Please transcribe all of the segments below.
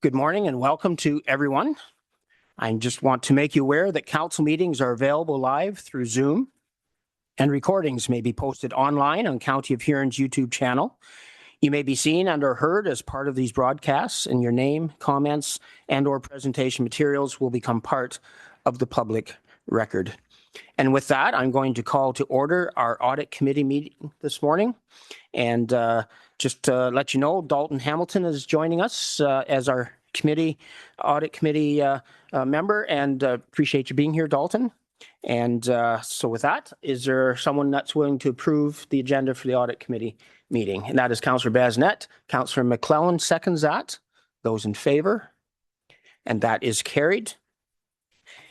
Good morning and welcome to everyone. I just want to make you aware that council meetings are available live through Zoom, and recordings may be posted online on County of Huron's YouTube channel. You may be seen and or heard as part of these broadcasts, and your name, comments, and or presentation materials will become part of the public record. And with that, I'm going to call to order our audit committee meeting this morning. And just to let you know, Dalton Hamilton is joining us as our audit committee member, and appreciate you being here, Dalton. And so with that, is there someone that's willing to approve the agenda for the audit committee meeting? And that is Councillor Basnet. Councillor McClellan seconds that. Those in favor? And that is carried.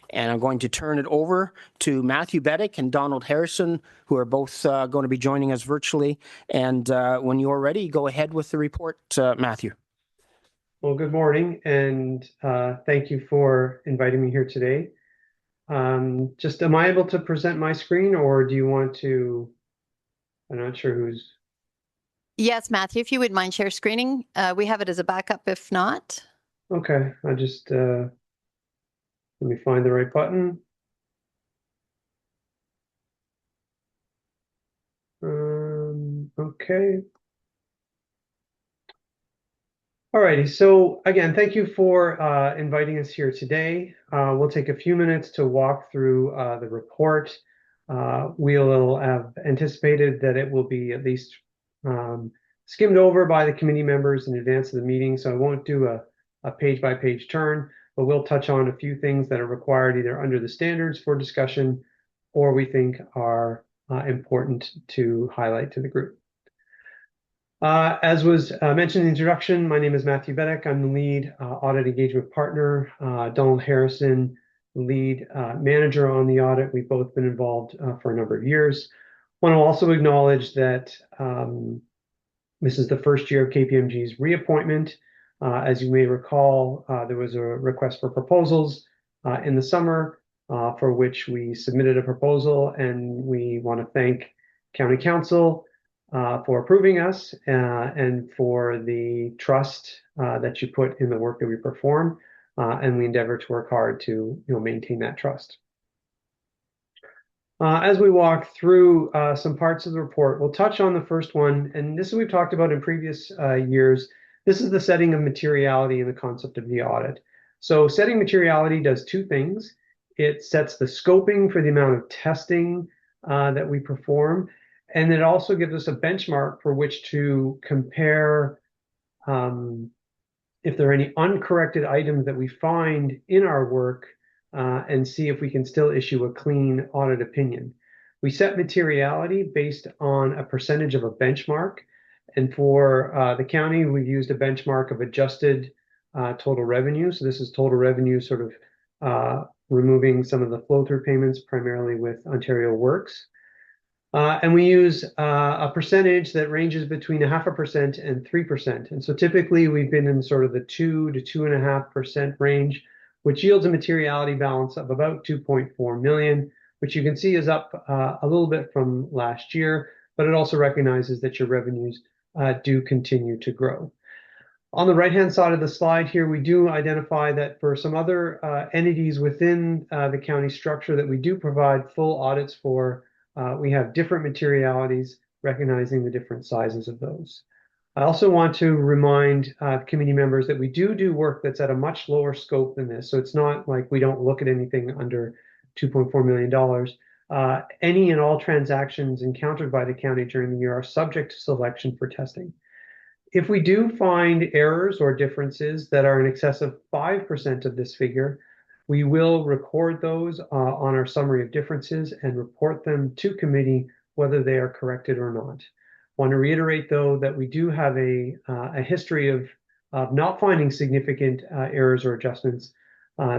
And I'm going to turn it over to Matthew Goderich and Donald Harrison, who are both going to be joining us virtually. And when you're ready, go ahead with the report, Matthew. Well, good morning, and thank you for inviting me here today. Am I able to present my screen, or do you want to? I'm not sure who's. Yes, Matthew, if you wouldn't mind share screening. We have it as a backup if not. Okay, I just let me find the right button. Okay. Alrighty, so again, thank you for inviting us here today. We'll take a few minutes to walk through the report. We'll have anticipated that it will be at least skimmed over by the committee members in advance of the meeting, so I won't do a page-by-page turn, but we'll touch on a few things that are required either under the standards for discussion or we think are important to highlight to the group. As was mentioned in the introduction, my name is Matthew Goderich. I'm the lead audit engagement partner. Donald Harrison, lead manager on the audit. We've both been involved for a number of years. I want to also acknowledge that this is the first year of KPMG's reappointment. As you may recall, there was a request for proposals in the summer for which we submitted a proposal, and we want to thank County Council for approving us and for the trust that you put in the work that we perform, and we endeavor to work hard to maintain that trust. As we walk through some parts of the report, we'll touch on the first one, and this is what we've talked about in previous years. This is the setting of materiality and the concept of the audit. So setting materiality does two things. It sets the scoping for the amount of testing that we perform, and it also gives us a benchmark for which to compare if there are any uncorrected items that we find in our work and see if we can still issue a clean audit opinion. We set materiality based on a percentage of a benchmark. And for the county, we've used a benchmark of adjusted total revenue. So this is total revenue sort of removing some of the flow-through payments, primarily with Ontario Works. And we use a percentage that ranges between 0.5% and 3%. And so typically we've been in sort of the 2 to 2.5% range, which yields a materiality balance of about 2.4 million, which you can see is up a little bit from last year, but it also recognizes that your revenues do continue to grow. On the right-hand side of the slide here, we do identify that for some other entities within the county structure that we do provide full audits for, we have different materialities, recognizing the different sizes of those. I also want to remind committee members that we do work that's at a much lower scope than this. So it's not like we don't look at anything under $2.4 million. Any and all transactions encountered by the county during the year are subject to selection for testing. If we do find errors or differences that are in excess of 5% of this figure, we will record those on our summary of differences and report them to committee whether they are corrected or not. I want to reiterate, though, that we do have a history of not finding significant errors or adjustments.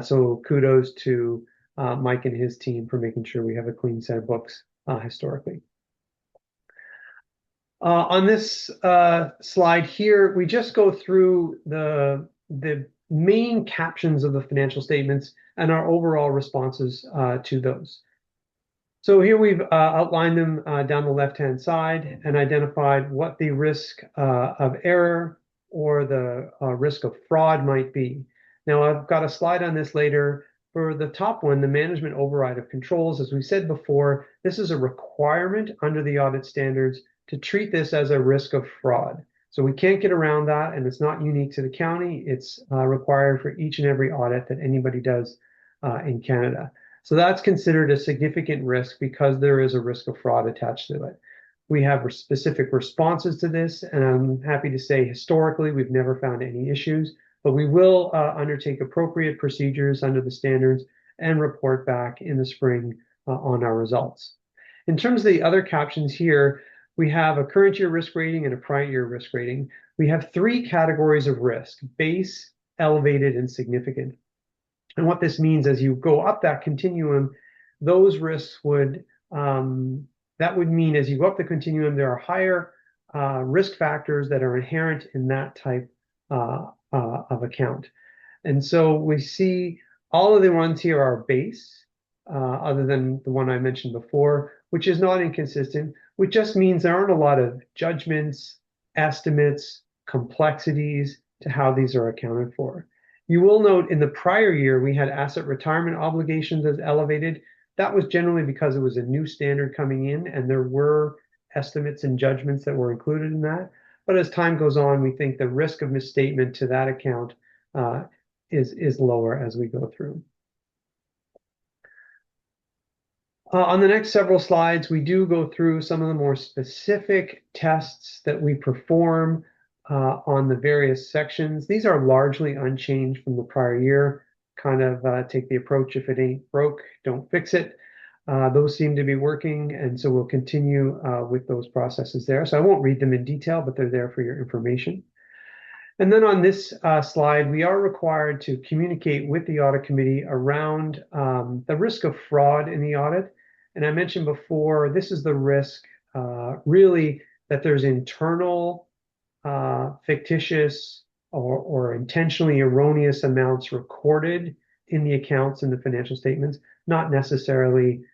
So kudos to Mike and his team for making sure we have a clean set of books historically. On this slide here, we just go through the main captions of the financial statements and our overall responses to those. So here we've outlined them down the left-hand side and identified what the risk of error or the risk of fraud might be. Now, I've got a slide on this later. For the top one, the management override of controls, as we said before, this is a requirement under the audit standards to treat this as a risk of fraud. So we can't get around that, and it's not unique to the county. It's required for each and every audit that anybody does in Canada. So that's considered a significant risk because there is a risk of fraud attached to it. We have specific responses to this, and I'm happy to say historically we've never found any issues, but we will undertake appropriate procedures under the standards and report back in the spring on our results. In terms of the other captions here, we have a current year risk rating and a prior year risk rating. We have 3 categories of risk: base, elevated, and significant. And what this means, as you go up that continuum, those risks would, that would mean as you go up the continuum, there are higher risk factors that are inherent in that type of account. And so we see all of the ones here are base, other than the one I mentioned before, which is not inconsistent, which just means there aren't a lot of judgments, estimates, complexities to how these are accounted for. You will note in the prior year, we had asset retirement obligations as elevated. That was generally because it was a new standard coming in and there were estimates and judgments that were included in that. But as time goes on, we think the risk of misstatement to that account is lower as we go through. On the next several slides, we do go through some of the more specific tests that we perform on the various sections. These are largely unchanged from the prior year. Kind of take the approach, if it ain't broke, don't fix it. Those seem to be working, and so we'll continue with those processes there. So I won't read them in detail, but they're there for your information. And then on this slide, we are required to communicate with the audit committee around the risk of fraud in the audit. And I mentioned before, this is the risk really that there's internal fictitious or intentionally erroneous amounts recorded in the accounts and the financial statements, not necessarily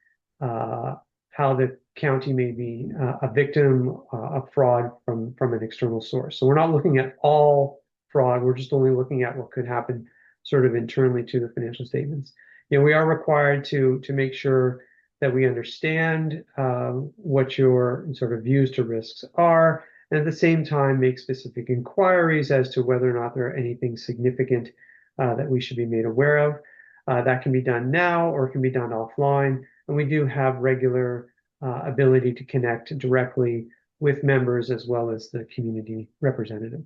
how the county may be a victim of fraud from an external source. So we're not looking at all fraud. We're just only looking at what could happen sort of internally to the financial statements. You know, we are required to make sure that we understand what your sort of views to risks are, and at the same time make specific inquiries as to whether or not there are anything significant that we should be made aware of. That can be done now or it can be done offline, and we do have regular ability to connect directly with members as well as the community representative.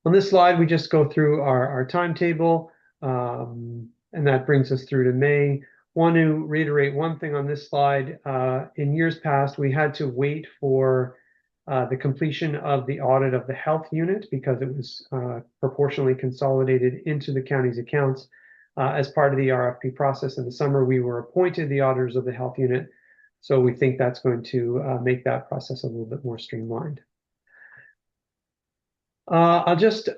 On this slide, we just go through our timetable, and that brings us through to May. Want to reiterate one thing on this slide. In years past, we had to wait for the completion of the audit of the health unit because it was proportionally consolidated into the county's accounts. As part of the RFP process in the summer, we were appointed the auditors of the health unit. So we think that's going to make that process a little bit more streamlined. I'll just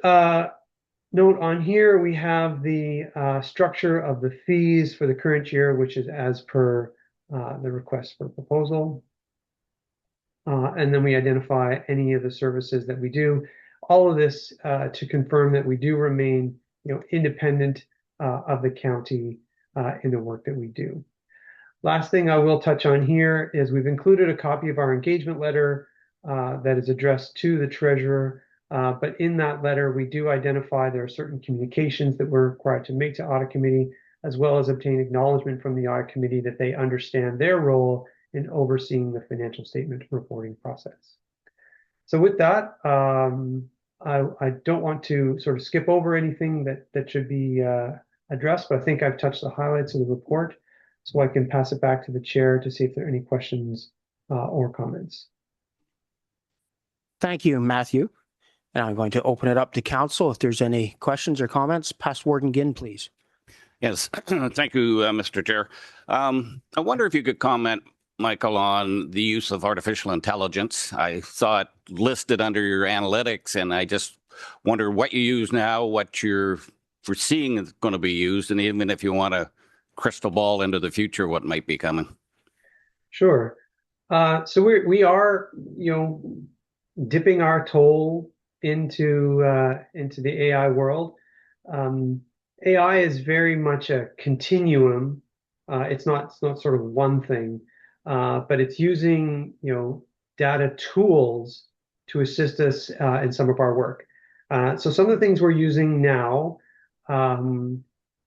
note on here, we have the structure of the fees for the current year, which is as per the request for proposal. And then we identify any of the services that we do. All of this to confirm that we do remain, independent of the county in the work that we do. Last thing I will touch on here is we've included a copy of our engagement letter that is addressed to the treasurer. But in that letter, we do identify there are certain communications that we're required to make to audit committee, as well as obtain acknowledgement from the audit committee that they understand their role in overseeing the financial statement reporting process. So with that, I don't want to sort of skip over anything that should be addressed, but I think I've touched the highlights of the report, so I can pass it back to the chair to see if there are any questions or comments. Thank you, Matthew. And I'm going to open it up to council. If there's any questions or comments, Past Warden Ginn, please. Yes, thank you, Mr. Chair. I wonder if you could comment, Michael, on the use of artificial intelligence. I saw it listed under your analytics, and I just wonder what you use now, what you're foreseeing is going to be used, and even if you want a crystal ball into the future, what might be coming. Sure. So we are, dipping our toe into the AI world. AI is very much a continuum. It's not sort of one thing, but it's using data tools to assist us in some of our work. So some of the things we're using now,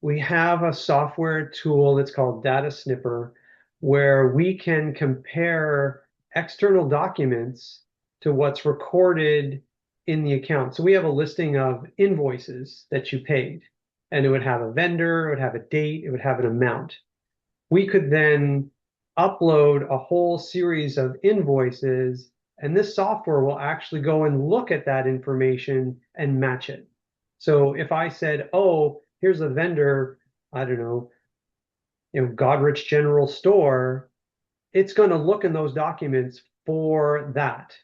we have a software tool that's called Data Snipper, where we can compare external documents to what's recorded in the account. So we have a listing of invoices that you paid, and it would have a vendor, it would have a date, it would have an amount. We could then upload a whole series of invoices, and this software will actually go and look at that information and match it. So if I said, oh, here's a vendor, I don't know, Goderich General Store, it's going to look in those documents for that.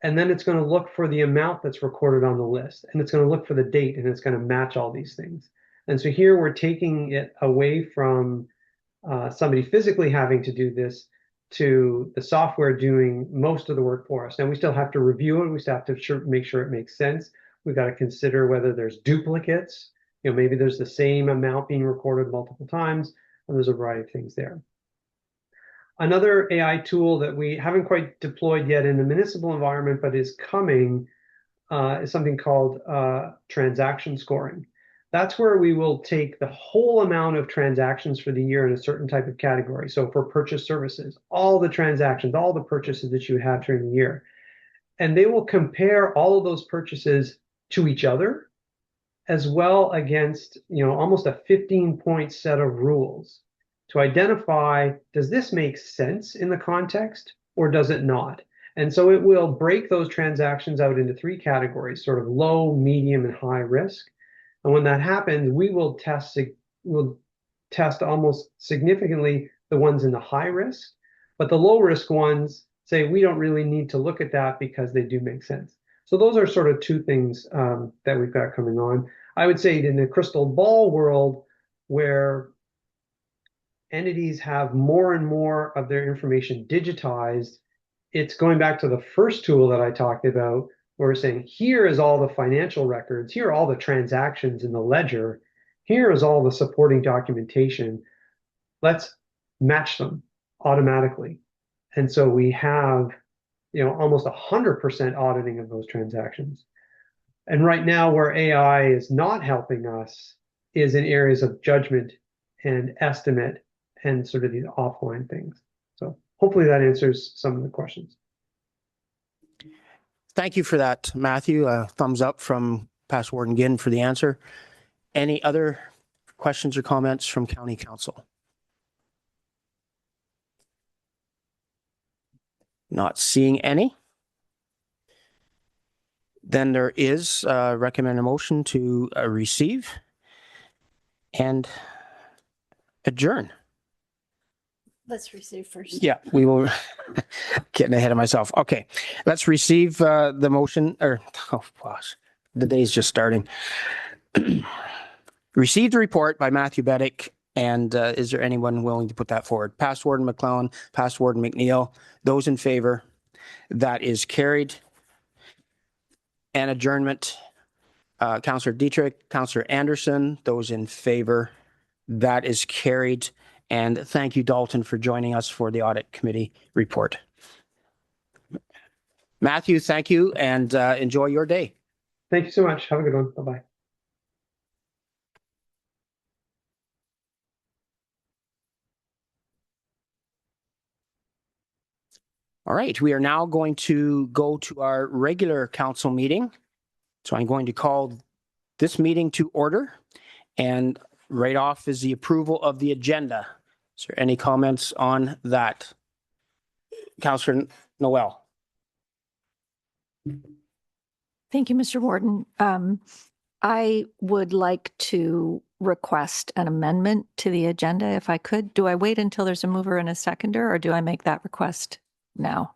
And then it's going to look for the amount that's recorded on the list, and it's going to look for the date, and it's going to match all these things. And so here we're taking it away from somebody physically having to do this to the software doing most of the work for us. Now we still have to review it. We still have to make sure it makes sense. We've got to consider whether there's duplicates. Maybe there's the same amount being recorded multiple times, and there's a variety of things there. Another AI tool that we haven't quite deployed yet in the municipal environment, but is coming, is something called transaction scoring. That's where we will take the whole amount of transactions for the year in a certain type of category. So for purchase services, all the transactions, all the purchases that you have during the year, and they will compare all of those purchases to each other, as well against, almost a 15-point set of rules to identify, does this make sense in the context or does it not? And so it will break those transactions out into 3 categories, sort of low, medium, and high risk. And when that happens, we will test almost significantly the ones in the high risk, but the low risk ones say we don't really need to look at that because they do make sense. So those are sort of 2 things that we've got coming on. I would say in the crystal ball world, where entities have more and more of their information digitized, it's going back to the first tool that I talked about, where we're saying, here is all the financial records, here are all the transactions in the ledger, here is all the supporting documentation. Let's match them automatically. And so we have, almost 100% auditing of those transactions. And right now, where AI is not helping us is in areas of judgment and estimate and sort of these offline things. So hopefully that answers some of the questions. Thank you for that, Matthew. Thumbs up from Past Warden Ginn for the answer. Any other questions or comments from County Council? Not seeing any. Then there is recommend a motion to receive and adjourn. Let's receive first. Yeah, we will. Getting ahead of myself. Okay, let's receive the motion. Or oh gosh, the day's just starting. Receive the report by Matthew Goderich, and is there anyone willing to put that forward? Past Warden McLellan, Past Warden McNeil. Those in favor? That is carried. And adjournment. Councillor Dietrich, Councillor Anderson. Those in favor? That is carried. And thank you, Dalton, for joining us for the Audit Committee report. Matthew, thank you, and enjoy your day. Thank you so much. Have a good one. Bye-bye. All right, we are now going to go to our regular council meeting. So I'm going to call this meeting to order, and right off is the approval of the agenda. Is there any comments on that? Councillor Noel. Thank you, Mr. Warden. I would like to request an amendment to the agenda if I could. Do I wait until there's a mover and a seconder, or do I make that request now?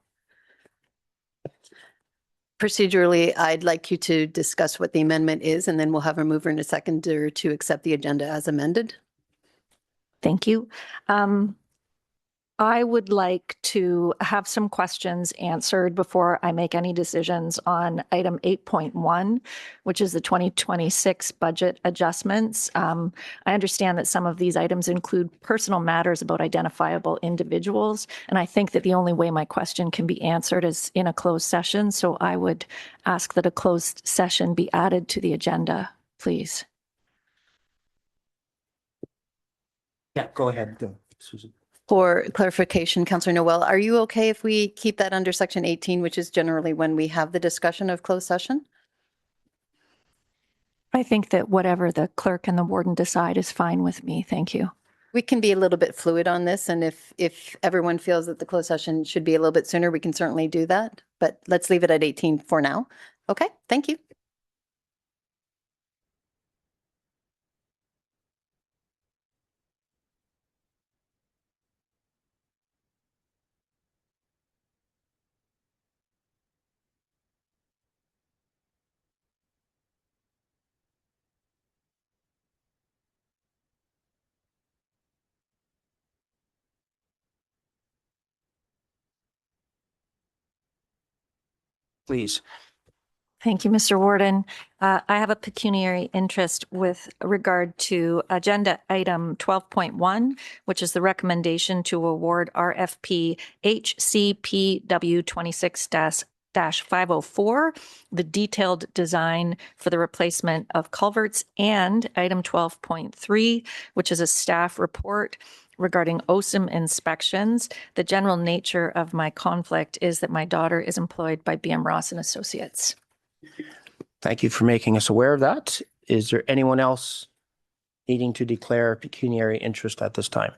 Procedurally, I'd like you to discuss what the amendment is, and then we'll have a mover and a seconder to accept the agenda as amended. Thank you. I would like to have some questions answered before I make any decisions on item 8.1, which is the 2026 budget adjustments. I understand that some of these items include personal matters about identifiable individuals, and I think that the only way my question can be answered is in a closed session. So I would ask that a closed session be added to the agenda, please. Yeah, go ahead, Susan. For clarification, Councillor Noel, are you okay if we keep that under section 18, which is generally when we have the discussion of closed session? I think that whatever the clerk and the warden decide is fine with me. Thank you. We can be a little bit fluid on this, and if everyone feels that the closed session should be a little bit sooner, we can certainly do that. But let's leave it at 18 for now. Okay, thank you. Please. Thank you, Mr. Warden. I have a pecuniary interest with regard to agenda item 12.1, which is the recommendation to award RFP HCPW 26-504, the detailed design for the replacement of culverts, and item 12.3, which is a staff report regarding OSIM inspections. The general nature of my conflict is that my daughter is employed by BM Ross and Associates. Thank you for making us aware of that. Is there anyone else needing to declare pecuniary interest at this time?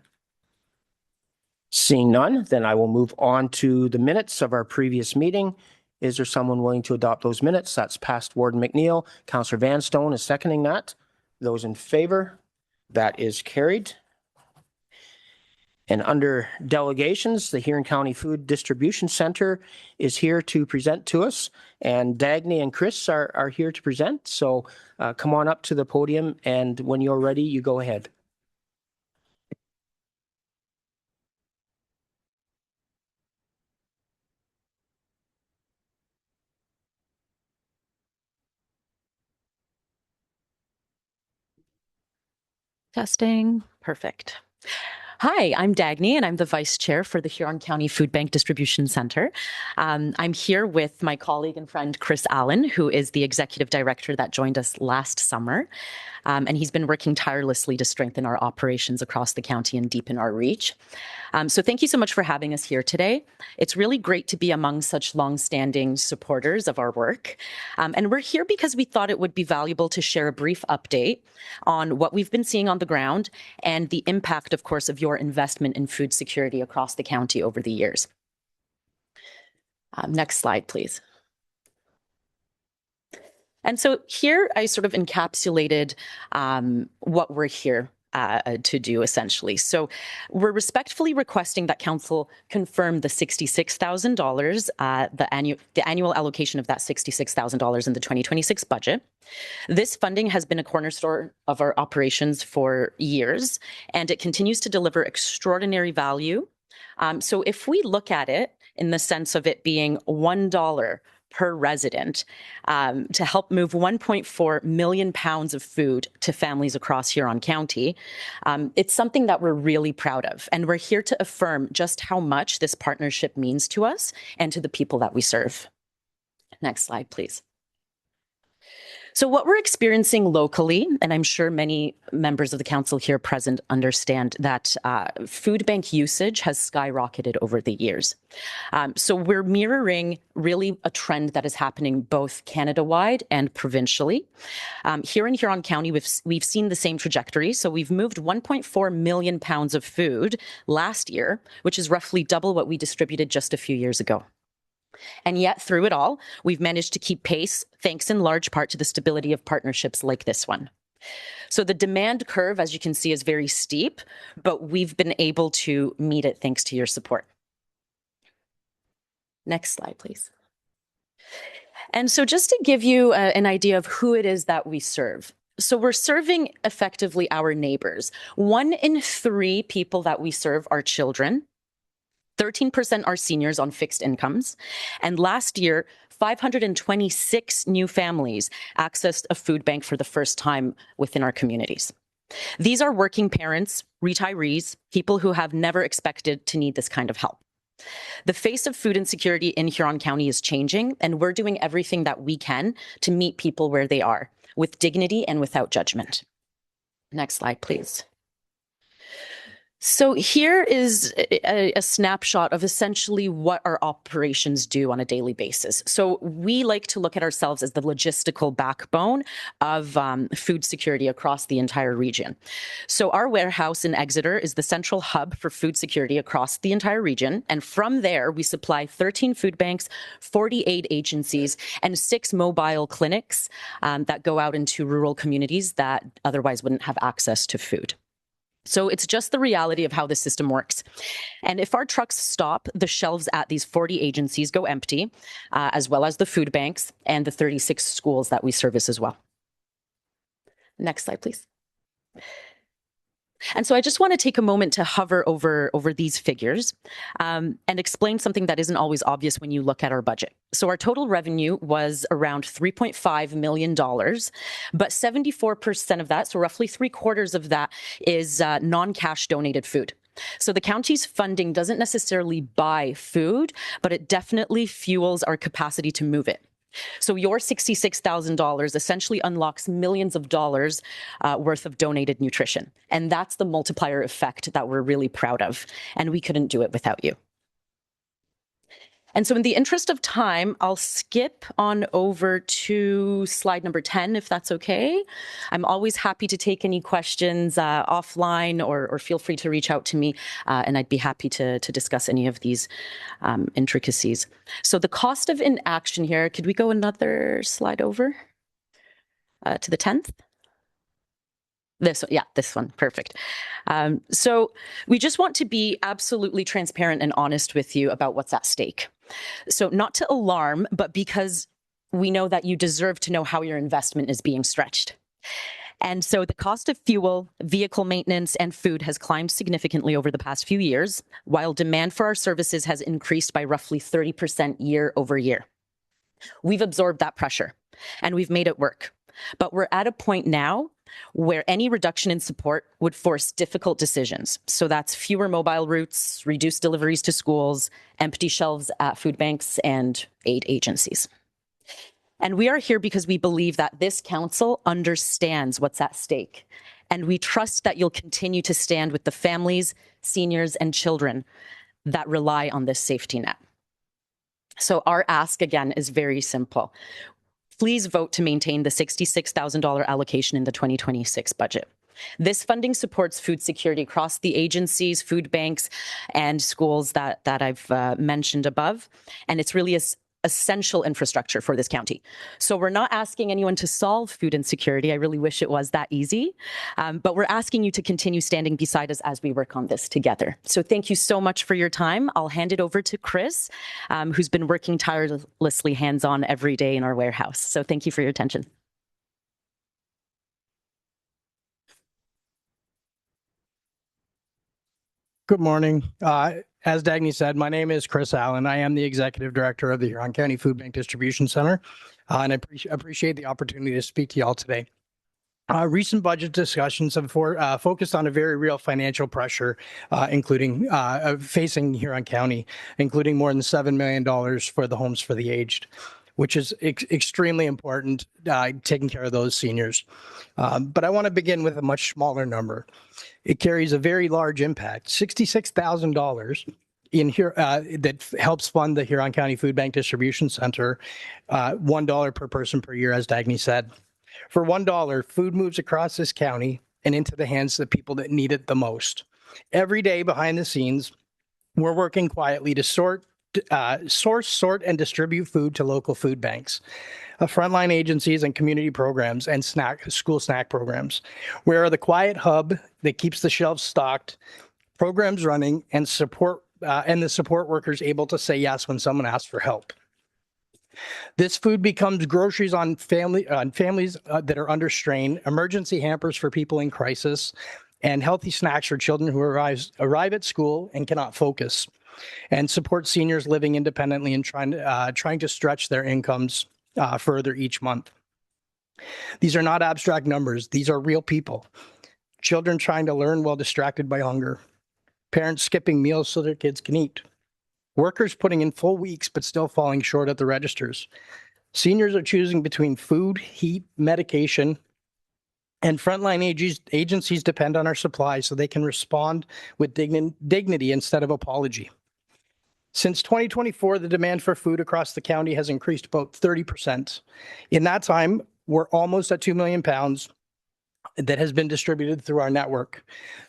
Seeing none, then I will move on to the minutes of our previous meeting. Is there someone willing to adopt those minutes? That's past Warden McNeil. Councillor Vanstone is seconding that. Those in favor? That is carried. And under delegations, the Huron County Food Distribution Center is here to present to us, and Dagny and Chris are here to present. So come on up to the podium, and when you're ready, you go ahead. Testing. Perfect. Hi, I'm Dagny, and I'm the Vice Chair for the Huron County Food Bank Distribution Center. I'm here with my colleague and friend, Chris Allen, who is the Executive Director that joined us last summer. And he's been working tirelessly to strengthen our operations across the county and deepen our reach. So thank you so much for having us here today. It's really great to be among such longstanding supporters of our work. And we're here because we thought it would be valuable to share a brief update on what we've been seeing on the ground and the impact, of course, of your investment in food security across the county over the years. Next slide, please. And so here I sort of encapsulated what we're here to do, essentially. So we're respectfully requesting that Council confirm the $66,000, the annual allocation of that $66,000 in the 2026 budget. This funding has been a cornerstone of our operations for years, and it continues to deliver extraordinary value. So if we look at it in the sense of it being $1 per resident to help move 1.4 million pounds of food to families across Huron County. It's something that we're really proud of, and we're here to affirm just how much this partnership means to us and to the people that we serve. Next slide, please. So what we're experiencing locally, and I'm sure many members of the council here present understand that food bank usage has skyrocketed over the years. So we're mirroring really a trend that is happening both Canada-wide and provincially. Here in Huron County, we've seen the same trajectory. So we've moved 1.4 million pounds of food last year, which is roughly double what we distributed just a few years ago. And yet, through it all, we've managed to keep pace, thanks in large part to the stability of partnerships like this one. So the demand curve, as you can see, is very steep, but we've been able to meet it thanks to your support. Next slide, please. And so just to give you an idea of who it is that we serve. So we're serving effectively our neighbors. 1 in 3 people that we serve are children. 13% are seniors on fixed incomes. And last year, 526 new families accessed a food bank for the first time within our communities. These are working parents, retirees, people who have never expected to need this kind of help. The face of food insecurity in Huron County is changing, and we're doing everything that we can to meet people where they are, with dignity and without judgment. Next slide, please. So here is a snapshot of essentially what our operations do on a daily basis. So we like to look at ourselves as the logistical backbone of food security across the entire region. So our warehouse in Exeter is the central hub for food security across the entire region. And from there, we supply 13 food banks, 48 agencies, and 6 mobile clinics that go out into rural communities that otherwise wouldn't have access to food. So it's just the reality of how the system works. And if our trucks stop, the shelves at these 40 agencies go empty, as well as the food banks and the 36 schools that we service as well. Next slide, please. And so I just want to take a moment to hover over these figures and explain something that isn't always obvious when you look at our budget. So our total revenue was around $3.5 million, but 74% of that, so roughly 3/4 of that, is non-cash donated food. So the county's funding doesn't necessarily buy food, but it definitely fuels our capacity to move it. So your $66,000 essentially unlocks millions of dollars worth of donated nutrition. And that's the multiplier effect that we're really proud of. And we couldn't do it without you. And so in the interest of time, I'll skip on over to slide number 10, if that's okay. I'm always happy to take any questions offline or feel free to reach out to me, and I'd be happy to discuss any of these intricacies. So the cost of inaction here, could we go another slide over to the 10th? This one, perfect. So we just want to be absolutely transparent and honest with you about what's at stake. So not to alarm, but because we know that you deserve to know how your investment is being stretched. And so the cost of fuel, vehicle maintenance, and food has climbed significantly over the past few years, while demand for our services has increased by roughly 30% year over year. We've absorbed that pressure, and we've made it work. But we're at a point now where any reduction in support would force difficult decisions. So that's fewer mobile routes, reduced deliveries to schools, empty shelves at food banks, and aid agencies. And we are here because we believe that this council understands what's at stake. And we trust that you'll continue to stand with the families, seniors, and children that rely on this safety net. So our ask, again, is very simple. Please vote to maintain the $66,000 allocation in the 2026 budget. This funding supports food security across the agencies, food banks, and schools that I've mentioned above. And it's really essential infrastructure for this county. So we're not asking anyone to solve food insecurity. I really wish it was that easy. But we're asking you to continue standing beside us as we work on this together. So thank you so much for your time. I'll hand it over to Chris, who's been working tirelessly hands-on every day in our warehouse. So thank you for your attention. Good morning. As Dagny said, my name is Chris Allen. I am the Executive Director of the Huron County Food Bank Distribution Center, and I appreciate the opportunity to speak to you all today. Recent budget discussions have focused on a very real financial pressure, including facing Huron County, including more than $7 million for the Homes for the Aged, which is extremely important, taking care of those seniors. But I want to begin with a much smaller number. It carries a very large impact, $66,000 in here that helps fund the Huron County Food Bank Distribution Center, $1 per person per year, as Dagny said. For $1, food moves across this county and into the hands of the people that need it the most. Every day behind the scenes, we're working quietly to source, sort, and distribute food to local food banks, frontline agencies, and community programs and school snack programs. We're the quiet hub that keeps the shelves stocked, programs running, and the support workers able to say yes when someone asks for help. This food becomes groceries on families that are under strain, emergency hampers for people in crisis, and healthy snacks for children who arrive at school and cannot focus. and support seniors living independently and trying to stretch their incomes further each month. These are not abstract numbers. These are real people. Children trying to learn while distracted by hunger. Parents skipping meals so their kids can eat. Workers putting in full weeks but still falling short at the registers. Seniors are choosing between food, heat, medication, and frontline agencies depend on our supply so they can respond with dignity instead of apology. Since 2024, the demand for food across the county has increased about 30%. In that time, we're almost at 2 million pounds that has been distributed through our network.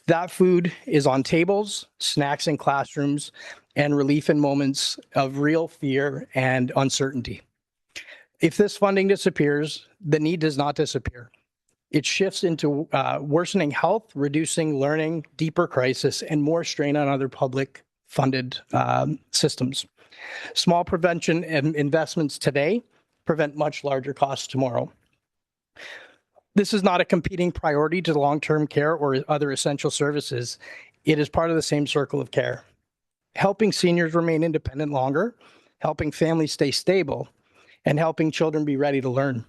That food is on tables, snacks in classrooms, and relief in moments of real fear and uncertainty. If this funding disappears, the need does not disappear. It shifts into worsening health, reducing learning, deeper crisis, and more strain on other public funded systems. Small prevention and investments today prevent much larger costs tomorrow. This is not a competing priority to long-term care or other essential services. It is part of the same circle of care. Helping seniors remain independent longer, helping families stay stable, and helping children be ready to learn.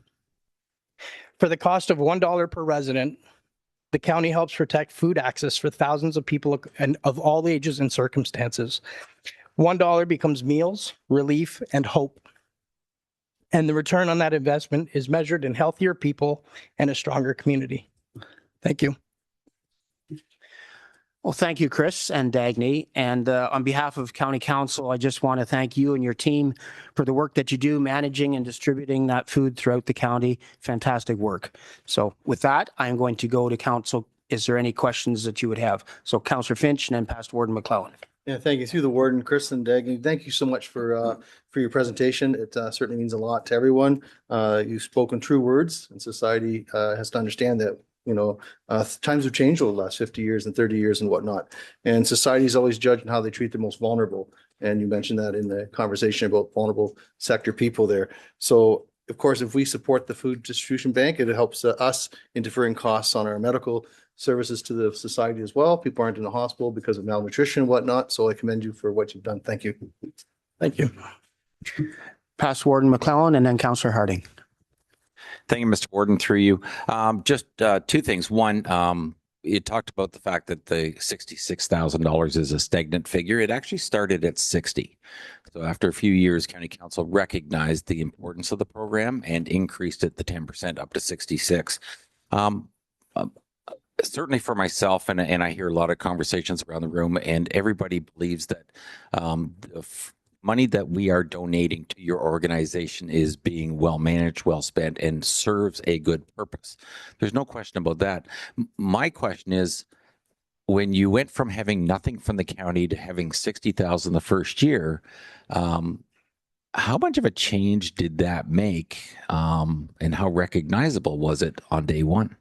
For the cost of $1 per resident, the county helps protect food access for thousands of people of all ages and circumstances. $1 becomes meals, relief, and hope. And the return on that investment is measured in healthier people and a stronger community. Thank you. Well, thank you, Chris and Dagny. And on behalf of County Council, I just want to thank you and your team for the work that you do managing and distributing that food throughout the county. Fantastic work. So with that, I'm going to go to Council. Is there any questions that you would have? So Councillor Finch and then past Warden McClellan. Yeah, thank you. Through the warden, Chris and Dagny, thank you so much for your presentation. It certainly means a lot to everyone. You've spoken true words, and society has to understand that, you know, times have changed over the last 50 years and 30 years and whatnot. And society is always judged on how they treat the most vulnerable. And you mentioned that in the conversation about vulnerable sector people there. So, of course, if we support the food distribution bank, it helps us in deferring costs on our medical services to the society as well. People aren't in the hospital because of malnutrition and whatnot. So I commend you for what you've done. Thank you. Thank you. Past Warden McClellan and then Councillor Harding. Thank you, Mr. Warden, through you. Just two things. One, you talked about the fact that the $66,000 is a stagnant figure. It actually started at 60. So after a few years, County Council recognized the importance of the program and increased it the 10% up to 66. Certainly for myself, and I hear a lot of conversations around the room, and everybody believes that the money that we are donating to your organization is being well managed, well spent, and serves a good purpose. There's no question about that. My question is, when you went from having nothing from the county to having 60,000 the first year, how much of a change did that make, and how recognizable was it on day one?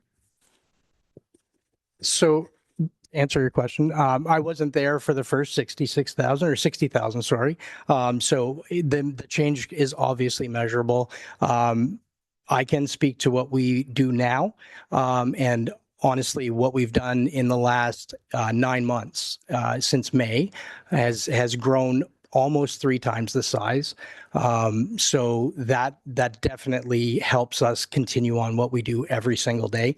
So, answer your question. I wasn't there for the first 66,000 or 60,000, sorry. So the change is obviously measurable. I can speak to what we do now. And honestly, what we've done in the last 9 months since May has grown almost 3 times the size. So that definitely helps us continue on what we do every single day.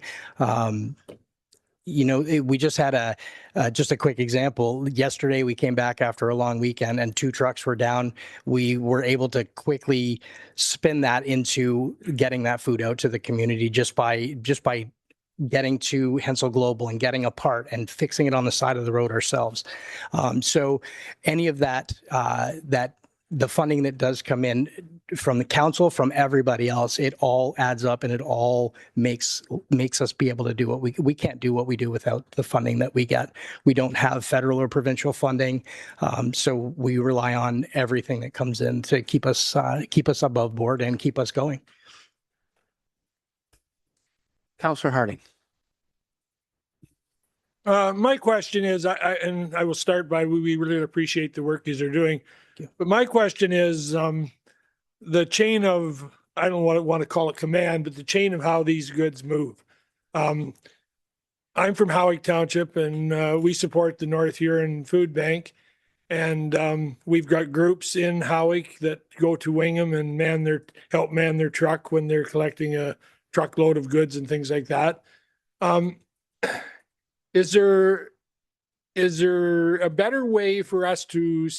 You know, we just had just a quick example. Yesterday, we came back after a long weekend and 2 trucks were down. We were able to quickly spin that into getting that food out to the community just by getting to Hensel Global and getting a part and fixing it on the side of the road ourselves. So any of that, the funding that does come in from the council, from everybody else, it all adds up and it all makes us be able to do what we can't do what we do without the funding that we get. We don't have federal or provincial funding, so we rely on everything that comes in to keep us above board and keep us going. Councillor Harding. My question is, I will start by, we really appreciate the work that they're doing. But my question is, the chain of, I don't want to call it command, but the chain of how these goods move. I'm from Howick Township, and we support the North Huron Food Bank. And we've got groups in Howick that go to Wingham and help man their truck when they're collecting a truckload of goods and things like that. Is there a better way for us to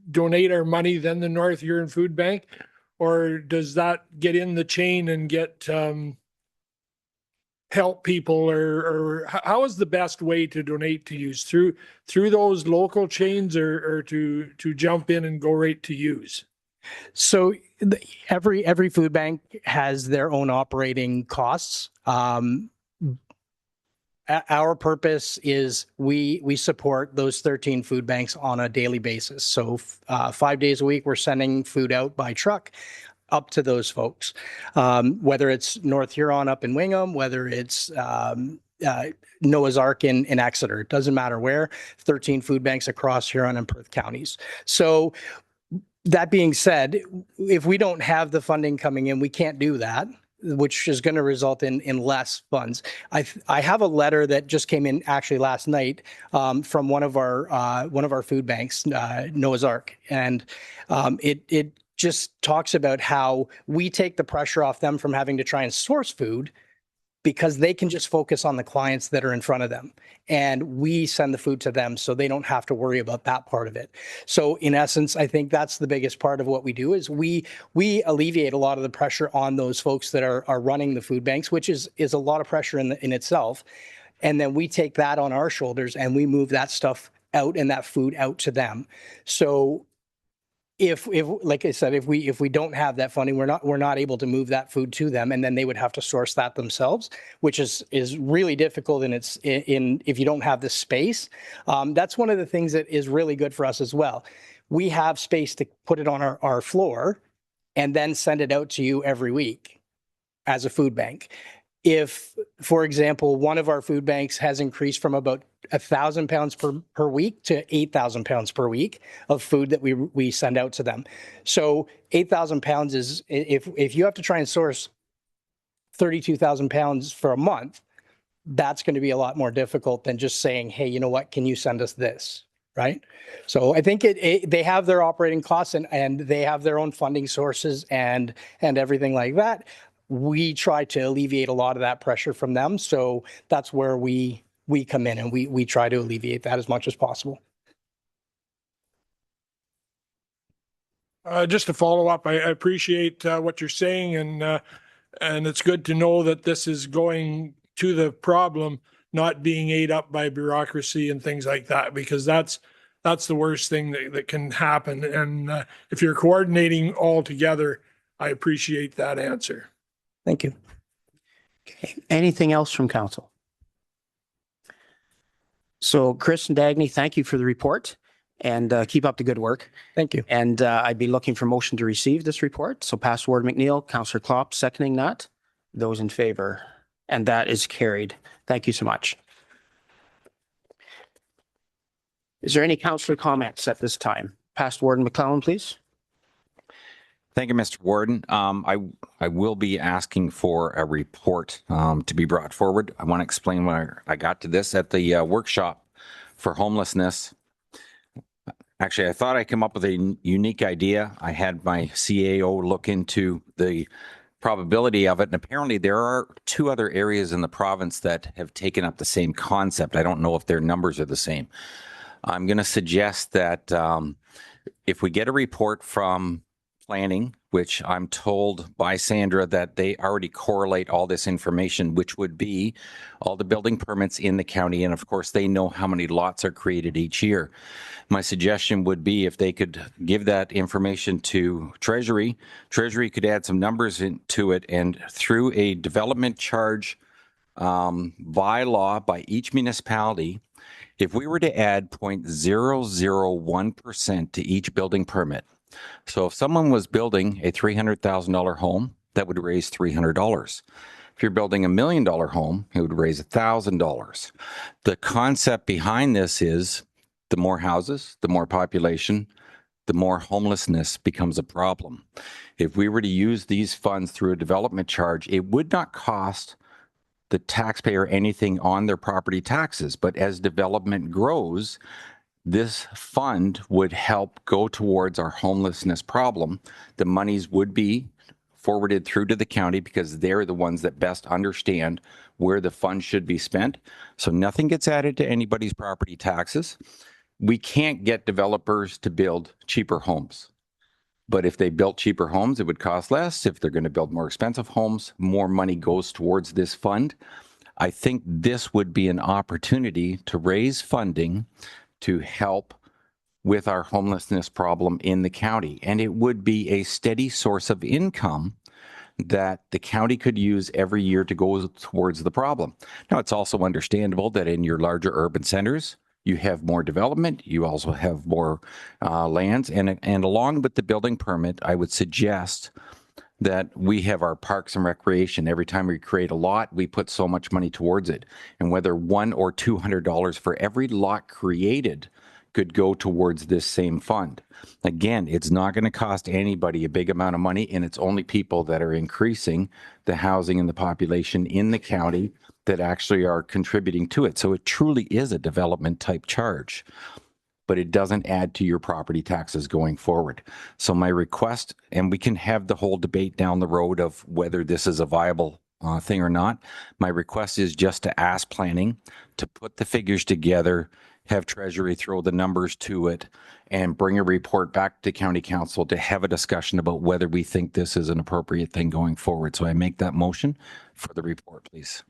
donate our money than the North Huron Food Bank? Or does that get in the chain and get help people, or how is the best way to donate to use through those local chains, or to jump in and go right to use? So every food bank has their own operating costs. Our purpose is we support those 13 food banks on a daily basis. So 5 days a week, we're sending food out by truck up to those folks, whether it's North Huron up in Wingham, whether it's Noah's Ark in Exeter. It doesn't matter where. 13 food banks across Huron and Perth counties. So that being said, if we don't have the funding coming in, we can't do that, which is going to result in less funds. I have a letter that just came in actually last night from one of our food banks, Noah's Ark, and it just talks about how we take the pressure off them from having to try and source food, because they can just focus on the clients that are in front of them, and we send the food to them so they don't have to worry about that part of it. So in essence, I think that's the biggest part of what we do, is we alleviate a lot of the pressure on those folks that are running the food banks, which is a lot of pressure in itself. And then we take that on our shoulders and we move that stuff out and that food out to them. So if like I said, if we don't have that funding, we're not able to move that food to them, and then they would have to source that themselves, which is really difficult. And it's if you don't have the space, that's one of the things that is really good for us as well. We have space to put it on our floor and then send it out to you every week as a food bank. If, for example, one of our food banks has increased from about 1,000 pounds per week to 8,000 pounds per week of food that we send out to them. So 8,000 pounds is, if you have to try and source 32,000 pounds for a month, that's going to be a lot more difficult than just saying, hey, you know what, can you send us this? Right. So I think they have their operating costs and they have their own funding sources and everything like that. We try to alleviate a lot of that pressure from them. So that's where we come in and we try to alleviate that as much as possible. Just to follow up, I appreciate what you're saying, and it's good to know that this is going to the problem, not being ate up by bureaucracy and things like that, because that's the worst thing that can happen. And if you're coordinating all together, I appreciate that answer. Thank you. Okay. Anything else from council? So Chris and Dagny, thank you for the report, and keep up the good work. Thank you. And I'd be looking for motion to receive this report. So Past Ward McNeil, Councillor Klopp seconding that. Those in favor, and that is carried. Thank you so much. Is there any councillor comments at this time? Past Warden McClellan, please. Thank you, Mr. Warden. I will be asking for a report to be brought forward. I want to explain where I got to this at the workshop for homelessness. Actually, I thought I'd come up with a unique idea. I had my CAO look into the probability of it, and apparently there are 2 other areas in the province that have taken up the same concept. I don't know if their numbers are the same. I'm going to suggest that if we get a report from planning, which I'm told by Sandra that they already correlate all this information, which would be all the building permits in the county. And of course, they know how many lots are created each year. My suggestion would be if they could give that information to Treasury, Treasury could add some numbers into it, and through a development charge bylaw by each municipality, if we were to add 0.001% to each building permit, so if someone was building a $300,000 home, that would raise $300. If you're building $1 million home, it would raise $1,000. The concept behind this is the more houses, the more population, the more homelessness becomes a problem. If we were to use these funds through a development charge, it would not cost the taxpayer anything on their property taxes. But as development grows, This fund would help go towards our homelessness problem. The monies would be forwarded through to the county because they're the ones that best understand where the fund should be spent. So nothing gets added to anybody's property taxes. We can't get developers to build cheaper homes. But if they built cheaper homes, it would cost less. If they're going to build more expensive homes, more money goes towards this fund. I think this would be an opportunity to raise funding to help with our homelessness problem in the county. And it would be a steady source of income that the county could use every year to go towards the problem. Now, it's also understandable that in your larger urban centers, you have more development. You also have more lands. And along with the building permit, I would suggest that we have our parks and recreation. Every time we create a lot, we put so much money towards it. And whether $100 or $200 for every lot created could go towards this same fund. Again, it's not going to cost anybody a big amount of money, and it's only people that are increasing the housing and the population in the county that actually are contributing to it. So it truly is a development type charge, but it doesn't add to your property taxes going forward. So my request, and we can have the whole debate down the road of whether this is a viable thing or not. My request is just to ask planning to put the figures together, have Treasury throw the numbers to it, and bring a report back to County Council to have a discussion about whether we think this is an appropriate thing going forward. So I make that motion for the report, please.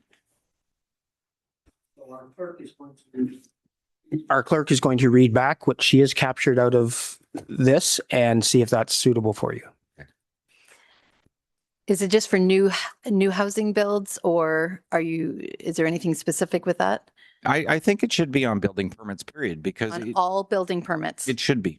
Our clerk is going to read back what she has captured out of this and see if that's suitable for you. Is it just for new housing builds, or is there anything specific with that? I think it should be on building permits, period, because On all building permits? it should be.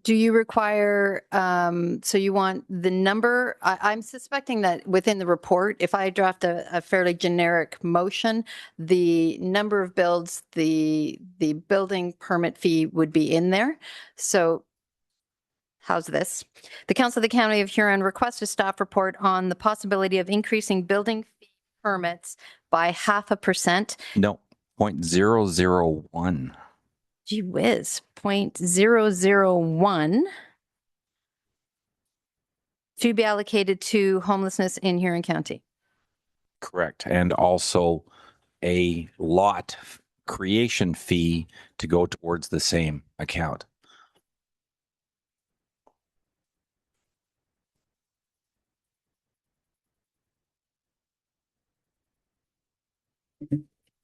Do you require, so you want the number? I'm suspecting that within the report, if I draft a fairly generic motion, the number of builds, the building permit fee would be in there. So how's this? The Council of the County of Huron requests a staff report on the possibility of increasing building fee permits by 0.5%. No, 0.001. Gee whiz, 0.001 to be allocated to homelessness in Huron County. Correct. And also a lot creation fee to go towards the same account.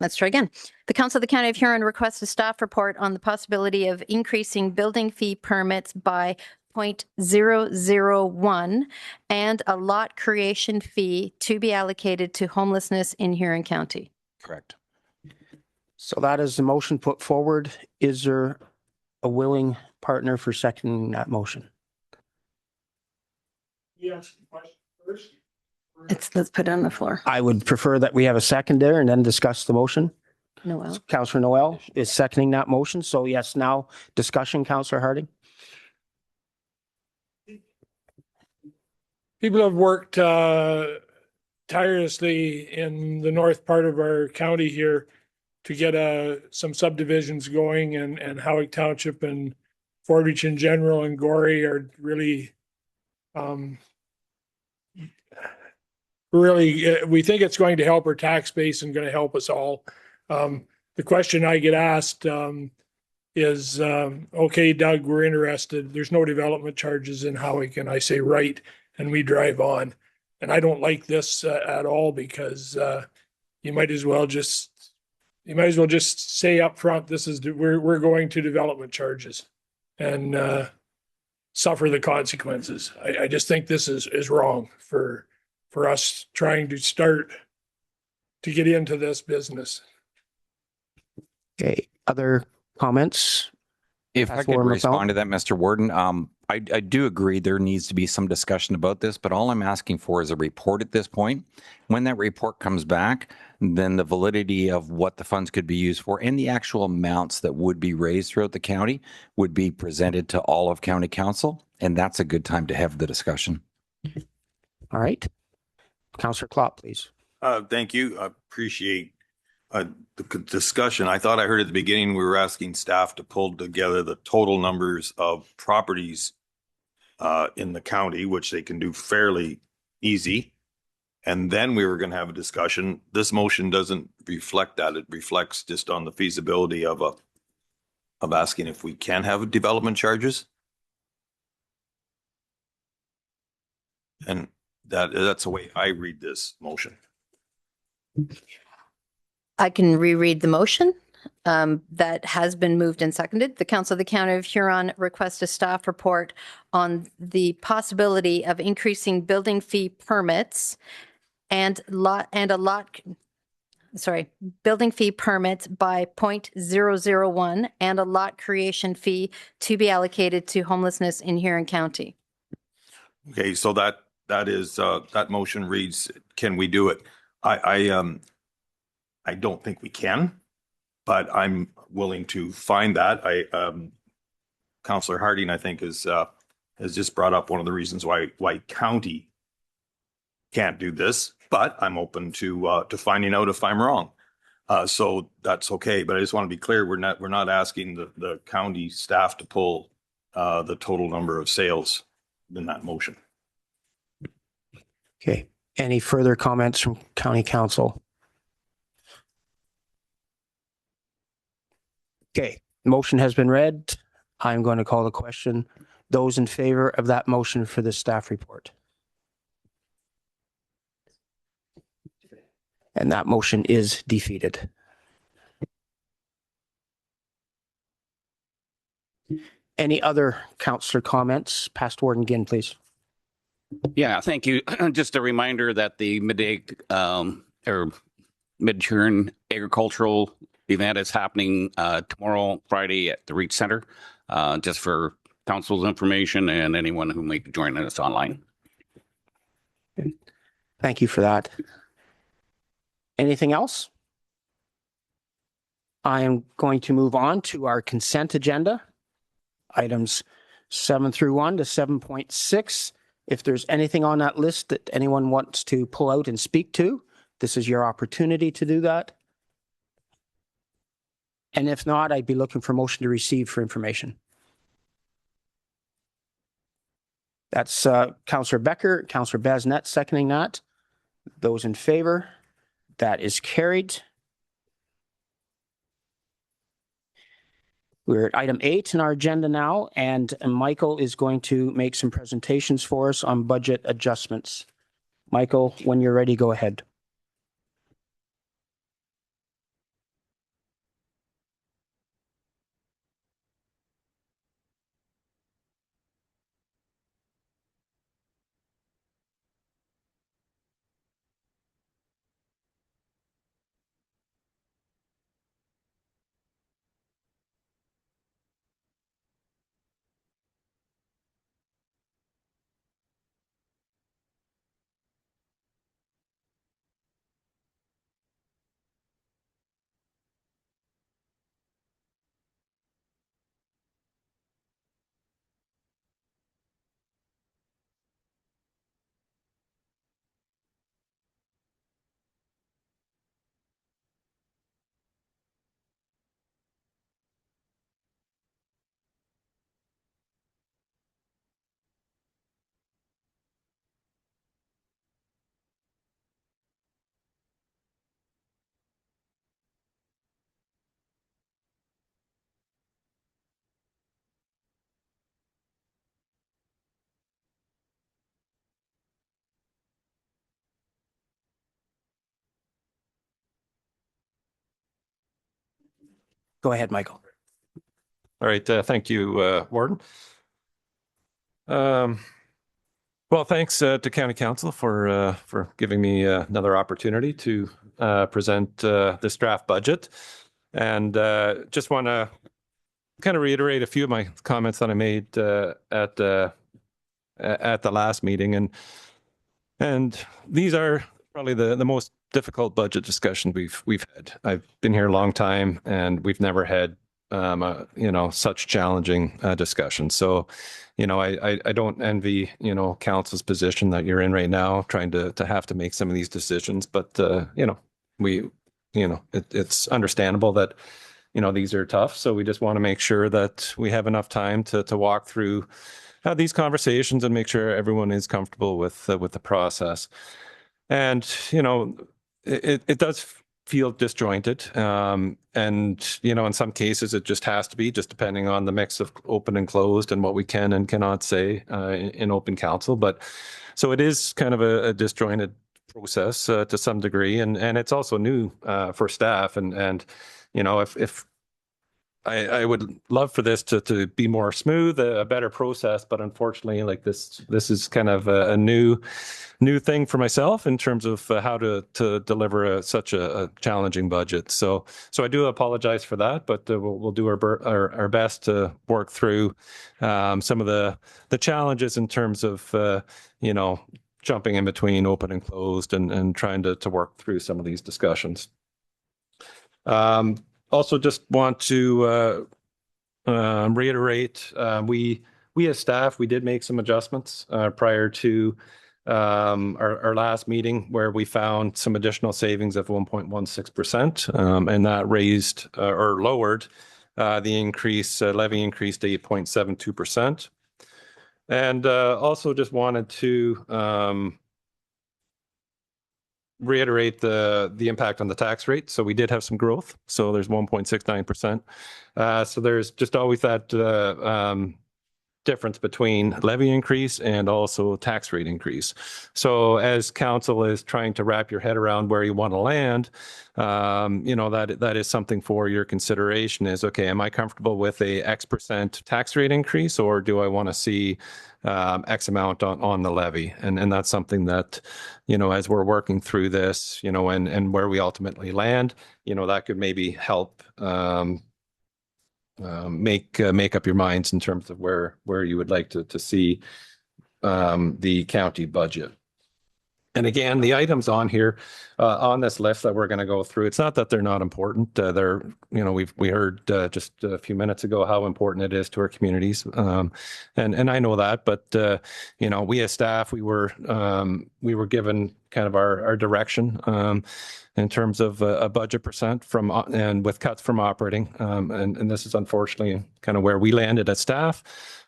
Let's try again. The Council of the County of Huron requests a staff report on the possibility of increasing building fee permits by 0.001 and a lot creation fee to be allocated to homelessness in Huron County. Correct. So that is the motion put forward. Is there a willing partner for seconding that motion? Yes, first. Let's put it on the floor. I would prefer that we have a second there and then discuss the motion. Noel. Councillor Noel is seconding that motion. So yes, now discussion, Councillor Harding. People have worked tirelessly in the north part of our county here to get some subdivisions going, and Howick Township and Goderich in general and Gorey are really we think it's going to help our tax base and going to help us all. The question I get asked is, okay, Doug, we're interested. There's no development charges in Howick. And I say, right. And we drive on. And I don't like this at all, because you might as well just say up front, we're going to development charges and suffer the consequences. I just think this is wrong for us trying to start to get into this business. Okay. Other comments? If I Councillor could McDonald? respond to that, Mr. Warden, I do agree there needs to be some discussion about this, but all I'm asking for is a report at this point. When that report comes back, then the validity of what the funds could be used for and the actual amounts that would be raised throughout the county would be presented to all of County Council. And that's a good time to have the discussion. All right. Councillor Klopp, please. Thank you. I appreciate the discussion. I thought I heard at the beginning we were asking staff to pull together the total numbers of properties in the county, which they can do fairly easy. And then we were going to have a discussion. This motion doesn't reflect that. It reflects just on the feasibility of asking if we can have development charges. And that's the way I read this motion. I can reread the motion that has been moved and seconded. The Council of the County of Huron requests a staff report on the possibility of increasing building fee permits building fee permits by 0.001 and a lot creation fee to be allocated to homelessness in Huron County. Okay, so that is that motion reads, can we do it? I don't think we can, but I'm willing to find that. Councillor Harding, I think, has just brought up one of the reasons why county can't do this, but I'm open to finding out if I'm wrong. So that's okay. But I just want to be clear, we're not asking the county staff to pull the total number of sales in that motion. Okay. Any further comments from County Council? Okay. Motion has been read. I'm going to call the question. Those in favor of that motion for the staff report? And that motion is defeated. Any other councillor comments? Past Warden Ginn, please. Yeah, thank you. Just a reminder that the Mid-Huron Agricultural event is happening tomorrow, Friday at the Reach Center, just for council's information and anyone who may join us online. Thank you for that. Anything else? I am going to move on to our consent agenda, items 7 through 1 to 7.6. If there's anything on that list that anyone wants to pull out and speak to, this is your opportunity to do that. And if not, I'd be looking for motion to receive for information. That's Councillor Becker, Councillor Basnet seconding that. Those in favor? That is carried. We're at item 8 in our agenda now, and Michael is going to make some presentations for us on budget adjustments. Michael, when you're ready, go ahead. Go ahead, Michael. All right. Thank you, Warden. Well, thanks to County Council for giving me another opportunity to present this draft budget. And just want to kind of reiterate a few of my comments that I made at the last meeting, and these are probably the most difficult budget discussions we've had. I've been here a long time, and we've never had such challenging discussions. So, I don't envy council's position that you're in right now, trying to have to make some of these decisions. But it's understandable that these are tough. So we just want to make sure that we have enough time to walk through these conversations and make sure everyone is comfortable with the process. And it does feel disjointed. And in some cases it just has to be, just depending on the mix of open and closed and what we can and cannot say in open council. But so it is kind of a disjointed process to some degree, and it's also new for staff. And if I would love for this to be more smooth, a better process, but unfortunately, like this is kind of a new thing for myself in terms of how to deliver such a challenging budget. So I do apologize for that, but we'll do our best to work through some of the challenges in terms of jumping in between open and closed and trying to work through some of these discussions. Also, just want to reiterate, we as staff, we did make some adjustments prior to our last meeting, where we found some additional savings of 1.16%, and that raised or lowered the levy increase to 8.72%. And also just wanted to reiterate the impact on the tax rate. So we did have some growth. So there's 1.69%. So there's just always that difference between levy increase and also tax rate increase. So as council is trying to wrap your head around where you want to land, that is something for your consideration is, okay, am I comfortable with a X% tax rate increase, or do I want to see X amount on the levy? And that's something that, as we're working through this, and where we ultimately land, that could maybe help make up your minds in terms of where you would like to see the county budget. And again, the items on here on this list that we're going to go through, it's not that they're not important. We heard just a few minutes ago how important it is to our communities, and I know that. But we as staff, we were given kind of our direction in terms of a budget percent and with cuts from operating, and this is unfortunately kind of where we landed as staff.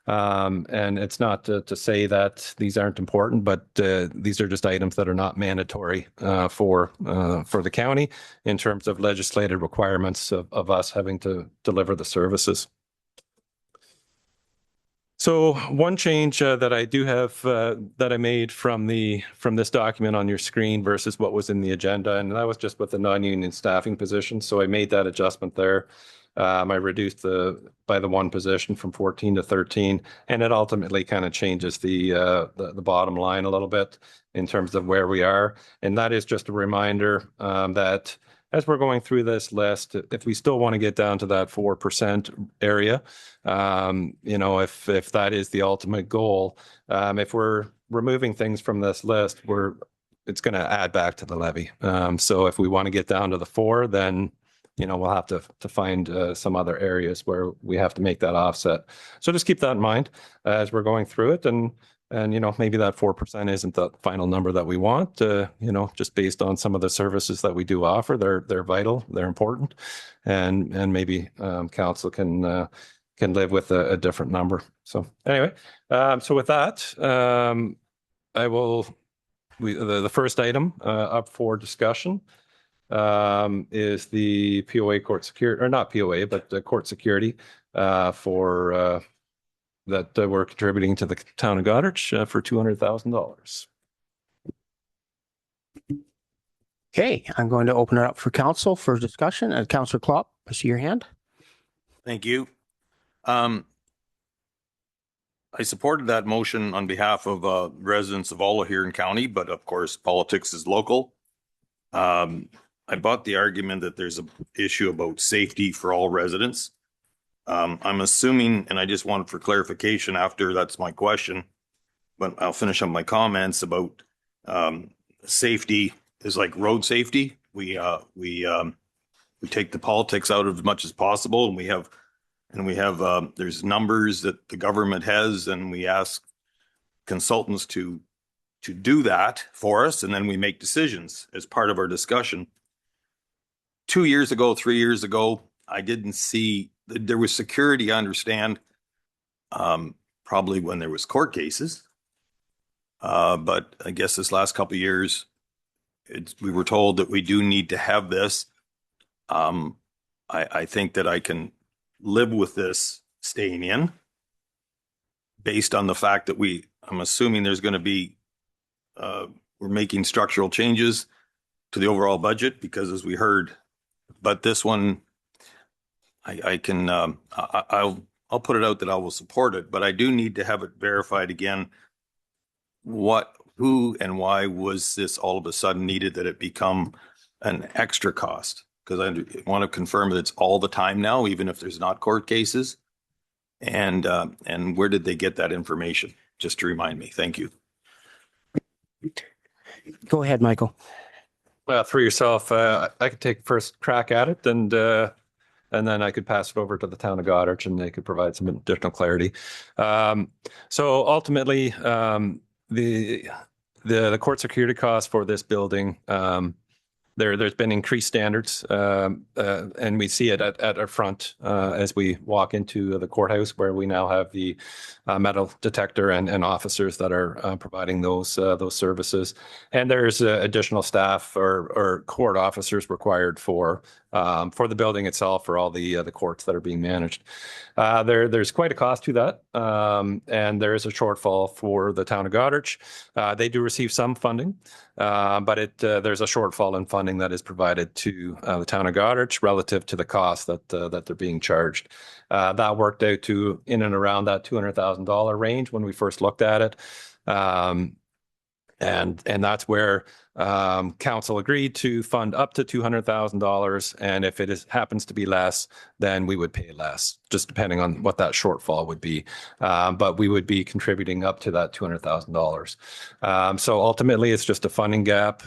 And it's not to say that these aren't important, but these are just items that are not mandatory for the county in terms of legislative requirements of us having to deliver the services. So one change that I do have that I made from this document on your screen versus what was in the agenda, and that was just with the non-union staffing position. So I made that adjustment there. I reduced by the one position from 14 to 13, and it ultimately kind of changes the bottom line a little bit in terms of where we are. And that is just a reminder that as we're going through this list, if we still want to get down to that 4% area, if that is the ultimate goal, if we're removing things from this list, it's going to add back to the levy. So if we want to get down to the 4, then we'll have to find some other areas where we have to make that offset. So just keep that in mind as we're going through it, and maybe that 4% isn't the final number that we want. Just based on some of the services that we do offer, they're vital, they're important, and maybe council can live with a different number. So anyway, so with that, the first item up for discussion is the POA court security, or not POA, but court security for that we're contributing to the town of Goderich for $200,000. Okay, I'm going to open it up for council for discussion. Councillor Klopp, I see your hand. Thank you. I supported that motion on behalf of residents of all of Huron County, but of course, politics is local. I bought the argument that there's an issue about safety for all residents. I'm assuming, and I just wanted for clarification after that's my question, but I'll finish up my comments about safety is like road safety. We take the politics out of as much as possible, and we have there's numbers that the government has, and we ask consultants to do that for us, and then we make decisions as part of our discussion. 2 years ago, 3 years ago, I didn't see there was security. I understand, probably when there was court cases, but I guess this last couple of years, we were told that we do need to have this. I think that I can live with this staying in, based on the fact that I'm assuming there's going to be, we're making structural changes to the overall budget, because as we heard, but this one, I'll put it out that I will support it, but I do need to have it verified again. Who and why was this all of a sudden needed, that it become an extra cost? Because I want to confirm that it's all the time now, even if there's not court cases. And where did they get that information? Just to remind me. Thank you. Go ahead, Michael. Well, through yourself, I could take first crack at it, and then I could pass it over to the town of Goderich, and they could provide some additional clarity. So ultimately, the court security costs for this building, there's been increased standards, and we see it at our front as we walk into the courthouse, where we now have the metal detector and officers that are providing those services. And there's additional staff or court officers required for the building itself, for all the courts that are being managed. There's quite a cost to that, and there is a shortfall for the town of Goderich. They do receive some funding, but there's a shortfall in funding that is provided to the town of Goderich relative to the cost that they're being charged. That worked out to in and around that $200,000 range when we first looked at it. And that's where council agreed to fund up to $200,000. And if it happens to be less, then we would pay less, just depending on what that shortfall would be. But we would be contributing up to that $200,000. So ultimately, it's just a funding gap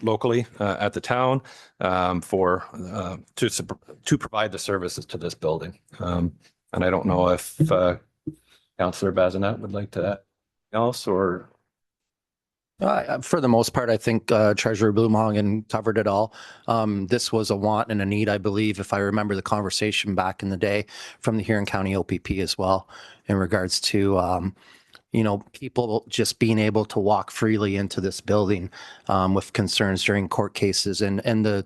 locally at the town to provide the services to this building. And I don't know if Councillor Bazinet would like to add else, or... For the most part, I think Treasurer Blumhagen covered it all. This was a want and a need, I believe, if I remember the conversation back in the day, from the Huron County OPP as well, in regards to, people just being able to walk freely into this building with concerns during court cases, and some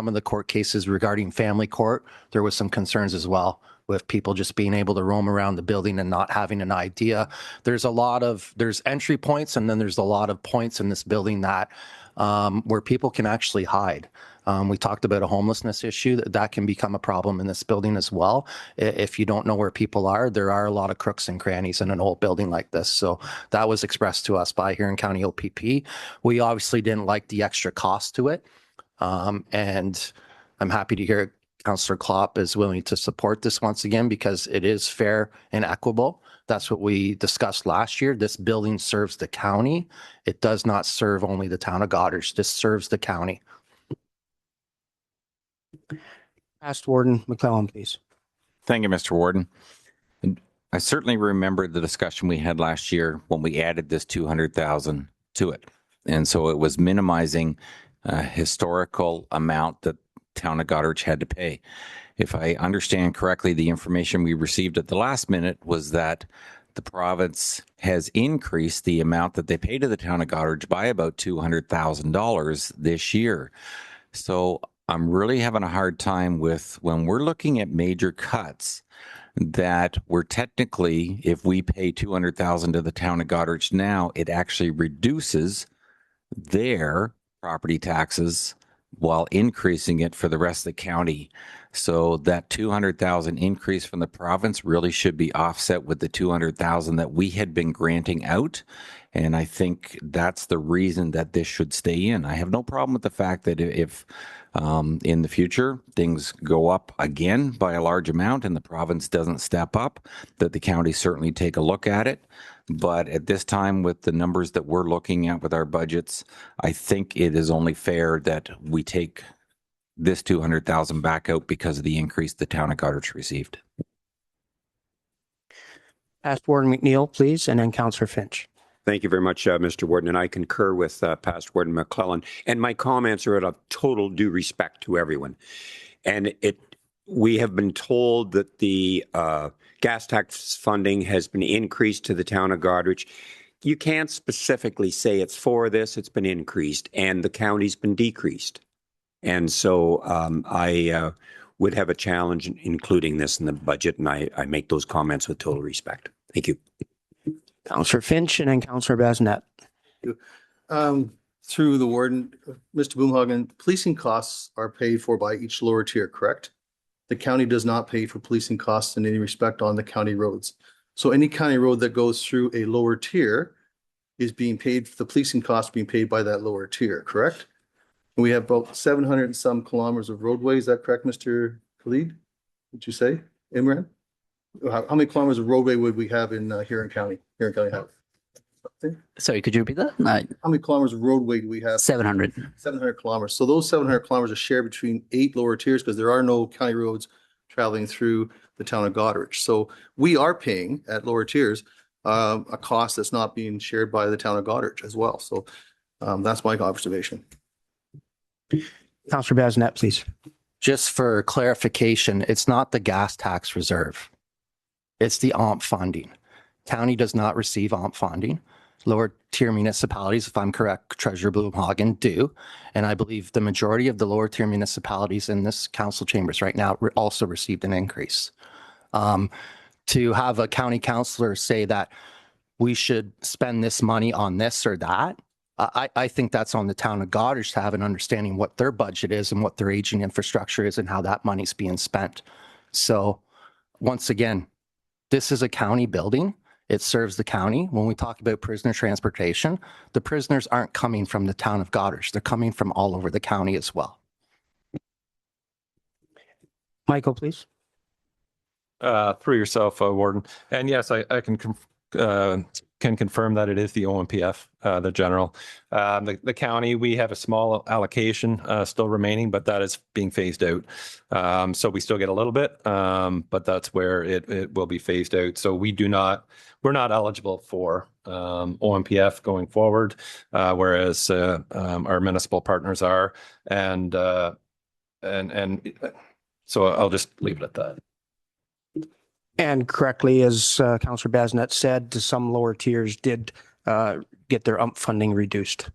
of the court cases regarding family court, there was some concerns as well, with people just being able to roam around the building and not having an idea. There's entry points, and then there's a lot of points in this building that where people can actually hide. We talked about a homelessness issue that can become a problem in this building as well. If you don't know where people are, there are a lot of crooks and crannies in an old building like this. So that was expressed to us by Huron County OPP. We obviously didn't like the extra cost to it. And I'm happy to hear Councillor Klopp is willing to support this once again, because it is fair and equitable. That's what we discussed last year. This building serves the county. It does not serve only the town of Goderich. This serves the county. Past Warden McClellan, please. Thank you, Mr. Warden. And I certainly remember the discussion we had last year when we added this $200,000 to it. And so it was minimizing a historical amount that town of Goderich had to pay. If I understand correctly, the information we received at the last minute was that the province has increased the amount that they pay to the town of Goderich by about $200,000 this year. So I'm really having a hard time with, when we're looking at major cuts, that we're technically, if we pay $200,000 to the town of Goderich now, it actually reduces their property taxes while increasing it for the rest of the county. So that 200,000 increase from the province really should be offset with the 200,000 that we had been granting out. And I think that's the reason that this should stay in. I have no problem with the fact that if in the future things go up again by a large amount and the province doesn't step up, that the county certainly take a look at it. But at this time, with the numbers that we're looking at with our budgets, I think it is only fair that we take this 200,000 back out because of the increase the town of Goderich received. Past Warden McNeil, please, and then Councillor Finch. Thank you very much, Mr. Warden, and I concur with Past Warden McClellan. And my comments are out of total due respect to everyone. And we have been told that the gas tax funding has been increased to the town of Goderich. You can't specifically say it's for this, it's been increased, and the county's been decreased. And so I would have a challenge in including this in the budget, and I make those comments with total respect. Thank you. Councillor Finch and then Councillor Basnet. Through the warden, Mr. Boomhagen, policing costs are paid for by each lower tier, correct? The county does not pay for policing costs in any respect on the county roads. So any county road that goes through a lower tier is being paid, the policing costs being paid by that lower tier, correct? And we have about 700 and some kilometers of roadway. Is that correct, Mr. Khalid? Would you say, Imran? How many kilometers of roadway would we have in Huron County? Huron County have? Sorry, could you repeat that? No. How many kilometers of roadway do we have? 700. 700 kilometers. So those 700 kilometers are shared between 8 lower tiers because there are no county roads traveling through the town of Goderich. So we are paying at lower tiers a cost that's not being shared by the town of Goderich as well. So that's my observation. Councillor Basnet, please. Just for clarification, it's not the gas tax reserve. It's the OMP funding. County does not receive OMP funding. Lower tier municipalities, if I'm correct, Treasurer Blumhagen, do. And I believe the majority of the lower tier municipalities in this council chambers right now also received an increase. To have a county councillor say that we should spend this money on this or that, I think that's on the town of Goderich to have an understanding what their budget is and what their aging infrastructure is and how that money's being spent. So once again, this is a county building. It serves the county. When we talk about prisoner transportation, the prisoners aren't coming from the town of Goderich. They're coming from all over the county as well. Michael, please. Through yourself, Warden. And yes, I can confirm that it is the OMPF, the general. The county, we have a small allocation still remaining, but that is being phased out. So we still get a little bit, but that's where it will be phased out. So we're not eligible for OMPF going forward, whereas our municipal partners are. And so I'll just leave it at that. And correctly, as Councillor Basnet said, some lower tiers did get their UMP funding reduced.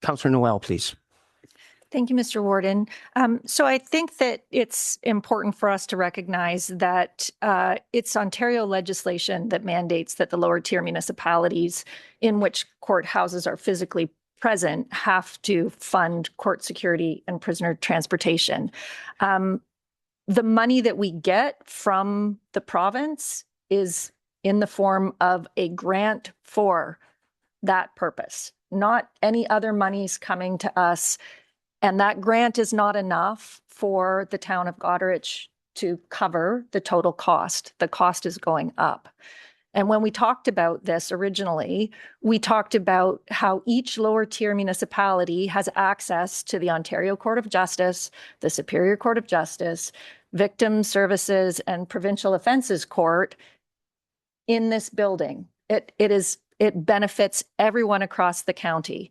Councillor Noel, please. Thank you, Mr. Warden. So I think that it's important for us to recognize that it's Ontario legislation that mandates that the lower tier municipalities in which courthouses are physically present have to fund court security and prisoner transportation. The money that we get from the province is in the form of a grant for that purpose, not any other monies coming to us. And that grant is not enough for the town of Goderich to cover the total cost. The cost is going up. And when we talked about this originally, we talked about how each lower tier municipality has access to the Ontario Court of Justice, the Superior Court of Justice, Victim Services and Provincial Offences Court in this building. It benefits everyone across the county.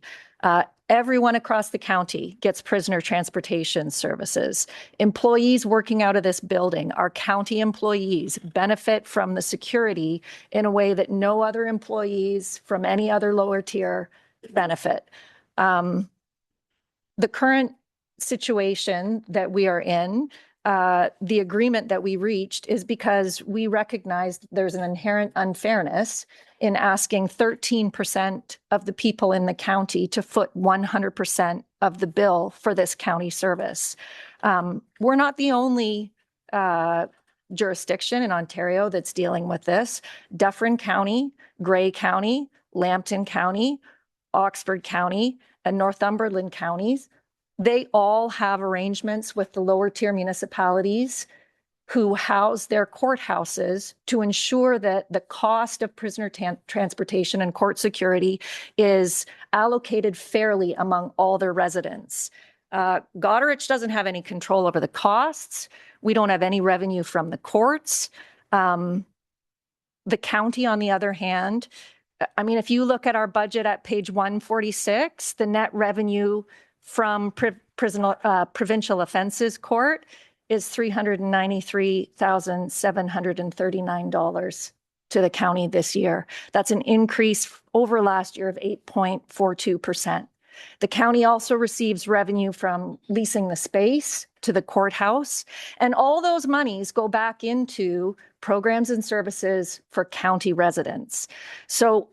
Everyone across the county gets prisoner transportation services. Employees working out of this building, our county employees, benefit from the security in a way that no other employees from any other lower tier benefit. The current situation that we are in the agreement that we reached is because we recognized there's an inherent unfairness in asking 13% of the people in the county to foot 100% of the bill for this county service. We're not the only jurisdiction in Ontario that's dealing with this. Dufferin County, Grey County, Lambton County, Oxford County, and Northumberland counties, they all have arrangements with the lower tier municipalities who house their courthouses to ensure that the cost of prisoner transportation and court security is allocated fairly among all their residents. Goderich doesn't have any control over the costs. We don't have any revenue from the courts. The county, on the other hand, I mean, if you look at our budget at page 146, the net revenue from provincial offenses court is $393,739 to the county this year. That's an increase over last year of 8.42%. The county also receives revenue from leasing the space to the courthouse, and all those monies go back into programs and services for county residents. So,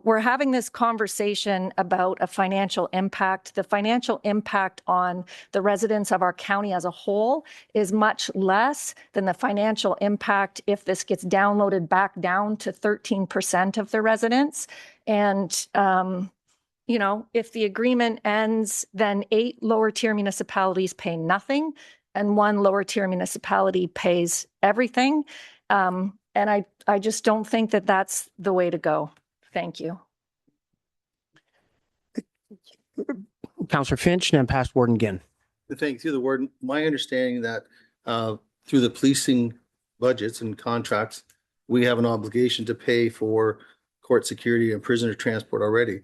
we're having this conversation about a financial impact. The financial impact on the residents of our county as a whole is much less than the financial impact if this gets downloaded back down to 13% of the residents. And if the agreement ends, then 8 lower tier municipalities pay nothing and 1 lower tier municipality pays everything. And I just don't think that that's the way to go. Thank you. Councillor Finch and then past Warden Ginn. Thank you, the warden. My understanding that through the policing budgets and contracts, we have an obligation to pay for court security and prisoner transport already.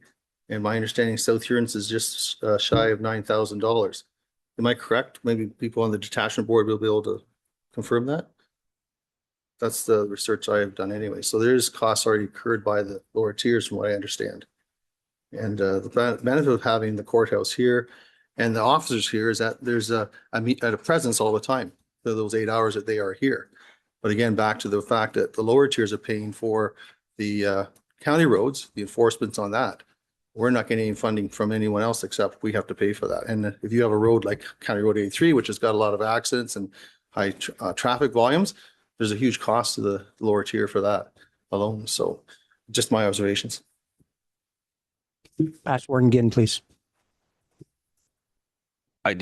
And my understanding, South Huron's is just shy of $9,000. Am I correct? Maybe people on the detachment board will be able to confirm that. That's the research I have done anyway. So there's costs already incurred by the lower tiers from what I understand. And the benefit of having the courthouse here and the officers here is that there's a presence all the time for those 8 hours that they are here. But again, back to the fact that the lower tiers are paying for the county roads, the enforcements on that. We're not getting any funding from anyone else except we have to pay for that. And if you have a road like County Road 83, which has got a lot of accidents and high traffic volumes, there's a huge cost to the lower tier for that alone. So just my observations. Past Warden Ginn, please. I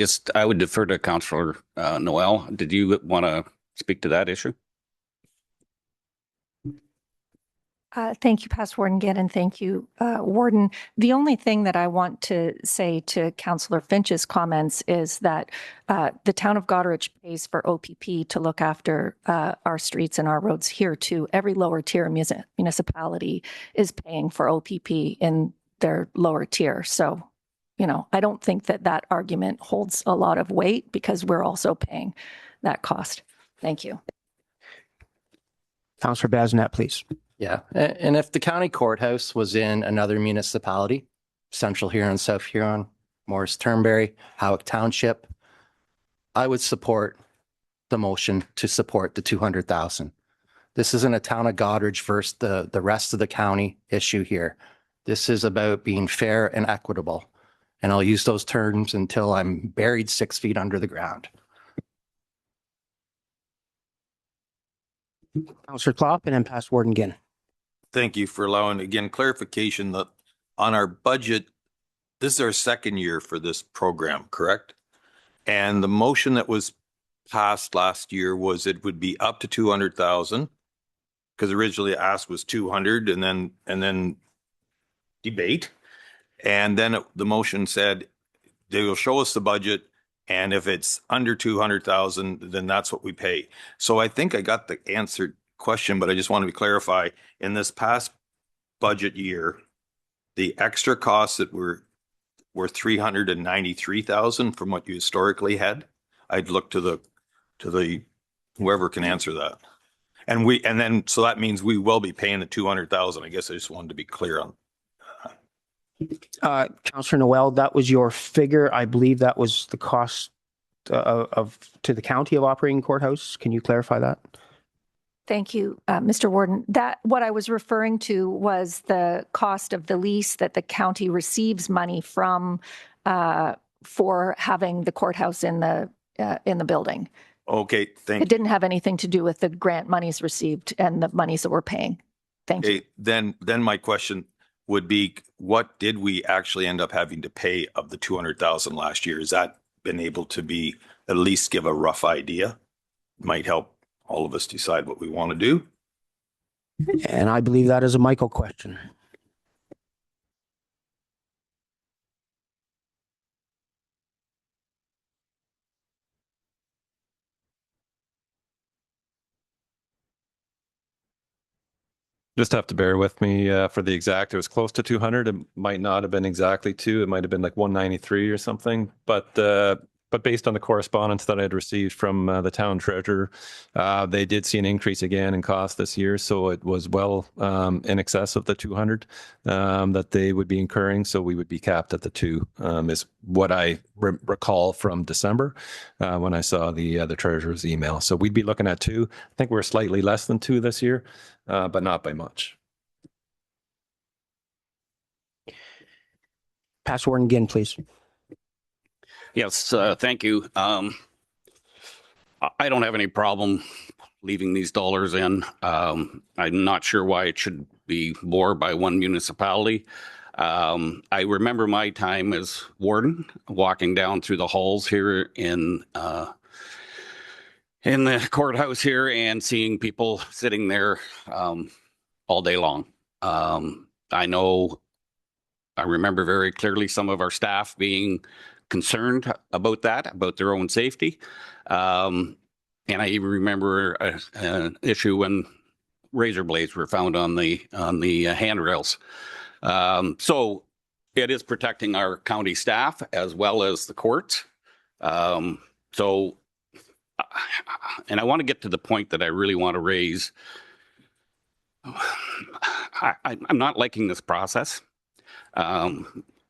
would defer to Councillor Noel. Did you want to speak to that issue? Thank you, Past Warden Ginn, and thank you, Warden. The only thing that I want to say to Councillor Finch's comments is that the town of Goderich pays for OPP to look after our streets and our roads here too. Every lower tier municipality is paying for OPP in their lower tier. So, I don't think that argument holds a lot of weight because we're also paying that cost. Thank you. Councillor Basnet, please. Yeah, and if the county courthouse was in another municipality, Central Huron, South Huron, Morris Turnberry, Howick Township, I would support the motion to support the 200,000. This isn't a town of Goderich versus the rest of the county issue here. This is about being fair and equitable. And I'll use those terms until I'm buried 6 feet under the ground. Councillor Klopp and then past Warden Ginn. Thank you for allowing, again, clarification that on our budget, this is our second year for this program, correct? And the motion that was passed last year was it would be up to 200,000 because originally asked was 200 and then debate. And then the motion said they will show us the budget. And if it's under 200,000, then that's what we pay. So I think I got the answered question, but I just wanted to clarify in this past budget year, the extra costs that were 393,000 from what you historically had. I'd look to the whoever can answer that. So that means we will be paying the 200,000. I guess I just wanted to be clear on. Councillor Noel, that was your figure. I believe that was the cost to the county of operating courthouse? Can you clarify that? Thank you, Mr. Warden. That what I was referring to was the cost of the lease that the county receives money from for having the courthouse in the building. Okay, thank It didn't have anything to do with the grant monies received and the monies that we're paying. Thank you. Okay, then my question would be, what did we actually end up having to pay of the 200,000 last year? Has that been able to be at least give a rough idea? Might help all of us decide what we want to do. And I believe that is a Michael question. Just have to bear with me for the exact. It was close to 200. It might not have been exactly 2. It might have been like 193 or something. But based on the correspondence that I had received from the town treasurer, they did see an increase again in cost this year. So it was well in excess of the 200 that they would be incurring. So we would be capped at the 2 is what I recall from December when I saw the treasurer's email. So we'd be looking at 2. I think we're slightly less than 2 this year, but not by much. Pass Warden again, please. Yes, thank you. I don't have any problem leaving these dollars in. I'm not sure why it should be more by one municipality. I remember my time as warden walking down through the halls here in the courthouse here and seeing people sitting there all day long. I remember very clearly some of our staff being concerned about that, about their own safety. And I even remember an issue when razor blades were found on the handrails. So it is protecting our county staff as well as the courts. And I want to get to the point that I really want to raise. I'm not liking this process.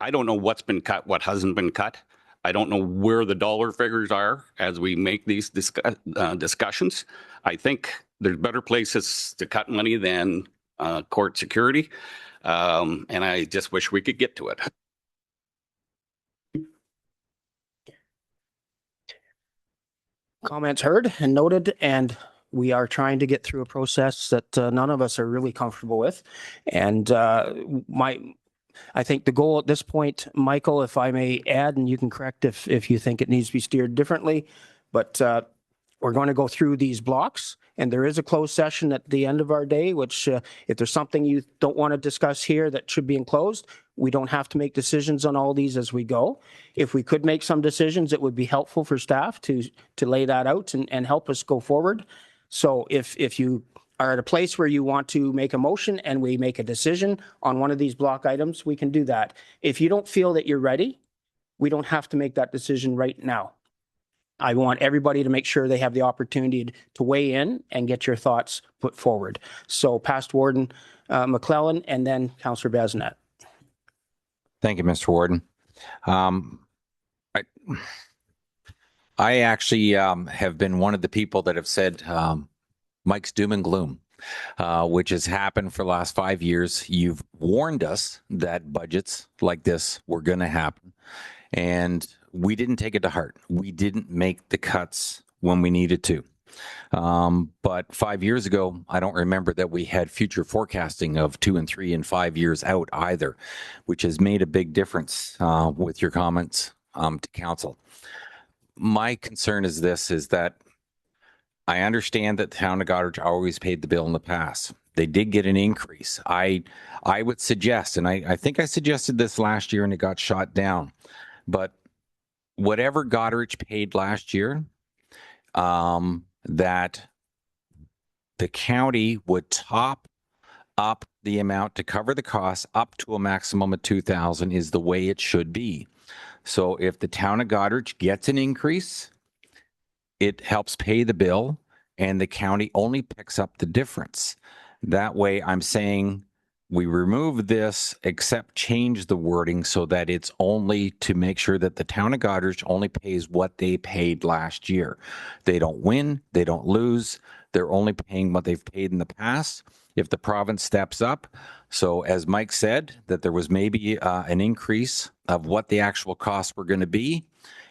I don't know what's been cut, what hasn't been cut. I don't know where the dollar figures are as we make these discussions. I think there's better places to cut money than court security. And I just wish we could get to it. Comments heard and noted, and we are trying to get through a process that none of us are really comfortable with. And I think the goal at this point, Michael, if I may add, and you can correct if you think it needs to be steered differently, but we're going to go through these blocks, and there is a closed session at the end of our day, which if there's something you don't want to discuss here that should be enclosed, we don't have to make decisions on all these as we go. If we could make some decisions, it would be helpful for staff to lay that out and help us go forward. So if you are at a place where you want to make a motion and we make a decision on one of these block items, we can do that. If you don't feel that you're ready, we don't have to make that decision right now. I want everybody to make sure they have the opportunity to weigh in and get your thoughts put forward. So Past Warden McClellan and then Councillor Bazinet. Thank you, Mr. Warden. I actually have been one of the people that have said Mike's doom and gloom, which has happened for the last 5 years. You've warned us that budgets like this were going to happen, and we didn't take it to heart. We didn't make the cuts when we needed to. But 5 years ago, I don't remember that we had future forecasting of 2 and 3 and 5 years out either, which has made a big difference with your comments to council. My concern is that I understand that the town of Goderich always paid the bill in the past. They did get an increase. I would suggest, and I think I suggested this last year and it got shot down, but whatever Goderich paid last year, that the county would top up the amount to cover the costs up to a maximum of $2,000 is the way it should be. So if the town of Goderich gets an increase, it helps pay the bill and the county only picks up the difference. That way I'm saying we remove this except change the wording so that it's only to make sure that the town of Goderich only pays what they paid last year. They don't win, they don't lose. They're only paying what they've paid in the past. If the province steps up, so as Mike said, that there was maybe an increase of what the actual costs were going to be.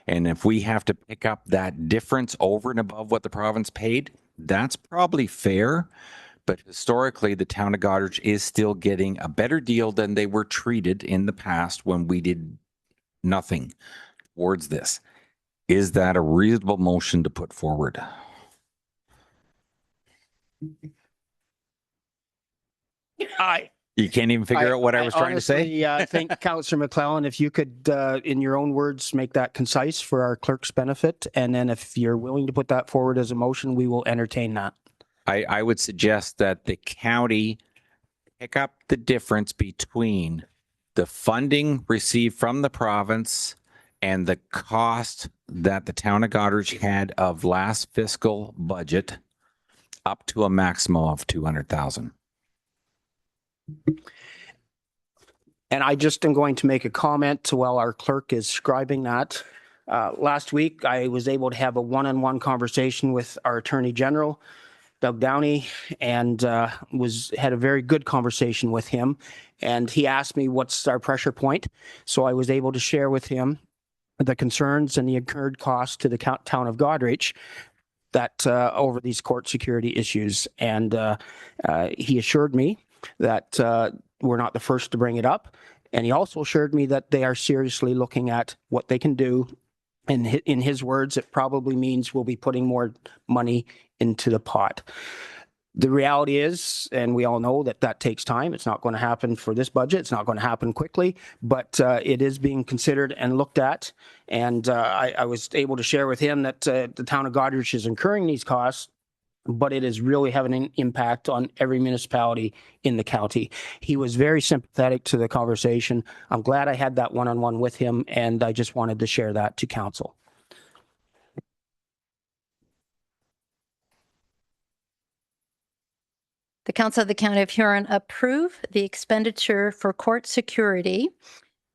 And if we have to pick up that difference over and above what the province paid, that's probably fair. But historically, the town of Goderich is still getting a better deal than they were treated in the past when we did nothing towards this. Is that a reasonable motion to put forward? You can't even figure out what I was trying to say? I think, Councillor McClellan, if you could, in your own words, make that concise for our clerk's benefit, and then if you're willing to put that forward as a motion, we will entertain that. I would suggest that the county pick up the difference between the funding received from the province and the cost that the town of Goderich had of last fiscal budget up to a maximum of 200,000. And I just am going to make a comment while our clerk is scribing that. Last week, I was able to have a one-on-one conversation with our Attorney General, Doug Downey, and had a very good conversation with him. And he asked me what's our pressure point. So I was able to share with him the concerns and the incurred costs to the town of Goderich that over these court security issues. And he assured me that we're not the first to bring it up. And he also assured me that they are seriously looking at what they can do. And in his words, it probably means we'll be putting more money into the pot. The reality is, and we all know that takes time. It's not going to happen for this budget. It's not going to happen quickly, but it is being considered and looked at. And I was able to share with him that the town of Goderich is incurring these costs, but it is really having an impact on every municipality in the county. He was very sympathetic to the conversation. I'm glad I had that one-on-one with him, and I just wanted to share that to council. The Council of the County of Huron approve the expenditure for court security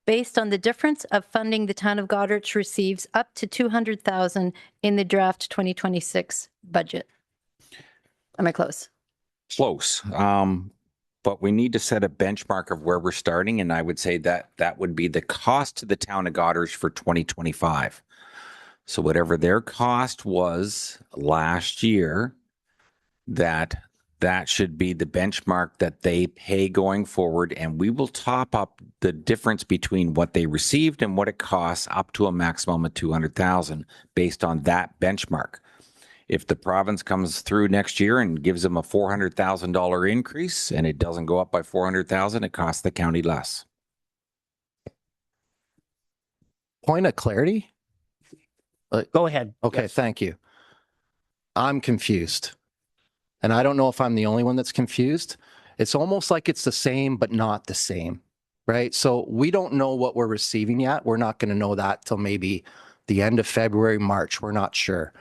based on the difference of funding the town of Goderich receives up to 200,000 in the draft 2026 budget. Am I close? Close. But we need to set a benchmark of where we're starting. And I would say that that would be the cost to the town of Goderich for 2025. So whatever their cost was last year, that should be the benchmark that they pay going forward. And we will top up the difference between what they received and what it costs up to a maximum of 200,000 based on that benchmark. If the province comes through next year and gives them a $400,000 increase and it doesn't go up by 400,000, it costs the county less. Point of clarity? Go ahead. Okay, Yes. Thank you. I'm confused. And I don't know if I'm the only one that's confused. It's almost like it's the same, but not the same, right? So we don't know what we're receiving yet. We're not going to know that till maybe the end of February, March. We're not sure.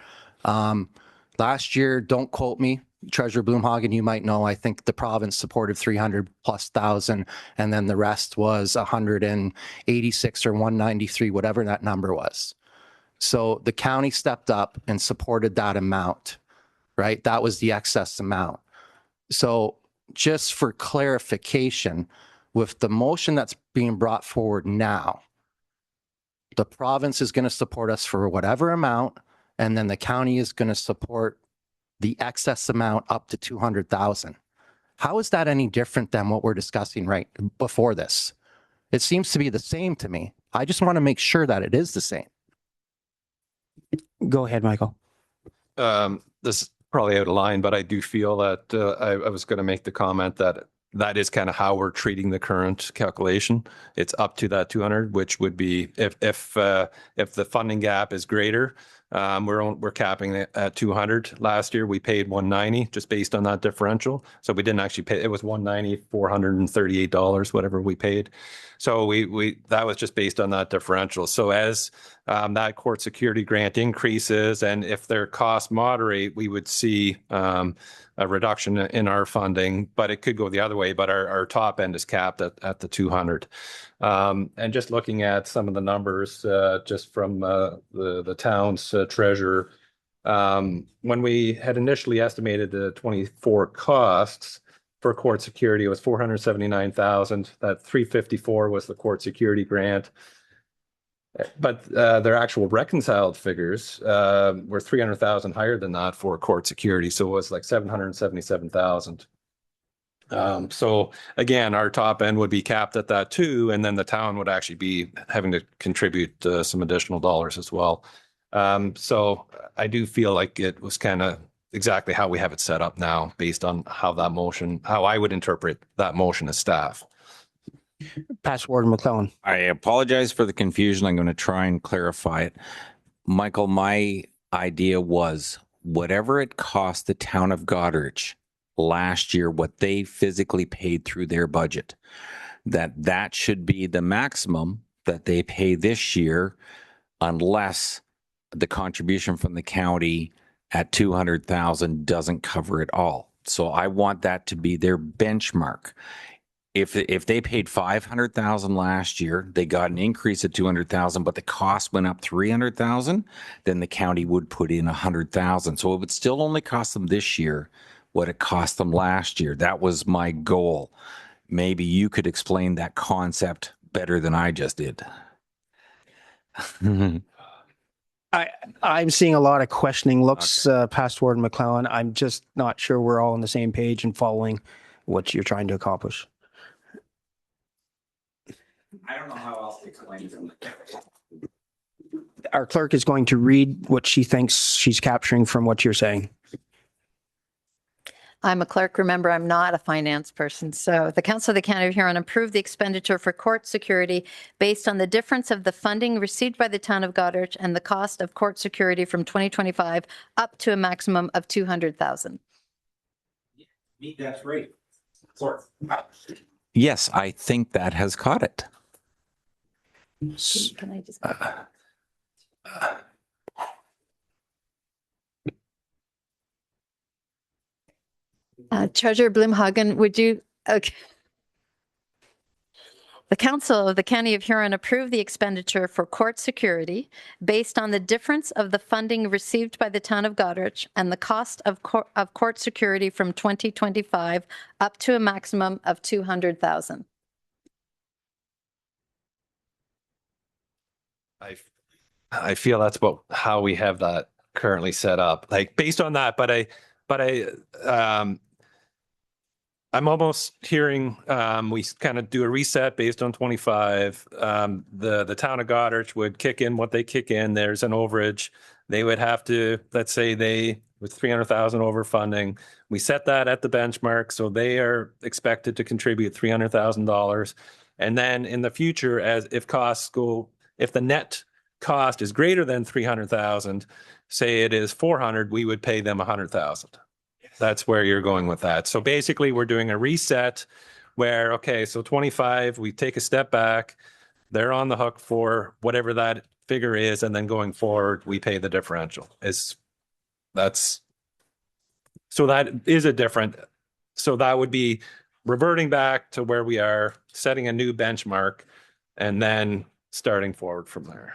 Last year, don't quote me, Treasurer Blumhagen, you might know, I think the province supported 300,000+, and then the rest was 186 or 193, whatever that number was. So the county stepped up and supported that amount, right? That was the excess amount. So just for clarification, with the motion that's being brought forward now, the province is going to support us for whatever amount, and then the county is going to support the excess amount up to 200,000. How is that any different than what we're discussing right before this? It seems to be the same to me. I just want to make sure that it is the same. Go ahead, Michael. This is probably out of line, but I do feel that I was going to make the comment that is kind of how we're treating the current calculation. It's up to that 200, which would be if the funding gap is greater, We're capping it at 200. Last year we paid 190 just based on that differential. So we didn't actually pay. It was 190, $438, whatever we paid. So that was just based on that differential. So as that court security grant increases, and if their costs moderate, we would see a reduction in our funding, but it could go the other way. But our top end is capped at the 200. And just looking at some of the numbers just from the town's treasurer, when we had initially estimated the 24 costs for court security, it was 479,000. That 354 was the court security grant. But their actual reconciled figures were 300,000 higher than that for court security. So it was like 777,000. So again, our top end would be capped at that too, and then the town would actually be having to contribute some additional dollars as well. So I do feel like it was kind of exactly how we have it set up now, based on how I would interpret that motion as staff. Past Warden McClellan. I apologize for the confusion. I'm going to try and clarify it. Michael, my idea was whatever it cost the town of Goderich last year, what they physically paid through their budget, that should be the maximum that they pay this year, unless the contribution from the county at 200,000 doesn't cover it all. So I want that to be their benchmark. If they paid 500,000 last year, they got an increase of 200,000, but the cost went up 300,000, then the county would put in 100,000. So it would still only cost them this year what it cost them last year. That was my goal. Maybe you could explain that concept better than I just did. I'm seeing a lot of questioning looks, past Warden McClellan. I'm just not sure we're all on the same page and following what you're trying to accomplish. I don't know how else to explain it. Our clerk is going to read what she thinks she's capturing from what you're saying. I'm a clerk. Remember, I'm not a finance person. So the Council of the County of Huron approved the expenditure for court security based on the difference of the funding received by the town of Goderich and the cost of court security from 2025 up to a maximum of 200,000. That's great. Yes, I think that has caught it. Can I just... Treasurer Blumhagen, would you? Okay. The Council of the County of Huron approved the expenditure for court security based on the difference of the funding received by the town of Goderich and the cost of court security from 2025 up to a maximum of 200,000. I feel that's about how we have that currently set up, like based on that. I'm almost hearing we kind of do a reset based on 25. The town of Goderich would kick in what they kick in. There's an overage. They would have to, let's say with 300,000 over funding, we set that at the benchmark. So they are expected to contribute $300,000. And then in the future, if the net cost is greater than 300,000, say it is 400, we would pay them 100,000. That's where you're going with that. So basically we're doing a reset where, okay, so 25, we take a step back, they're on the hook for whatever that figure is. And then going forward, we pay the differential. So that is a different, so that would be reverting back to where we are, setting a new benchmark, and then starting forward from there.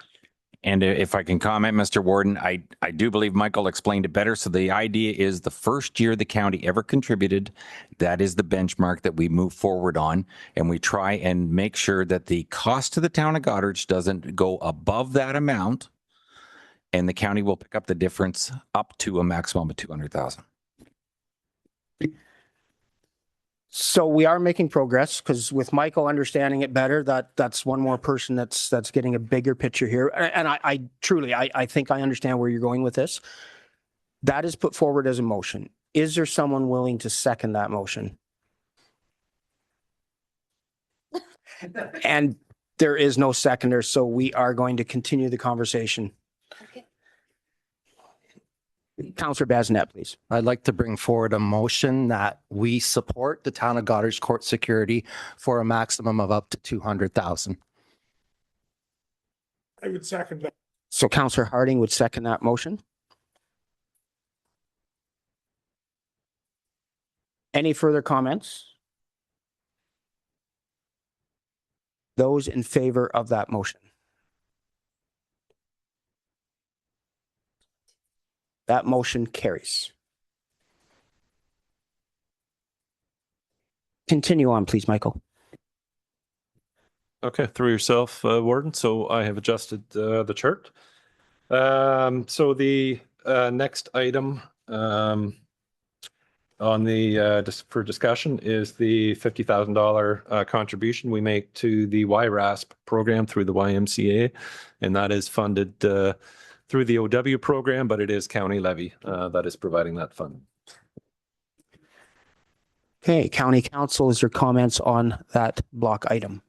And if I can comment, Mr. Warden, I do believe Michael explained it better. So the idea is the first year the county ever contributed, that is the benchmark that we move forward on. And we try and make sure that the cost to the town of Goderich doesn't go above that amount. And the county will pick up the difference up to a maximum of 200,000. So we are making progress, because with Michael understanding it better, that's one more person that's getting a bigger picture here. And I truly think I understand where you're going with this. That is put forward as a motion. Is there someone willing to second that motion? And there is no seconder, so we are going to continue the conversation. Okay. Councillor Bazinet, please. I'd like to bring forward a motion that we support the town of Goderich court security for a maximum of up to 200,000. I would second that. So Councillor Harding would second that motion. Any further comments? Those in favor of that motion? That motion carries. Continue on, please, Michael. Okay, through yourself, Warden. So I have adjusted the chart. So the next item on the for discussion is the $50,000 contribution we make to the YRASP program through the YMCA, and that is funded through the OW program, but it is county levy that is providing that fund. Okay, County Council, is your comments on that block item?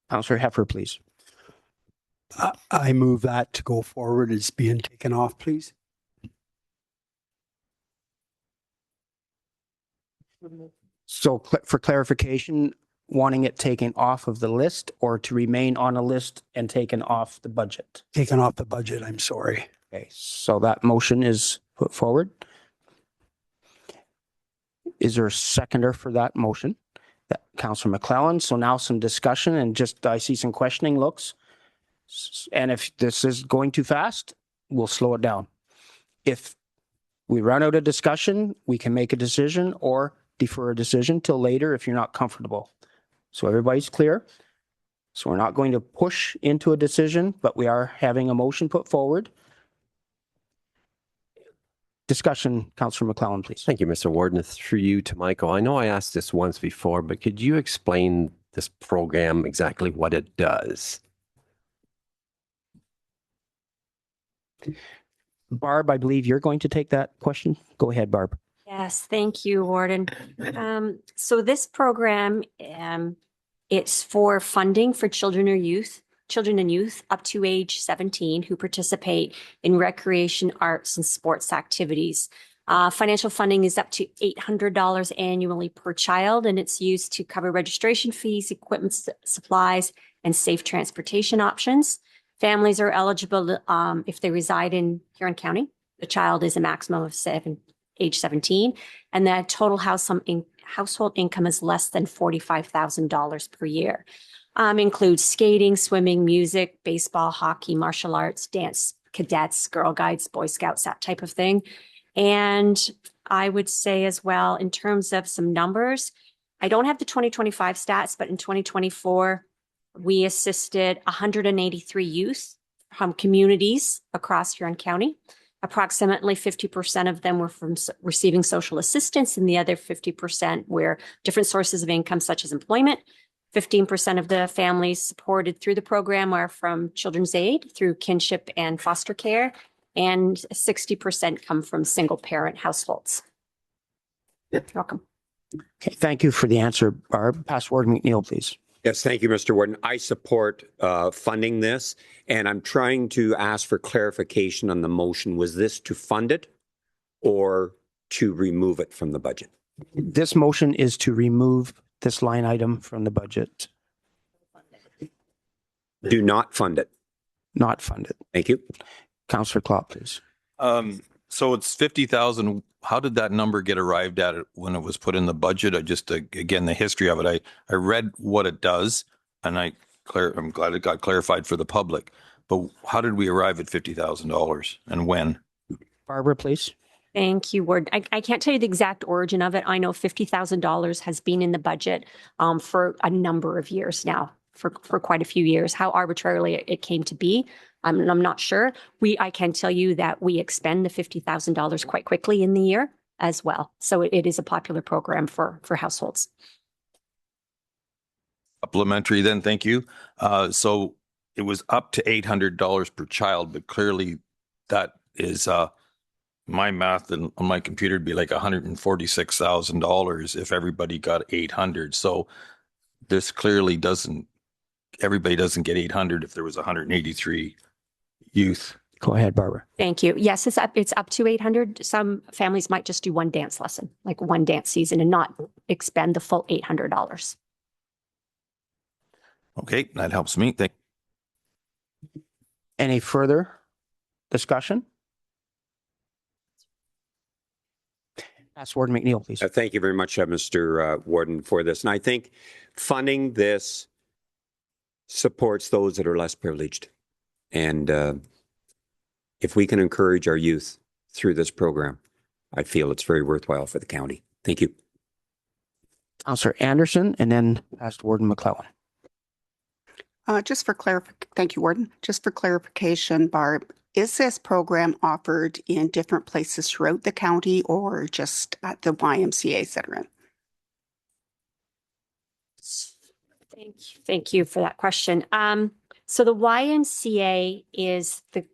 Councillor Heffer, please. I move that to go forward. It's being taken off, please. So for clarification, wanting it taken off of the list or to remain on a list and taken off the budget? Taken off the budget, I'm sorry. Okay, so that motion is put forward. Is there a seconder for that motion? That Councillor McClellan. So now some discussion and just I see some questioning looks. And if this is going too fast, we'll slow it down. If we run out of discussion, we can make a decision or defer a decision till later if you're not comfortable. So everybody's clear. So we're not going to push into a decision, but we are having a motion put forward. Discussion, Councillor McClellan, please. Thank you, Mr. Warden. It's through you to Michael. I know I asked this once before, but could you explain this program, exactly what it does? Barb, I believe you're going to take that question. Go ahead, Barb. Yes, thank you, Warden. So this program, it's for funding for children and youth up to age 17 who participate in recreation, arts, and sports activities. Financial funding is up to $800 annually per child, and it's used to cover registration fees, equipment, supplies, and safe transportation options. Families are eligible if they reside in Huron County. The child is a maximum of age 17, and the total household income is less than $45,000 per year. Includes skating, swimming, music, baseball, hockey, martial arts, dance, cadets, Girl Guides, Boy Scouts, that type of thing. And I would say as well, in terms of some numbers, I don't have the 2025 stats, but in 2024, we assisted 183 youth from communities across Huron County. Approximately 50% of them were from receiving social assistance, and the other 50% were different sources of income, such as employment. 15% of the families supported through the program are from Children's Aid through kinship and foster care, and 60% come from single parent households. You're welcome. Okay, thank you for the answer, Barb. Past Warden McNeil, please. Yes, thank you, Mr. Warden. I support funding this, and I'm trying to ask for clarification on the motion. Was this to fund it or to remove it from the budget? This motion is to remove this line item from the budget. Do not fund it. Not fund it. Thank you. Councillor Klopp, please. So it's 50,000. How did that number get arrived at it when it was put in the budget? I just, again, the history of it. I read what it does, and I'm glad it got clarified for the public. But how did we arrive at $50,000 and when? Barbara, please. Thank you, Ward. I can't tell you the exact origin of it. I know $50,000 has been in the budget for a number of years now, for quite a few years. How arbitrarily it came to be, I'm not sure. I can tell you that we expend the $50,000 quite quickly in the year as well. So it is a popular program for households. Supplementary then, thank you. So it was up to $800 per child, but clearly that is my math on my computer would be like $146,000 if everybody got 800. So this clearly everybody doesn't get 800 if there was 183 youth. Go ahead, Barbara. Thank you. Yes, it's up to 800. Some families might just do one dance lesson, like one dance season, and not expend the full $800. Okay, that helps me. Thank Any further discussion? Ask Warden McNeil, please. Thank you very much, Mr. Warden, for this. And I think funding this supports those that are less privileged. And if we can encourage our youth through this program, I feel it's very worthwhile for the county. Thank you. Councillor Anderson, and then past Warden McClellan. Thank you, Warden. Just for clarification, Barb, is this program offered in different places throughout the county or just at the YMCA's that are in? Thank you for that question. So the YMCA is the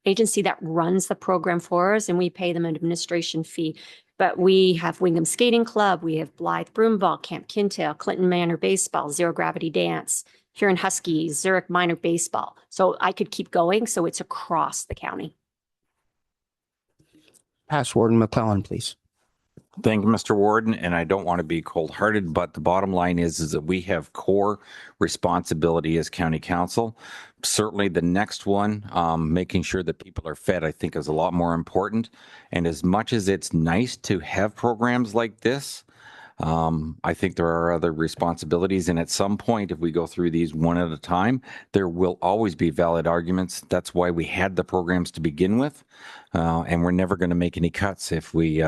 agency that runs the program for us, and we pay them an administration fee. But we have Wingham Skating Club, we have Blythe Broomball, Camp Kintail, Clinton Manor Baseball, Zero Gravity Dance, Huron Huskies, Zurich Minor Baseball. So I could keep going. So it's across the county. Past Warden McClellan, please. Thank you, Mr. Warden. And I don't want to be cold-hearted, but the bottom line is that we have core responsibility as county council. Certainly the next one, making sure that people are fed, I think is a lot more important. And as much as it's nice to have programs like this, I think there are other responsibilities. And at some point, if we go through these one at a time, there will always be valid arguments. That's why we had the programs to begin with. And we're never going to make any cuts if we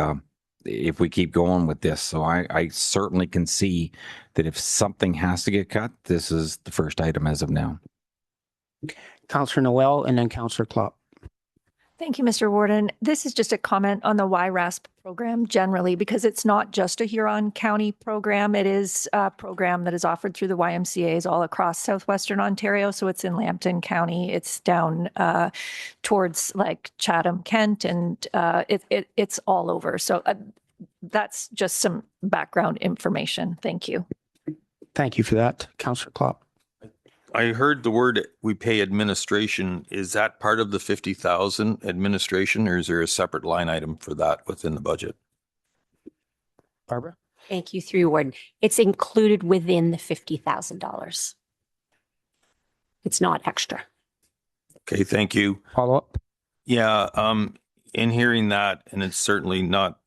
keep going with this. So I certainly can see that if something has to get cut, this is the first item as of now. Councillor Noel and then Councillor Klopp. Thank you, Mr. Warden. This is just a comment on the YRASP program generally, because it's not just a Huron County program. It is a program that is offered through the YMCAs all across southwestern Ontario. So it's in Lambton County. It's down towards like Chatham, Kent, and it's all over. So that's just some background information. Thank you. Thank you for that. Councillor Klopp. I heard the word we pay administration. Is that part of the 50,000 administration, or is there a separate line item for that within the budget? Barbara? Thank you, through Warden. It's included within the $50,000. It's not extra. Okay, thank you. Follow up? Yeah, in hearing that, and it's certainly not,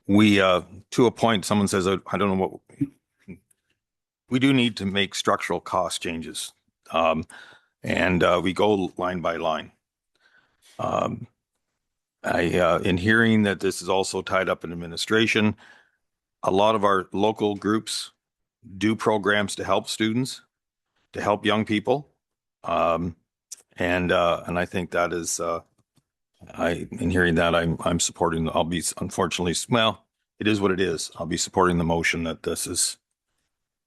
we to a point, someone says, I don't know what, we do need to make structural cost changes. And we go line by line. In hearing that this is also tied up in administration, a lot of our local groups do programs to help students, to help young people. And I think that is, in hearing that, I'm supporting, I'll be, unfortunately, well, it is what it is. I'll be supporting the motion that this is,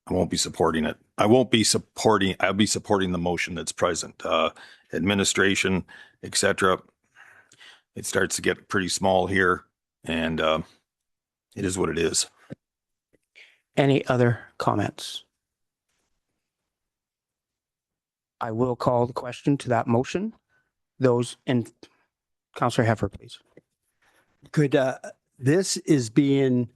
I won't be supporting it. I'll be supporting the motion that's present. Administration, etc. It starts to get pretty small here, and it is what it is. Any other comments? I will call the question to that motion. Those in, Councillor Heffer, please. Could this is being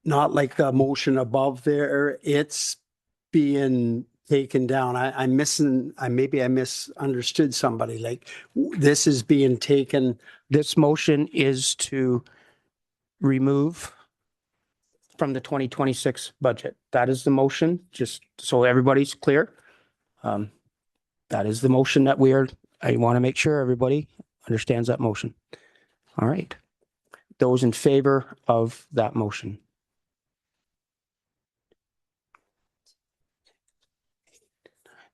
not like the motion above there, it's being taken down. Maybe I misunderstood somebody. Like this is being taken. This motion is to remove from the 2026 budget. That is the motion, just so everybody's clear. That is the motion that I want to make sure everybody understands that motion. All right. Those in favor of that motion.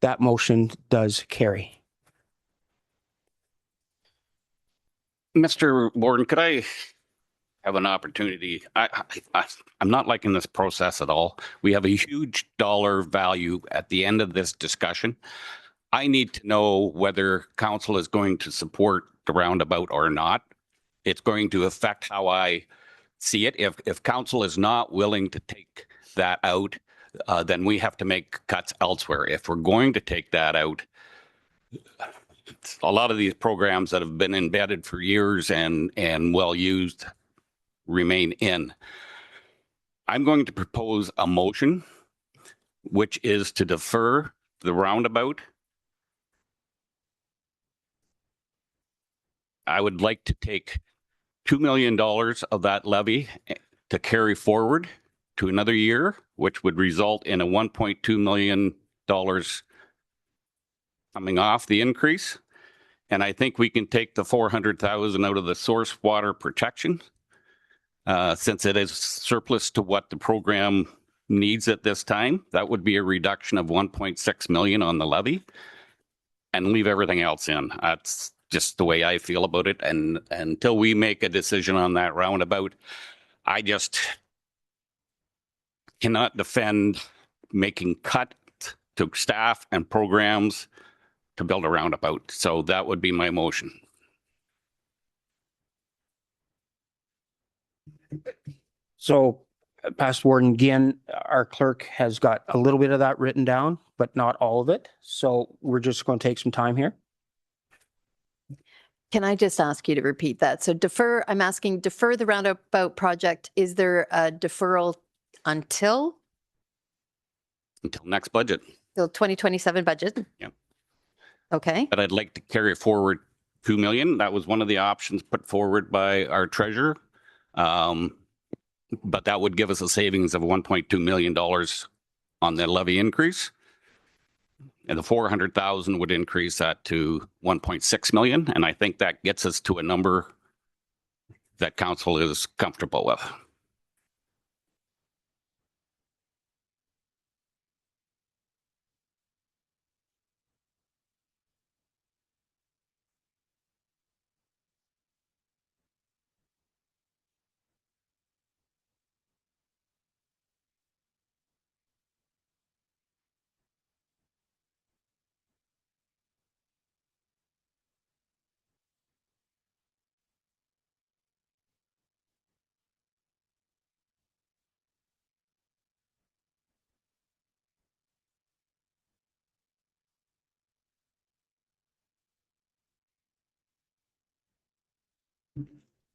That motion does carry. Mr. Warden, could I have an opportunity? I'm not liking this process at all. We have a huge dollar value at the end of this discussion. I need to know whether council is going to support the roundabout or not. It's going to affect how I see it. If council is not willing to take that out, then we have to make cuts elsewhere. If we're going to take that out, a lot of these programs that have been embedded for years and well used remain in. I'm going to propose a motion, which is to defer the roundabout. I would like to take $2 million of that levy to carry forward to another year, which would result in a $1.2 million coming off the increase. And I think we can take the 400,000 out of the source water protection, since it is surplus to what the program needs at this time. That would be a reduction of 1.6 million on the levy, and leave everything else in. That's just the way I feel about it. And until we make a decision on that roundabout, I just cannot defend making cuts to staff and programs to build a roundabout. So that would be my motion. So, Past Warden Ginn, our clerk has got a little bit of that written down, but not all of it. So we're just going to take some time here. Can I just ask you to repeat that? So defer, I'm asking defer the roundabout project. Is there a deferral until Next budget. the 2027 budget? Yeah. Okay. But I'd like to carry forward 2 million. That was one of the options put forward by our treasurer. But that would give us a savings of $1.2 million on the levy increase. And the 400,000 would increase that to 1.6 million. And I think that gets us to a number that council is comfortable with.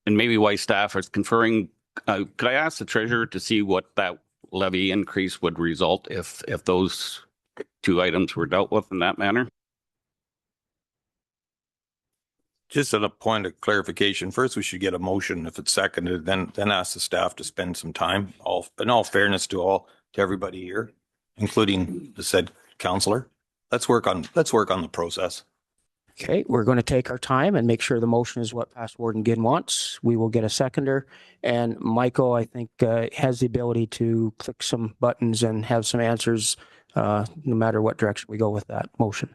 And maybe why staff is conferring, could I ask the treasurer to see what that levy increase would result if those two items were dealt with in that manner? Just at a point of clarification, first we should get a motion. If it's seconded, then ask the staff to spend some time. In all fairness to everybody here, including the said counselor. Let's work on the process. Okay, we're going to take our time and make sure the motion is what Past Warden Ginn wants. We will get a seconder. And Michael, I think, has the ability to click some buttons and have some answers no matter what direction we go with that motion.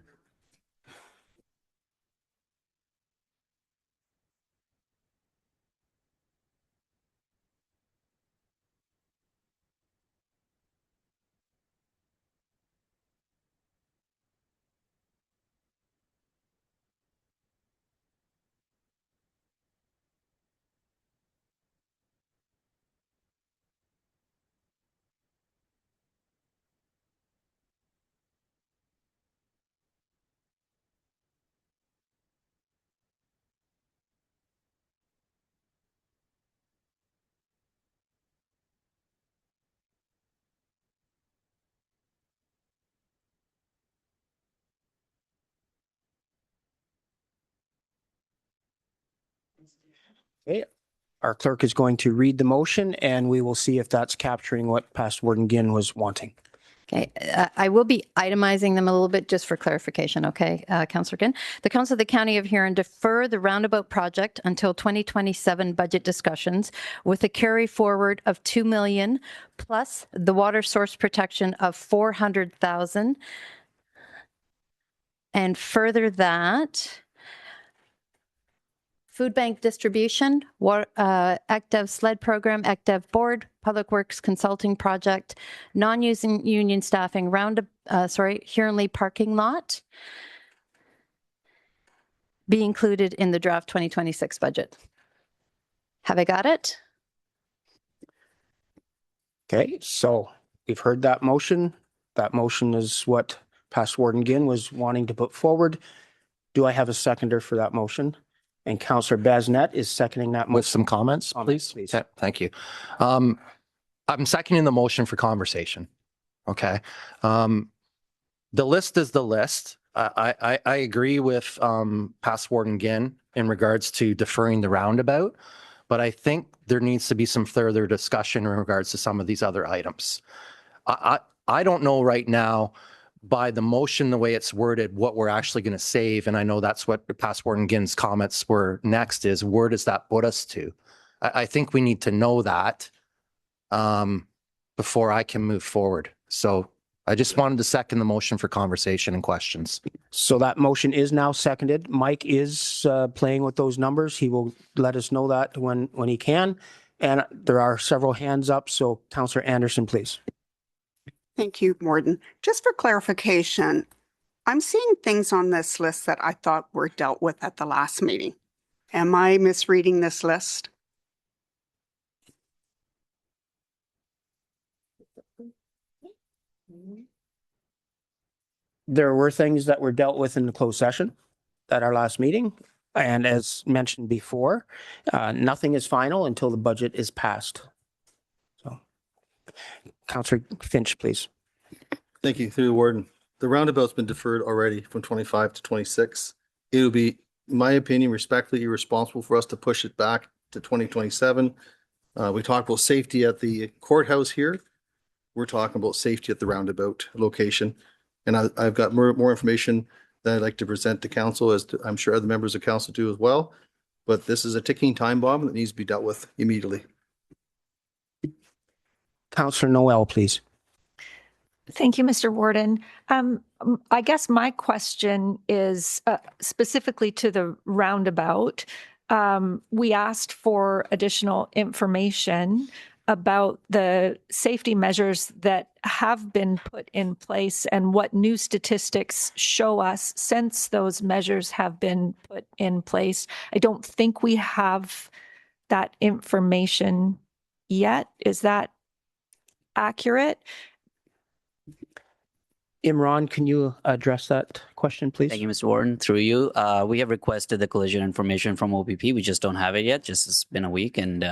Okay, our clerk is going to read the motion and we will see if that's capturing what Past Warden Ginn was wanting. Okay, I will be itemizing them a little bit just for clarification, okay, Councillor Ginn. The Council of the County of Huron defer the roundabout project until 2027 budget discussions with a carry forward of 2 million plus the water source protection of 400,000. And further that, food bank distribution, ACTEV SLED program, ACTEV board, Public Works consulting project, non-union staffing, Huron Lee parking lot be included in the draft 2026 budget. Have I got it? Okay, so We've heard that motion. That motion is what past Warden Ginn was wanting to put forward. Do I have a seconder for that motion? And Councillor Basnet is seconding that motion. With some comments, please? Okay, thank you. I'm seconding the motion for conversation. Okay. The list is the list. I agree with past Warden Ginn in regards to deferring the roundabout, but I think there needs to be some further discussion in regards to some of these other items. I don't know right now by the motion, the way it's worded, what we're actually going to save. And I know that's what past Warden Ginn's comments were next is, where does that put us to? I think we need to know that before I can move forward. So I just wanted to second the motion for conversation and questions. So that motion is now seconded. Mike is playing with those numbers. He will let us know that when he can. And there are several hands up. So Councillor Anderson, please. Thank you, Warden. Just for clarification, I'm seeing things on this list that I thought were dealt with at the last meeting. Am I misreading this list? There were things that were dealt with in the closed session at our last meeting. And as mentioned before, nothing is final until the budget is passed. So, Councillor Finch, please. Thank you, through the warden. The roundabout's been deferred already from 25 to 26. It would be, in my opinion, respectfully irresponsible for us to push it back to 2027. We talked about safety at the courthouse here. We're talking about safety at the roundabout location. And I've got more information that I'd like to present to council, as I'm sure other members of council do as well. But this is a ticking time bomb that needs to be dealt with immediately. Councillor Noel, please. Thank you, Mr. Warden. I guess my question is specifically to the roundabout. We asked for additional information about the safety measures that have been put in place and what new statistics show us since those measures have been put in place. I don't think we have that information yet. Is that accurate? Imran, can you address that question, please? Thank you, Mr. Warden. Through you, we have requested the collision information from OPP. We just don't have it yet. Just it's been a week, and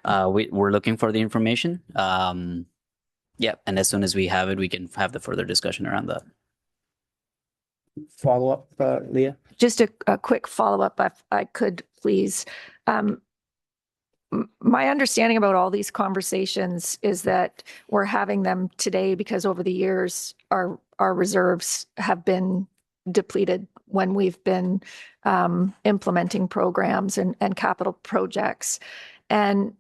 we're looking for the information. Yeah, and as soon as we have it, we can have the further discussion around that. Follow up, Leah? Just a quick follow-up, if I could, please. My understanding about all these conversations is that we're having them today because over the years, our reserves have been depleted when we've been implementing programs and capital projects. And,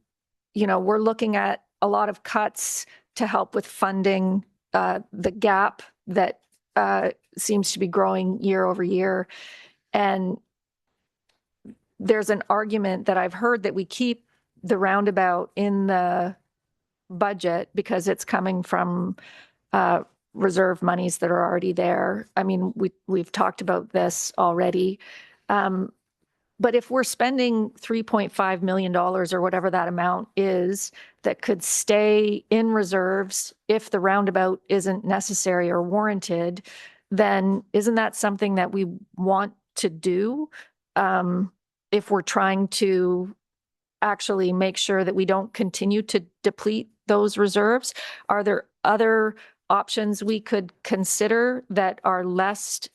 you know, we're looking at a lot of cuts to help with funding the gap that seems to be growing year over year. And there's an argument that I've heard that we keep the roundabout in the budget because it's coming from reserve monies that are already there. I mean, we've talked about this already. But if we're spending $3.5 million or whatever that amount is that could stay in reserves if the roundabout isn't necessary or warranted, then isn't that something that we want to do if we're trying to actually make sure that we don't continue to deplete those reserves? Are there other options we could consider that are less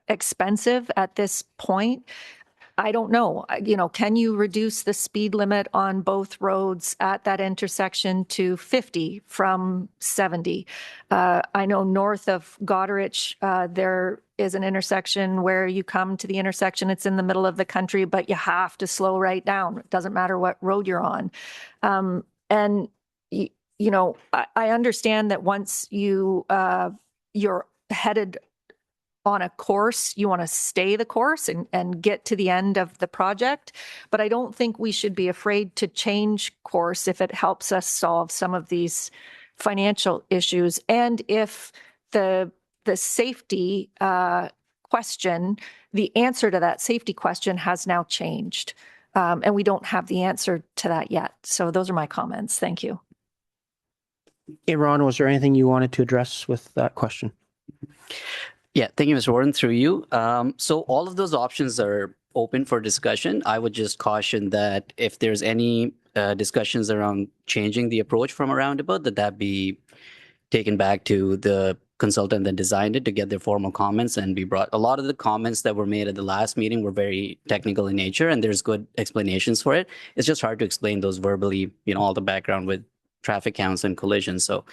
expensive at this point? I don't know. You know, can you reduce the speed limit on both roads at that intersection to 50 from 70? I know north of Goderich, there is an intersection where you come to the intersection, it's in the middle of the country, but you have to slow right down. It doesn't matter what road you're on. And, you know, I understand that once you're headed on a course, you want to stay the course and get to the end of the project. But I don't think we should be afraid to change course if it helps us solve some of these financial issues. And if the safety question, the answer to that safety question has now changed. And we don't have the answer to that yet. So those are my comments. Thank you. Hey, Ron, was there anything you wanted to address with that question? Yeah, thank you, Mr. Warden, through you. So all of those options are open for discussion. I would just caution that if there's any discussions around changing the approach from a roundabout, that be taken back to the consultant that designed it to get their formal comments and be brought. A lot of the comments that were made at the last meeting were very technical in nature, and there's good explanations for it. It's just hard to explain those verbally, all the background with traffic counts and collisions. So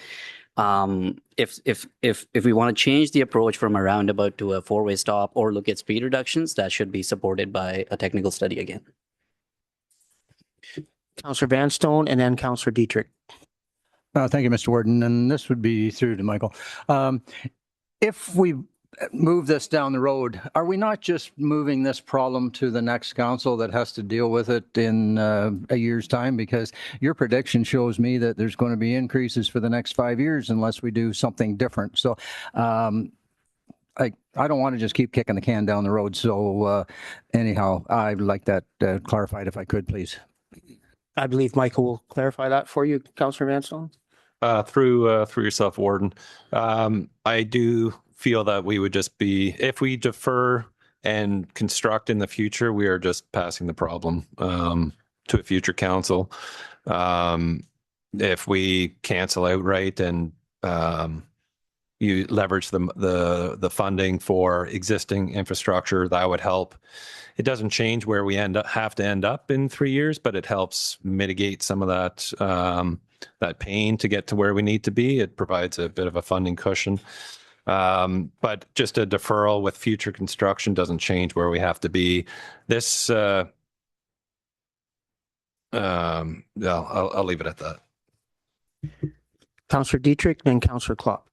if we want to change the approach from a roundabout to a four-way stop or look at speed reductions, that should be supported by a technical study again. Councillor Vanstone and then Councillor Dietrich. Thank you, Mr. Warden. And this would be through to Michael. If we move this down the road, are we not just moving this problem to the next council that has to deal with it in a year's time? Because your prediction shows me that there's going to be increases for the next 5 years unless we do something different. So I don't want to just keep kicking the can down the road. So anyhow, I'd like that clarified if I could, please. I believe Michael will clarify that for you, Councillor Vanstone. Through yourself, Warden. I do feel that we would just be, if we defer and construct in the future, we are just passing the problem to a future council. If we cancel outright and you leverage the funding for existing infrastructure, that would help. It doesn't change where we have to end up in 3 years, but it helps mitigate some of that pain to get to where we need to be. It provides a bit of a funding cushion. But just a deferral with future construction doesn't change where we have to be. This, I'll leave it at that. Councillor Dietrich and Councillor Klopp.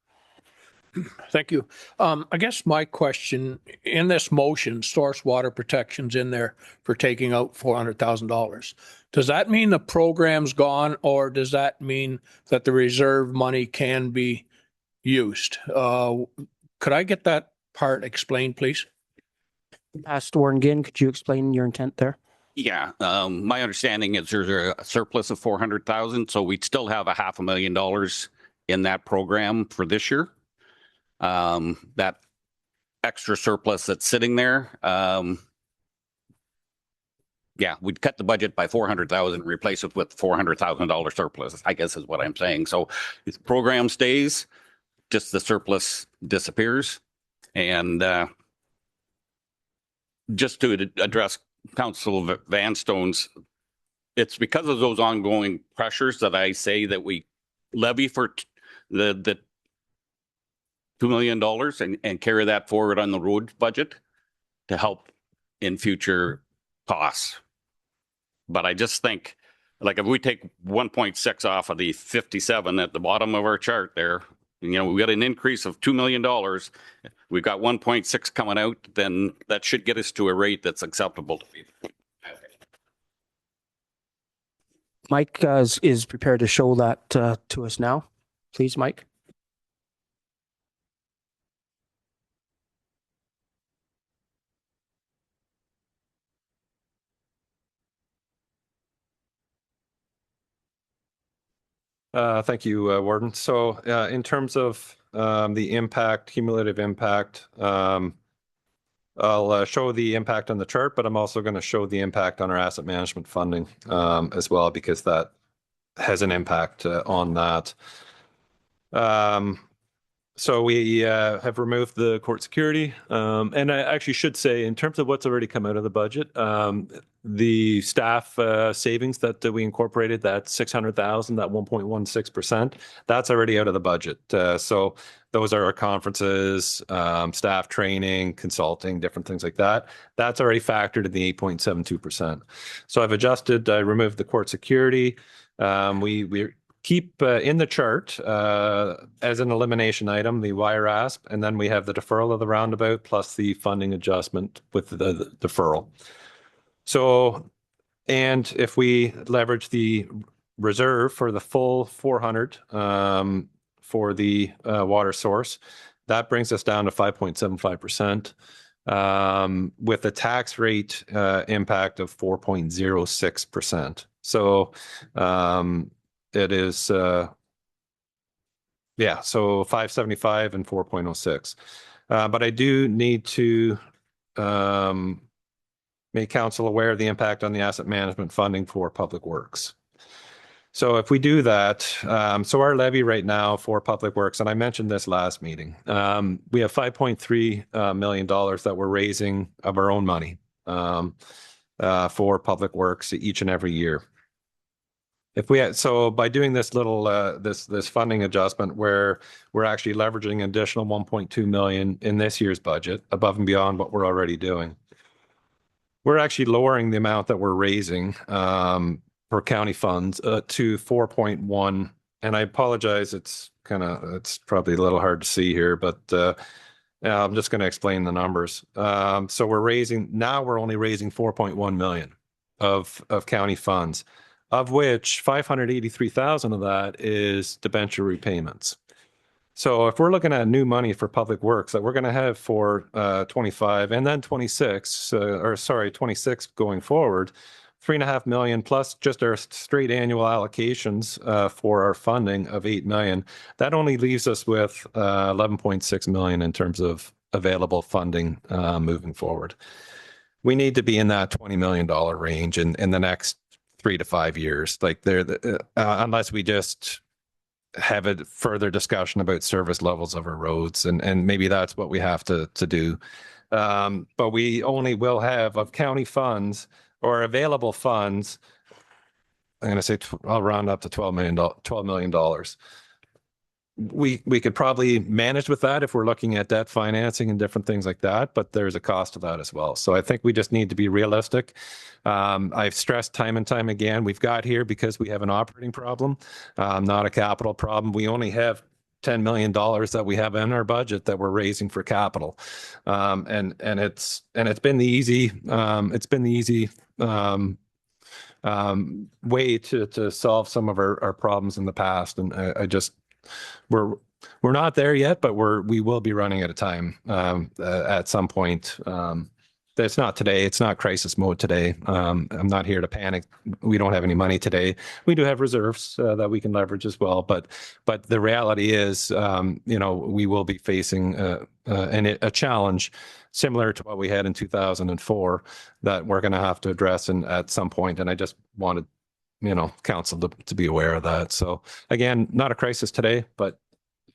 Thank you. I guess my question, in this motion, source water protection's in there for taking out $400,000. Does that mean the program's gone, or does that mean that the reserve money can be used? Could I get that part explained, please? Past Warren Ginn, could you explain your intent there? Yeah, my understanding is there's a surplus of 400,000, so we'd still have $500,000 in that program for this year. That extra surplus that's sitting there, yeah, we'd cut the budget by 400,000, replace it with $400,000 surplus, I guess is what I'm saying. So if the program stays, just the surplus disappears. And just to address Council Vanstone's, it's because of those ongoing pressures that I say that we levy for the $2 million and carry that forward on the road budget to help in future costs. But I just think, like, if we take 1.6 off of the 57 at the bottom of our chart there, we got an increase of $2 million. We've got 1.6 coming out, then that should get us to a rate that's acceptable to people. Mike is prepared to show that to us now. Please, Mike. Thank you, Warden. So in terms of the impact, cumulative impact, I'll show the impact on the chart, but I'm also going to show the impact on our asset management funding as well, because that has an impact on that. So we have removed the court security. And I actually should say, in terms of what's already come out of the budget, the staff savings that we incorporated, that 600,000, that 1.16%, that's already out of the budget. So those are our conferences, staff training, consulting, different things like that. That's already factored in the 8.72%. So I've adjusted, I removed the court security. We keep in the chart as an elimination item the wire asp, and then we have the deferral of the roundabout plus the funding adjustment with the deferral. So, and if we leverage the reserve for the full 400 for the water source, that brings us down to 5.75%. with a tax rate impact of 4.06%. So it is, so 575 and 4.06. But I do need to make council aware of the impact on the asset management funding for public works. So if we do that, so our levy right now for public works, and I mentioned this last meeting, we have $5.3 million that we're raising of our own money for public works each and every year. If we had, so by doing this little this funding adjustment where we're actually leveraging additional 1.2 million in this year's budget above and beyond what we're already doing, we're actually lowering the amount that we're raising for county funds to 4.1. And I apologize, it's probably a little hard to see here, but I'm just going to explain the numbers. So we're only raising 4.1 million of county funds, of which 583,000 of that is debenture repayments. So if we're looking at new money for public works that we're going to have for 25 and then 26 going forward, 3.5 million plus just our straight annual allocations for our funding of 8 million, that only leaves us with 11.6 million in terms of available funding moving forward. We need to be in that $20 million range in the next 3 to 5 years, unless we just have a further discussion about service levels of our roads, and maybe that's what we have to do. But we only will have of county funds or available funds, I'm going to say I'll round up to $12 million. We could probably manage with that if we're looking at debt financing and different things like that, but there's a cost to that as well. So I think we just need to be realistic. I've stressed time and time again, we've got here because we have an operating problem, not a capital problem. We only have $10 million that we have in our budget that we're raising for capital. And it's been the easy, way to solve some of our problems in the past. And we're not there yet, but we will be running out of time at some point. It's not today. It's not crisis mode today. I'm not here to panic. We don't have any money today. We do have reserves that we can leverage as well. But the reality is, we will be facing a challenge similar to what we had in 2004 that we're going to have to address at some point. And I just wanted council to be aware of that. So again, not a crisis today, but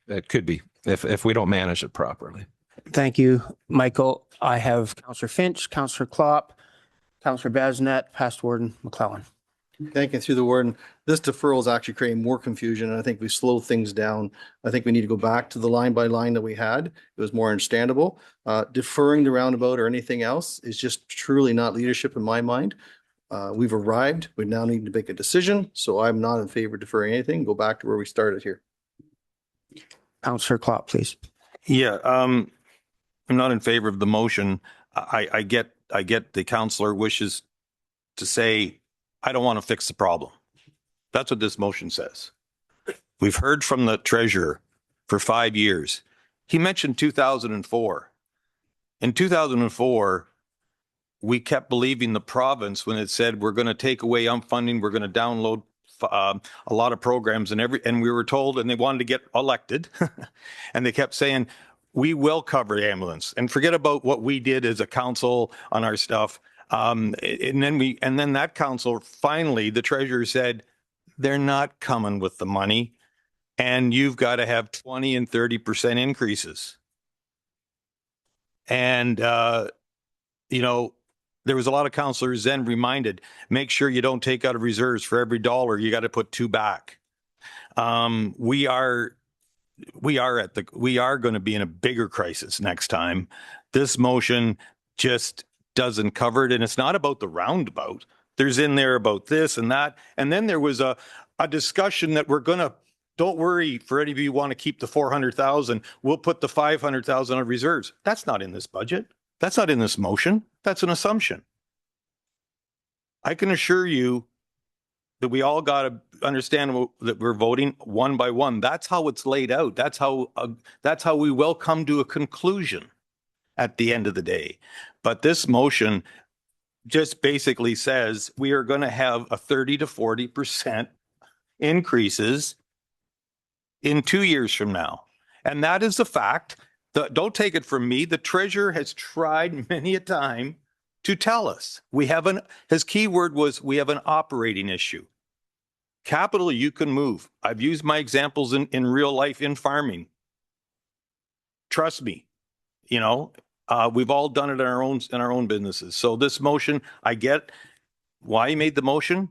it could be if we don't manage it properly. Thank you, Michael. I have Councillor Finch, Councillor Klopp, Councillor Basnet, past Warden McClellan. Thank you, through the warden. This deferral is actually creating more confusion, and I think we slow things down. I think we need to go back to the line by line that we had. It was more understandable. Deferring the roundabout or anything else is just truly not leadership in my mind. We've arrived. We now need to make a decision. So I'm not in favor of deferring anything. Go back to where we started here. Councillor Klopp, please. Yeah, I'm not in favor of the motion. I get the councillor wishes to say, I don't want to fix the problem. That's what this motion says. We've heard from the treasurer for 5 years. He mentioned 2004. In 2004, we kept believing the province when it said we're going to take away funding, we're going to download a lot of programs and we were told, and they wanted to get elected, and they kept saying, we will cover the ambulance and forget about what we did as a council on our stuff. And then that council, finally, the treasurer said, they're not coming with the money and you've got to have 20 and 30% increases. And, there was a lot of councillors then reminded, make sure you don't take out of reserves. For every dollar, you got to put 2 back. We are going to be in a bigger crisis next time. This motion just doesn't cover it. And it's not about the roundabout. There's in there about this and that. And then there was a discussion that don't worry, for any of you who want to keep the 400,000, we'll put the 500,000 on reserves. That's not in this budget. That's not in this motion. That's an assumption. I can assure you that we all got to understand that we're voting one by one. That's how it's laid out. That's how we will come to a conclusion. at the end of the day. But this motion just basically says we are going to have a 30 to 40% increases in 2 years from now. And that is the fact. Don't take it from me. The treasurer has tried many a time to tell us his key word was we have an operating issue. Capital you can move. I've used my examples in real life in farming. Trust me, we've all done it in our own businesses. So this motion, I get why he made the motion,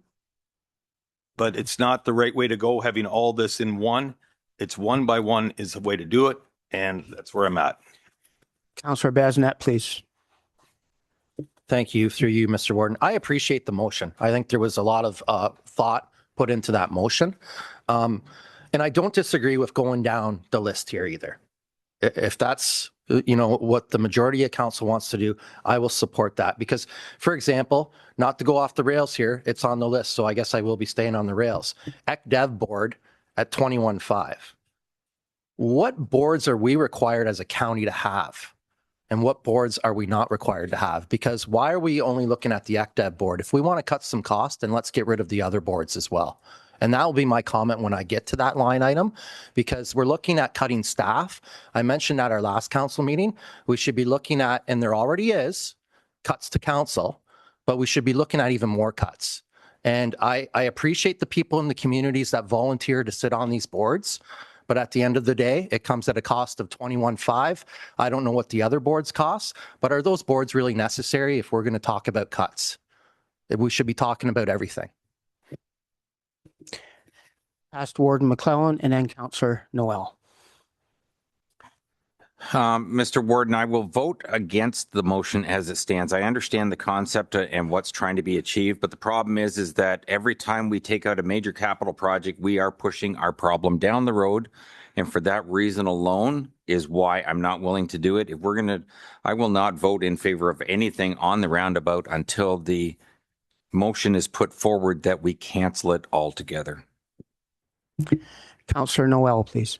but it's not the right way to go, having all this in one. It's one by one is the way to do it, and that's where I'm at. Councillor Basnet, please. Thank you, through you, Mr. Warden. I appreciate the motion. I think there was a lot of thought put into that motion. And I don't disagree with going down the list here either. If that's, what the majority of council wants to do, I will support that. Because, for example, not to go off the rails here, it's on the list, so I guess I will be staying on the rails. ECDev board at 21.5. What boards are we required as a county to have? And what boards are we not required to have? Because why are we only looking at the ECDev board? If we want to cut some cost, then let's get rid of the other boards as well. And that will be my comment when I get to that line item, because we're looking at cutting staff. I mentioned at our last council meeting, we should be looking at, and there already is, cuts to council, but we should be looking at even more cuts. And I appreciate the people in the communities that volunteer to sit on these boards. But at the end of the day, it comes at a cost of 21.5. I don't know what the other boards cost, but are those boards really necessary if we're going to talk about cuts? We should be talking about everything. Past Warden McClellan and then Councillor Noel. Mr. Warden, I will vote against the motion as it stands. I understand the concept and what's trying to be achieved, but the problem is that every time we take out a major capital project, we are pushing our problem down the road. And for that reason alone is why I'm not willing to do it. I will not vote in favor of anything on the roundabout until the motion is put forward that we cancel it altogether. Councillor Noel, please.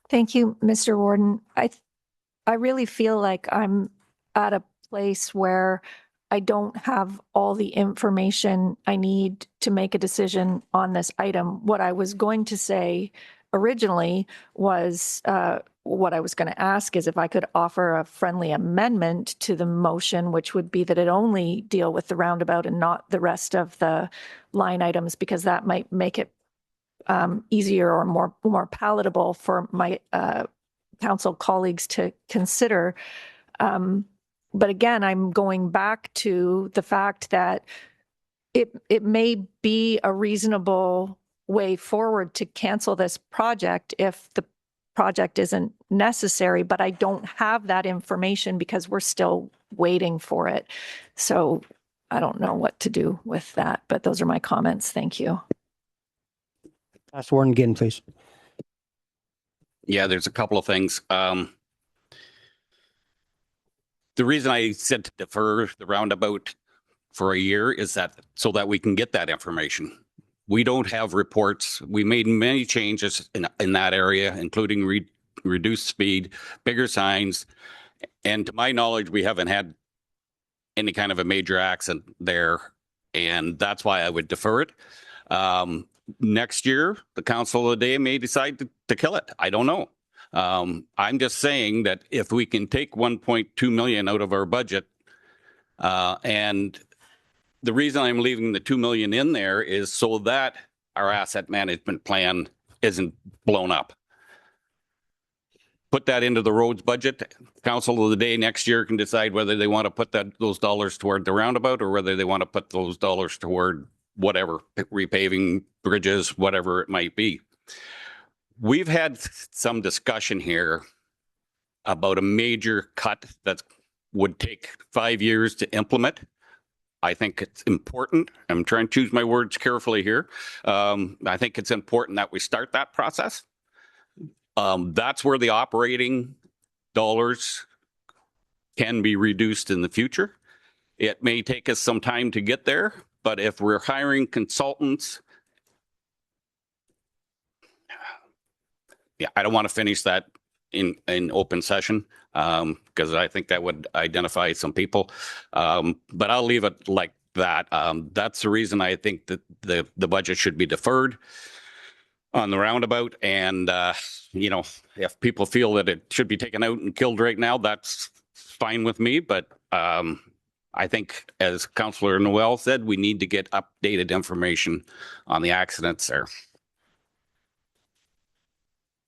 Thank you, Mr. Warden. I really feel like I'm at a place where I don't have all the information I need to make a decision on this item. What I was going to say originally was, what I was going to ask is if I could offer a friendly amendment to the motion, which would be that it only deal with the roundabout and not the rest of the line items, because that might make it easier or more palatable for my council colleagues to consider. But again, I'm going back to the fact that it may be a reasonable way forward to cancel this project if the project isn't necessary, but I don't have that information because we're still waiting for it. So I don't know what to do with that, but those are my comments. Thank you. Past Warden Ginn, please. Yeah, there's a couple of things. The reason I said to defer the roundabout for a year is that so that we can get that information. We don't have reports. We made many changes in that area, including reduced speed, bigger signs. And to my knowledge, we haven't had any kind of a major accident there. And that's why I would defer it. Next year, the council of the day may decide to kill it. I don't know. I'm just saying that if we can take 1.2 million out of our budget, and the reason I'm leaving the 2 million in there is so that our asset management plan isn't blown up. Put that into the roads budget. Council of the day next year can decide whether they want to put those dollars toward the roundabout or whether they want to put those dollars toward whatever, repaving, bridges, whatever it might be. We've had some discussion here about a major cut that would take 5 years to implement. I think it's important. I'm trying to choose my words carefully here. I think it's important that we start that process. That's where the operating dollars can be reduced in the future. It may take us some time to get there, but if we're hiring consultants, I don't want to finish that in open session, because I think that would identify some people. But I'll leave it like that. That's the reason I think that the budget should be deferred on the roundabout. And, if people feel that it should be taken out and killed right now, that's fine with me. But I think, as Councillor Noel said, we need to get updated information on the accidents there.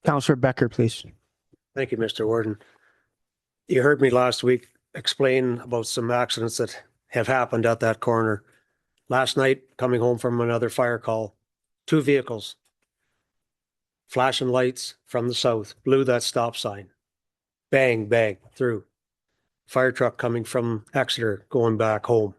Councillor Becker, please. Thank you, Mr. Warden. You heard me last week explain about some accidents that have happened at that corner. Last night, coming home from another fire call, 2 vehicles, flashing lights from the south, blew that stop sign. Bang, bang, through. Fire truck coming from Exeter going back home.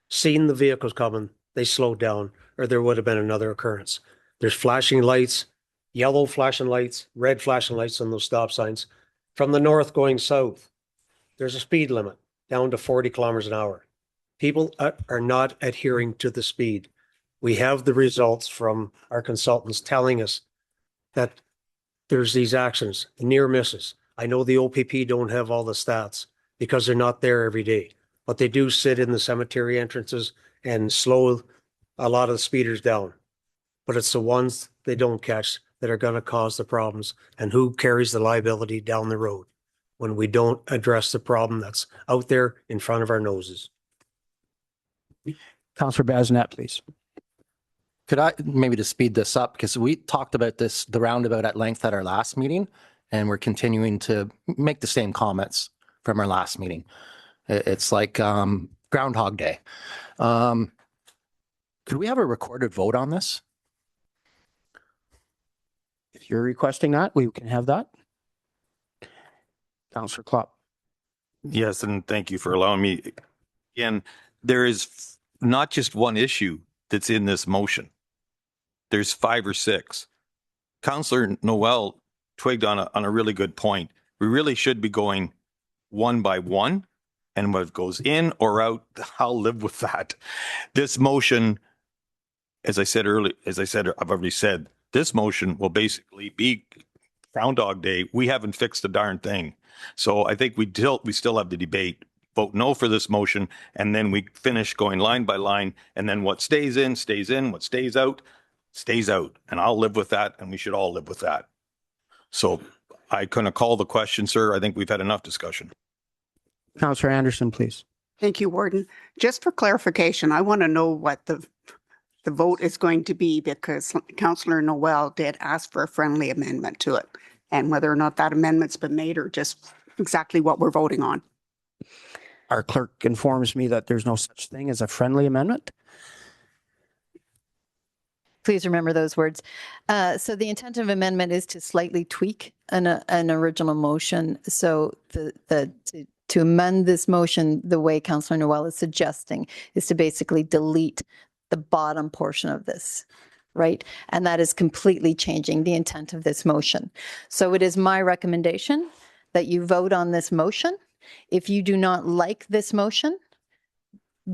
Seen the vehicles coming, they slowed down, or there would have been another occurrence. There's flashing lights, yellow flashing lights, red flashing lights on those stop signs. From the north going south, there's a speed limit down to 40 kilometers an hour. People are not adhering to the speed. We have the results from our consultants telling us that there's these accidents, near misses. I know the OPP don't have all the stats because they're not there every day, but they do sit in the cemetery entrances and slow a lot of the speeders down. But it's the ones they don't catch that are going to cause the problems, and who carries the liability down the road when we don't address the problem that's out there in front of our noses. Councillor Bazinet, please. Could I maybe to speed this up, because we talked about the roundabout at length at our last meeting, and we're continuing to make the same comments from our last meeting. It's like Groundhog Day. Could we have a recorded vote on this? If you're requesting that, we can have that. Councillor Klopp. Yes, and thank you for allowing me. Again, there is not just one issue that's in this motion. There's 5 or 6. Councillor Noel twigged on a really good point. We really should be going one by one, and what goes in or out, I'll live with that. This motion, as I said earlier, I've already said, this motion will basically be Groundhog Day. We haven't fixed a darn thing. So I think we still have the debate. Vote no for this motion, and then we finish going line by line, and then what stays in, what stays out, stays out. And I'll live with that, and we should all live with that. So I couldn't call the question, sir. I think we've had enough discussion. Councillor Anderson, please. Thank you, Warden. Just for clarification, I want to know what the vote is going to be, because Councillor Noel did ask for a friendly amendment to it, and whether or not that amendment's been made or just exactly what we're voting on. Our clerk informs me that there's no such thing as a friendly amendment. Please remember those words. So the intent of amendment is to slightly tweak an original motion. So to amend this motion the way Councillor Noel is suggesting is to basically delete the bottom portion of this, right? And that is completely changing the intent of this motion. So it is my recommendation that you vote on this motion. If you do not like this motion,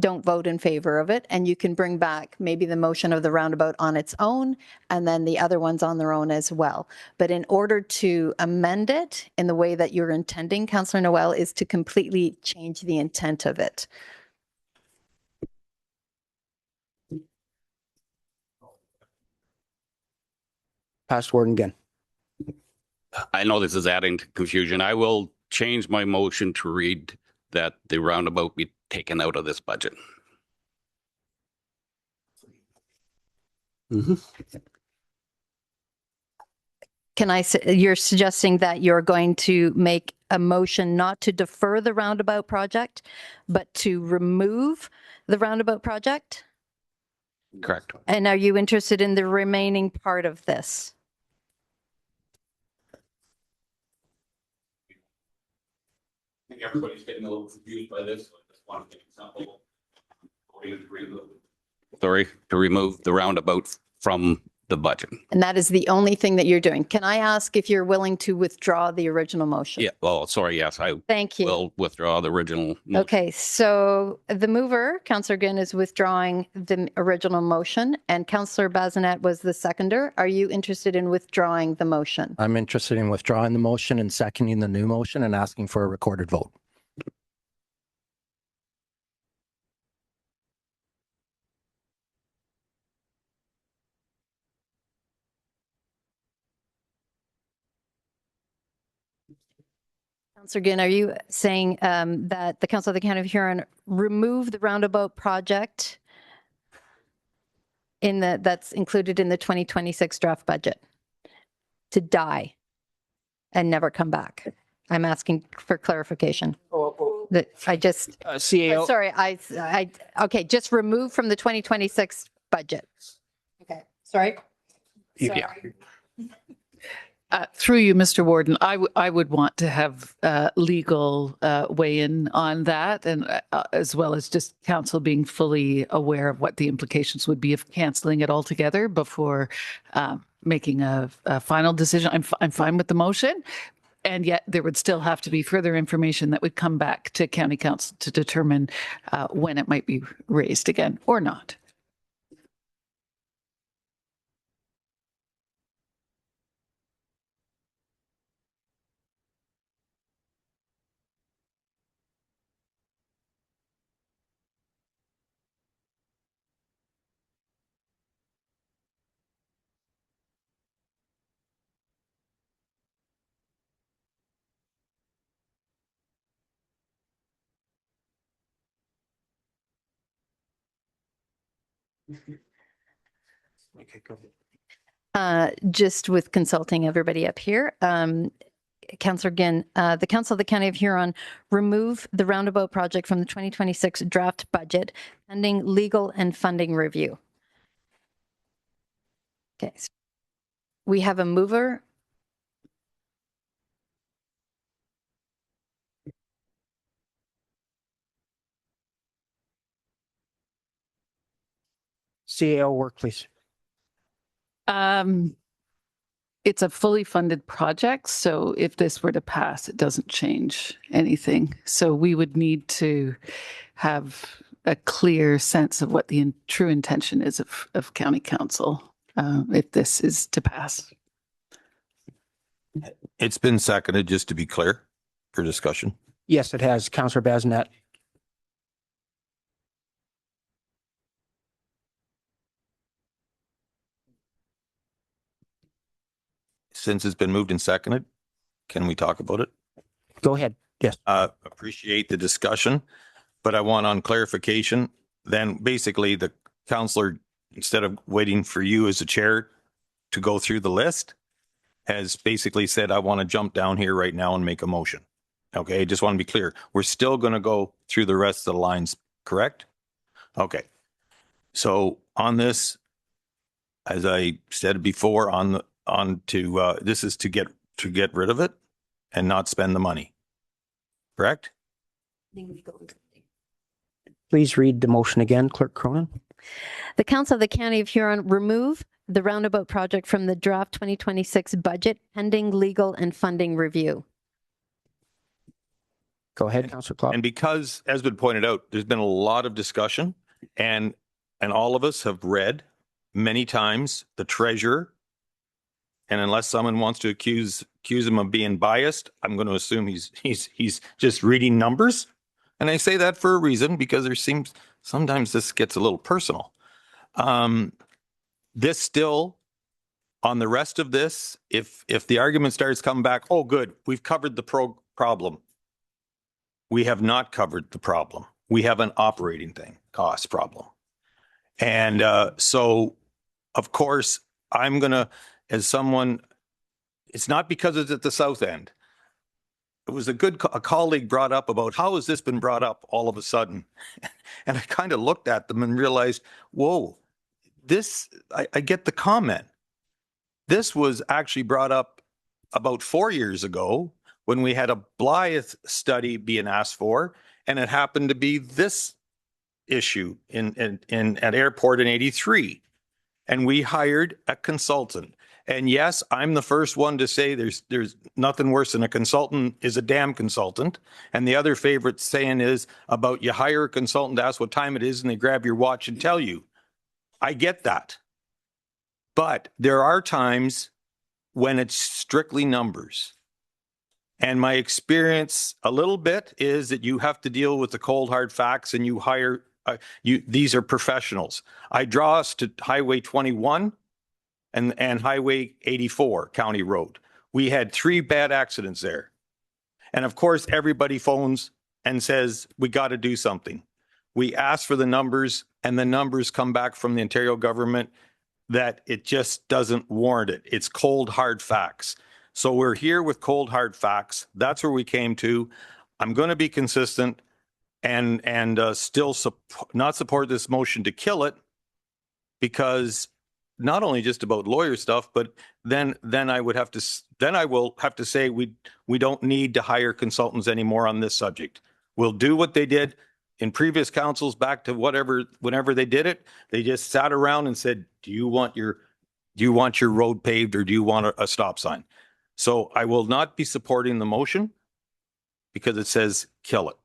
don't vote in favor of it, and you can bring back maybe the motion of the roundabout on its own, and then the other ones on their own as well. But in order to amend it in the way that you're intending, Councillor Noel, is to completely change the intent of it. Past Warden again. I know this is adding to confusion. I will change my motion to read that the roundabout be taken out of this budget. You're suggesting that you're going to make a motion not to defer the roundabout project, but to remove the roundabout project? Correct. And are you interested in the remaining part of this? I think everybody's getting a little confused by this. So I just want to make it simple. Sorry, to remove the roundabout from the the budget. And that is the only thing that you're doing. Can I ask if you're willing to withdraw the original motion? Yeah, well, sorry, yes, I Thank you. will withdraw the original. motion. Okay, so the mover, Councillor Ginn, is withdrawing the original motion, and Councillor Bazinet was the seconder. Are you interested in withdrawing the motion? I'm interested in withdrawing the motion and seconding the new motion and asking for a recorded vote. Councillor Ginn, are you saying that the Council of the County of Huron remove the roundabout project that's included in the 2026 draft budget to die and never come back? I'm asking for clarification. That I just CAO. sorry, I okay, just remove from the 2026 budget. Okay, sorry. Yeah. Through you, Mr. Warden, I would want to have legal weigh in on that, and as well as just council being fully aware of what the implications would be of canceling it altogether before making a final decision. I'm fine with the motion, and yet there would still have to be further information that would come back to County Council to determine when it might be raised again or not. Okay, go ahead. Just with consulting everybody up here, Councillor Ginn, the Council of the County of Huron remove the roundabout project from the 2026 draft budget pending legal and funding review. Okay. We have a mover. CAO work, please. It's a fully funded project, so if this were to pass, it doesn't change anything. So we would need to have a clear sense of what the true intention is of County Council if this is to pass. It's been seconded, just to be clear, for discussion. Yes, it has. Councillor Bazinet. Since it's been moved and seconded, can we talk about it? Go ahead. Yes. Appreciate the discussion, but I want on clarification. Then basically the councillor, instead of waiting for you as a chair to go through the list, has basically said, I want to jump down here right now and make a motion. Okay, just want to be clear. We're still going to go through the rest of the lines, correct? Okay. So on this, as I said before, this is to get rid of it and not spend the money. Correct? Please read the motion again, Clerk Cronin. The Council of the County of Huron remove the roundabout project from the draft 2026 budget pending legal and funding review. Go ahead, Councillor Klopp. And because, as been pointed out, there's been a lot of discussion and all of us have read many times the treasurer. And unless someone wants to accuse him of being biased, I'm going to assume he's just reading numbers. And I say that for a reason, because sometimes this gets a little personal. This still, on the rest of this, if the argument starts coming back, oh, good, we've covered the problem. We have not covered the problem. We have an operating cost problem. And so, of course, I'm going to, as someone, it's not because it's at the south end. It was a colleague brought up about how has this been brought up all of a sudden? And I kind of looked at them and realized, whoa, I get the comment. This was actually brought up about 4 years ago when we had a Blythe study being asked for, and it happened to be this issue at airport in 83. and we hired a consultant. And yes, I'm the first one to say there's nothing worse than a consultant is a damn consultant. And the other favorite saying is about you hire a consultant to ask what time it is and they grab your watch and tell you. I get that. But there are times when it's strictly numbers. And my experience a little bit is that you have to deal with the cold hard facts and you hire, these are professionals. I draw us to Highway 21 and Highway 84 County Road. We had 3 bad accidents there. And of course, everybody phones and says, we got to do something. We ask for the numbers and the numbers come back from the Ontario government that it just doesn't warrant it. It's cold, hard facts. So we're here with cold, hard facts. That's where we came to. I'm going to be consistent and still not support this motion to kill it, because not only just about lawyer stuff, but then I will have to say we don't need to hire consultants anymore on this subject. We'll do what they did in previous councils back to whenever they did it. They just sat around and said, do you want your road paved or do you want a stop sign? So I will not be supporting the motion because it says kill it.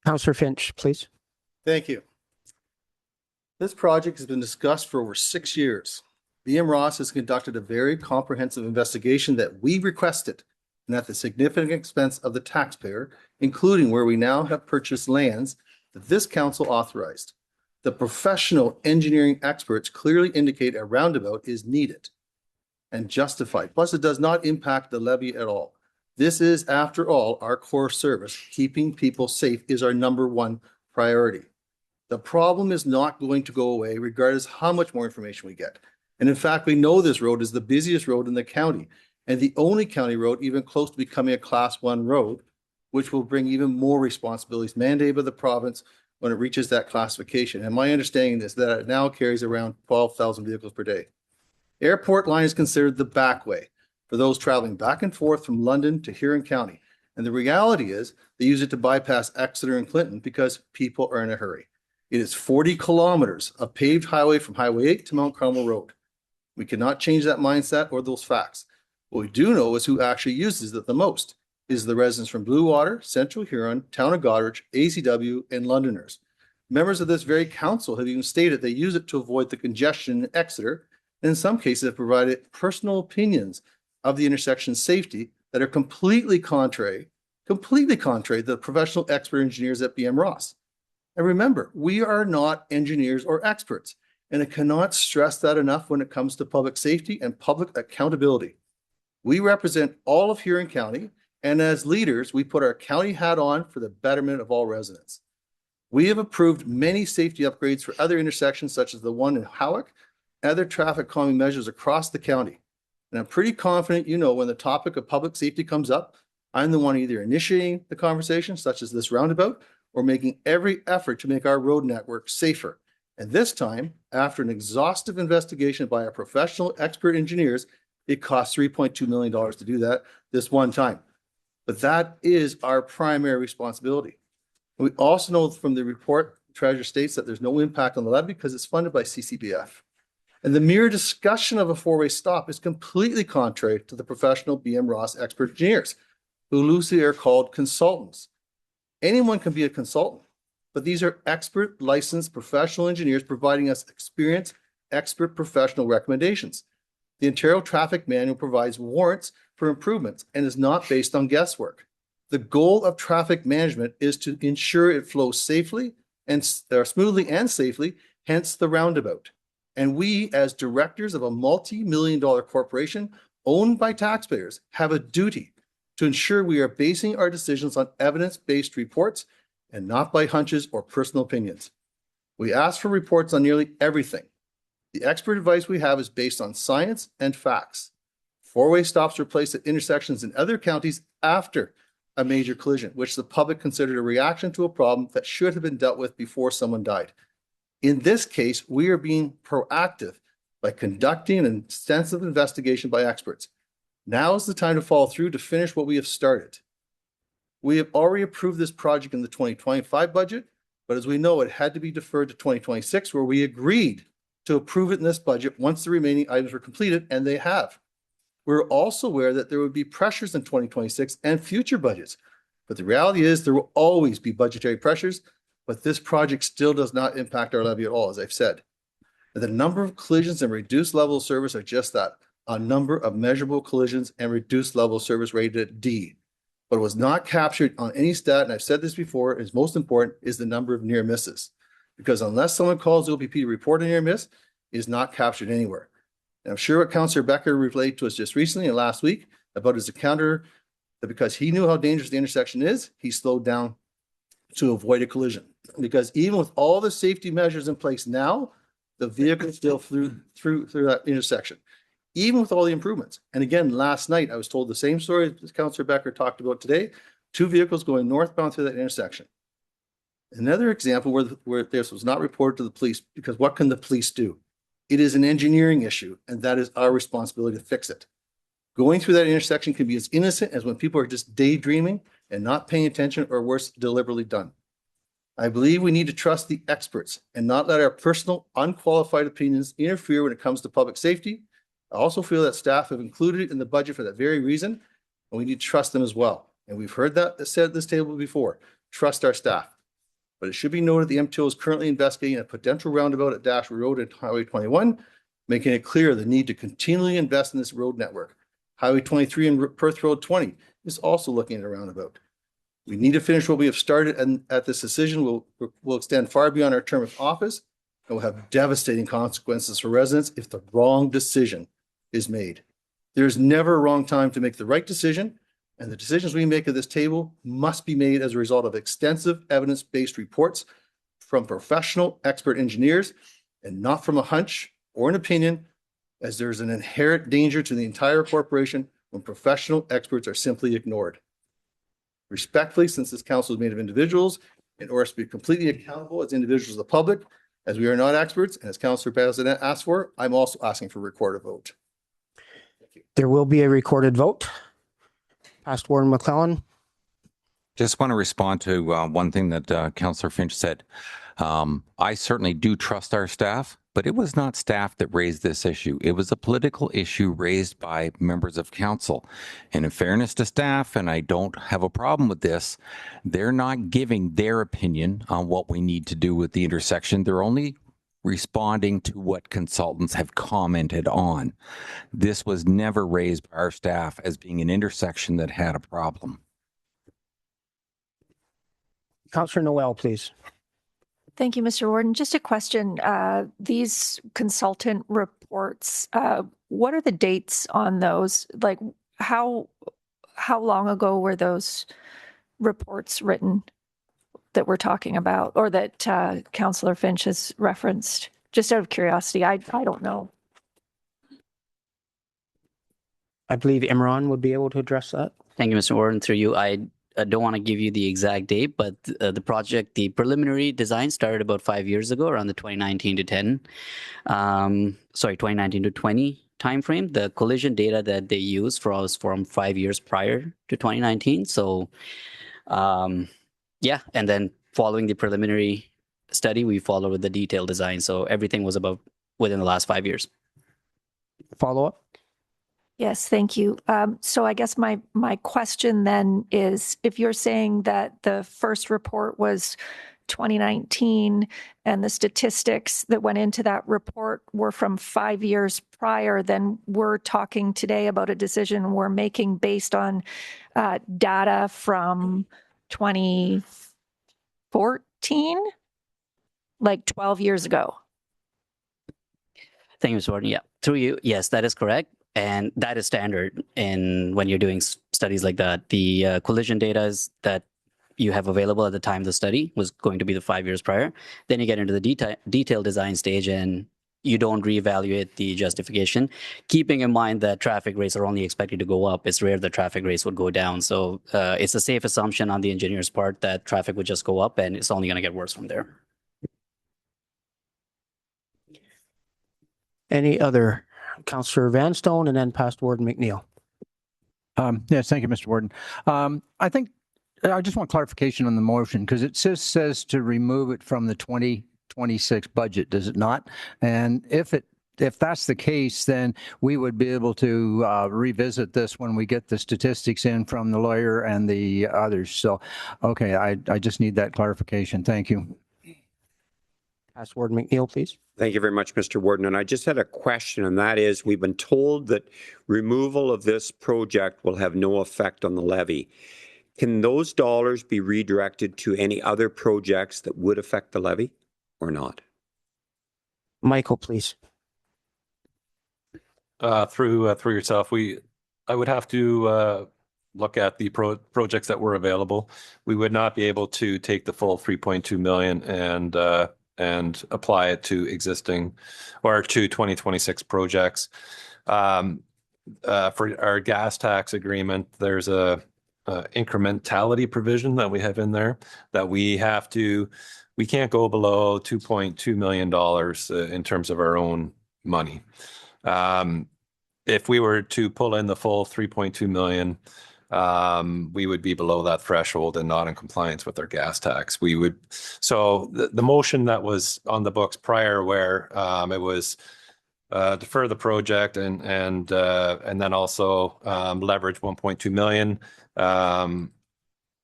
Councillor Finch, please. Thank you. This project has been discussed for over 6 years. BM Ross has conducted a very comprehensive investigation that we requested, and at the significant expense of the taxpayer, including where we now have purchased lands that this council authorized. The professional engineering experts clearly indicate a roundabout is needed and justified. Plus, it does not impact the levy at all. This is, after all, our core service. Keeping people safe is our #1 priority. The problem is not going to go away regardless how much more information we get. And in fact, we know this road is the busiest road in the county and the only county road even close to becoming a Class 1 road, which will bring even more responsibilities mandated by the province when it reaches that classification. And my understanding is that it now carries around 12,000 vehicles per day. Airport line is considered the back way for those traveling back and forth from London to Huron County. And the reality is they use it to bypass Exeter and Clinton because people are in a hurry. It is 40 kilometers of paved highway from Highway 8 to Mount Carmel Road. We cannot change that mindset or those facts. What we do know is who actually uses it the most is the residents from Blue Water, Central Huron, Town of Goderich, ACW, and Londoners. Members of this very council have even stated they use it to avoid the congestion in Exeter, and in some cases have provided personal opinions of the intersection safety that are completely contrary to the professional expert engineers at BM Ross. And remember, we are not engineers or experts, and I cannot stress that enough when it comes to public safety and public accountability. We represent all of Huron County, and as leaders, we put our county hat on for the betterment of all residents. We have approved many safety upgrades for other intersections, such as the one in Howick, and other traffic calming measures across the county. And I'm pretty confident, when the topic of public safety comes up, I'm the one either initiating the conversation, such as this roundabout, or making every effort to make our road network safer. And this time, after an exhaustive investigation by our professional expert engineers, it cost $3.2 million to do that this one time. But that is our primary responsibility. We also know from the report, the Treasurer states that there's no impact on the levy because it's funded by CCBF. And the mere discussion of a four-way stop is completely contrary to the professional BM Ross expert engineers, who loosely are called consultants. Anyone can be a consultant, but these are expert, licensed professional engineers providing us experienced, expert professional recommendations. The Ontario Traffic Manual provides warrants for improvements and is not based on guesswork. The goal of traffic management is to ensure it flows safely and smoothly and safely, hence the roundabout. And we, as directors of a multi-million-dollar corporation owned by taxpayers, have a duty to ensure we are basing our decisions on evidence-based reports and not by hunches or personal opinions. We ask for reports on nearly everything. The expert advice we have is based on science and facts. Four-way stops were placed at intersections in other counties after a major collision, which the public considered a reaction to a problem that should have been dealt with before someone died. In this case, we are being proactive by conducting an extensive investigation by experts. Now is the time to follow through to finish what we have started. We have already approved this project in the 2025 budget, But as we know, it had to be deferred to 2026, where we agreed to approve it in this budget once the remaining items were completed, and they have. We're also aware that there would be pressures in 2026 and future budgets. But the reality is there will always be budgetary pressures, but this project still does not impact our levy at all, as I've said. And the number of collisions and reduced level of service are just that, a number of measurable collisions and reduced level of service rated at D. But it was not captured on any stat, and I've said this before, is most important is the number of near misses. Because unless someone calls the OPP to report a near miss, it is not captured anywhere. And I'm sure what Councillor Becker relayed to us just recently and last week about his encounter, that because he knew how dangerous the intersection is, he slowed down to avoid a collision. Because even with all the safety measures in place now, the vehicle still flew through that intersection, even with all the improvements. And again, last night, I was told the same story as Councillor Becker talked about today, 2 vehicles going northbound through that intersection. Another example where this was not reported to the police, because what can the police do? It is an engineering issue, and that is our responsibility to fix it. Going through that intersection can be as innocent as when people are just daydreaming and not paying attention, or worse, deliberately done. I believe we need to trust the experts and not let our personal, unqualified opinions interfere when it comes to public safety. I also feel that staff have included it in the budget for that very reason, and we need to trust them as well. And we've heard that said at this table before, trust our staff. But it should be noted the MTO is currently investigating a potential roundabout at Dashwood Road and Highway 21, making it clear the need to continually invest in this road network. Highway 23 and Perth Road 20 is also looking at a roundabout. We need to finish what we have started, and at this decision will extend far beyond our term of office and will have devastating consequences for residents if the wrong decision is made. There's never a wrong time to make the right decision, and the decisions we make at this table must be made as a result of extensive evidence-based reports from professional expert engineers and not from a hunch or an opinion, as there's an inherent danger to the entire corporation when professional experts are simply ignored. Respectfully, since this council is made of individuals, in order to be completely accountable as individuals of the public, as we are not experts, and as Councillor President asked for, I'm also asking for a recorded vote. There will be a recorded vote. Past Warden McClellan. Just want to respond to one thing that Councillor Finch said. I certainly do trust our staff, but it was not staff that raised this issue. It was a political issue raised by members of council. And in fairness to staff, and I don't have a problem with this, they're not giving their opinion on what we need to do with the intersection. They're only responding to what consultants have commented on. This was never raised by our staff as being an intersection that had a problem. Councillor Noel, please. Thank you, Mr. Warden. Just a question. These consultant reports, what are the dates on those? Like how long ago were those reports written that we're talking about, or that Councillor Finch has referenced? Just out of curiosity, I don't know. I believe Imran would be able to address that. Thank you, Mr. Warden. Through you, I don't want to give you the exact date, but the project, the preliminary design started about 5 years ago, around the 2019 to 20 timeframe. The collision data that they used for us from 5 years prior to 2019. So, yeah, and then following the preliminary study, we followed with the detailed design. So everything was about within the last 5 years. Follow up. Yes, thank you. So I guess my question then is, if you're saying that the first report was 2019 and the statistics that went into that report were from 5 years prior, then we're talking today about a decision we're making based on data from 2014, like 12 years ago. Thank you, Mr. Warden. Yeah, through you. Yes, that is correct. And that is standard in when you're doing studies like that. The collision data that you have available at the time of the study was going to be the 5 years prior. Then you get into the detailed design stage and you don't reevaluate the justification, keeping in mind that traffic rates are only expected to go up. It's rare that traffic rates would go down. So it's a safe assumption on the engineer's part that traffic would just go up and it's only going to get worse from there. Any other? Councillor Vanstone and then past Warden McNeil. Yes, thank you, Mr. Warden. I think I just want clarification on the motion because it says to remove it from the 2026 budget, does it not? And if that's the case, then we would be able to revisit this when we get the statistics in from the lawyer and the others. So, okay, I just need that clarification. Thank you. Past Warden McNeil, please. Thank you very much, Mr. Warden. And I just had a question, and that is, we've been told that removal of this project will have no effect on the levy. Can those dollars be redirected to any other projects that would affect the levy or not? Michael, please. Through yourself, I would have to look at the projects that were available. We would not be able to take the full 3.2 million and apply it to existing or to 2026 projects. For our gas tax agreement, there's a incrementality provision that we have in there that we can't go below $2.2 million in terms of our own money. If we were to pull in the full 3.2 million, we would be below that threshold and not in compliance with our gas tax. So the motion that was on the books prior, where it was defer the project and then also leverage 1.2 million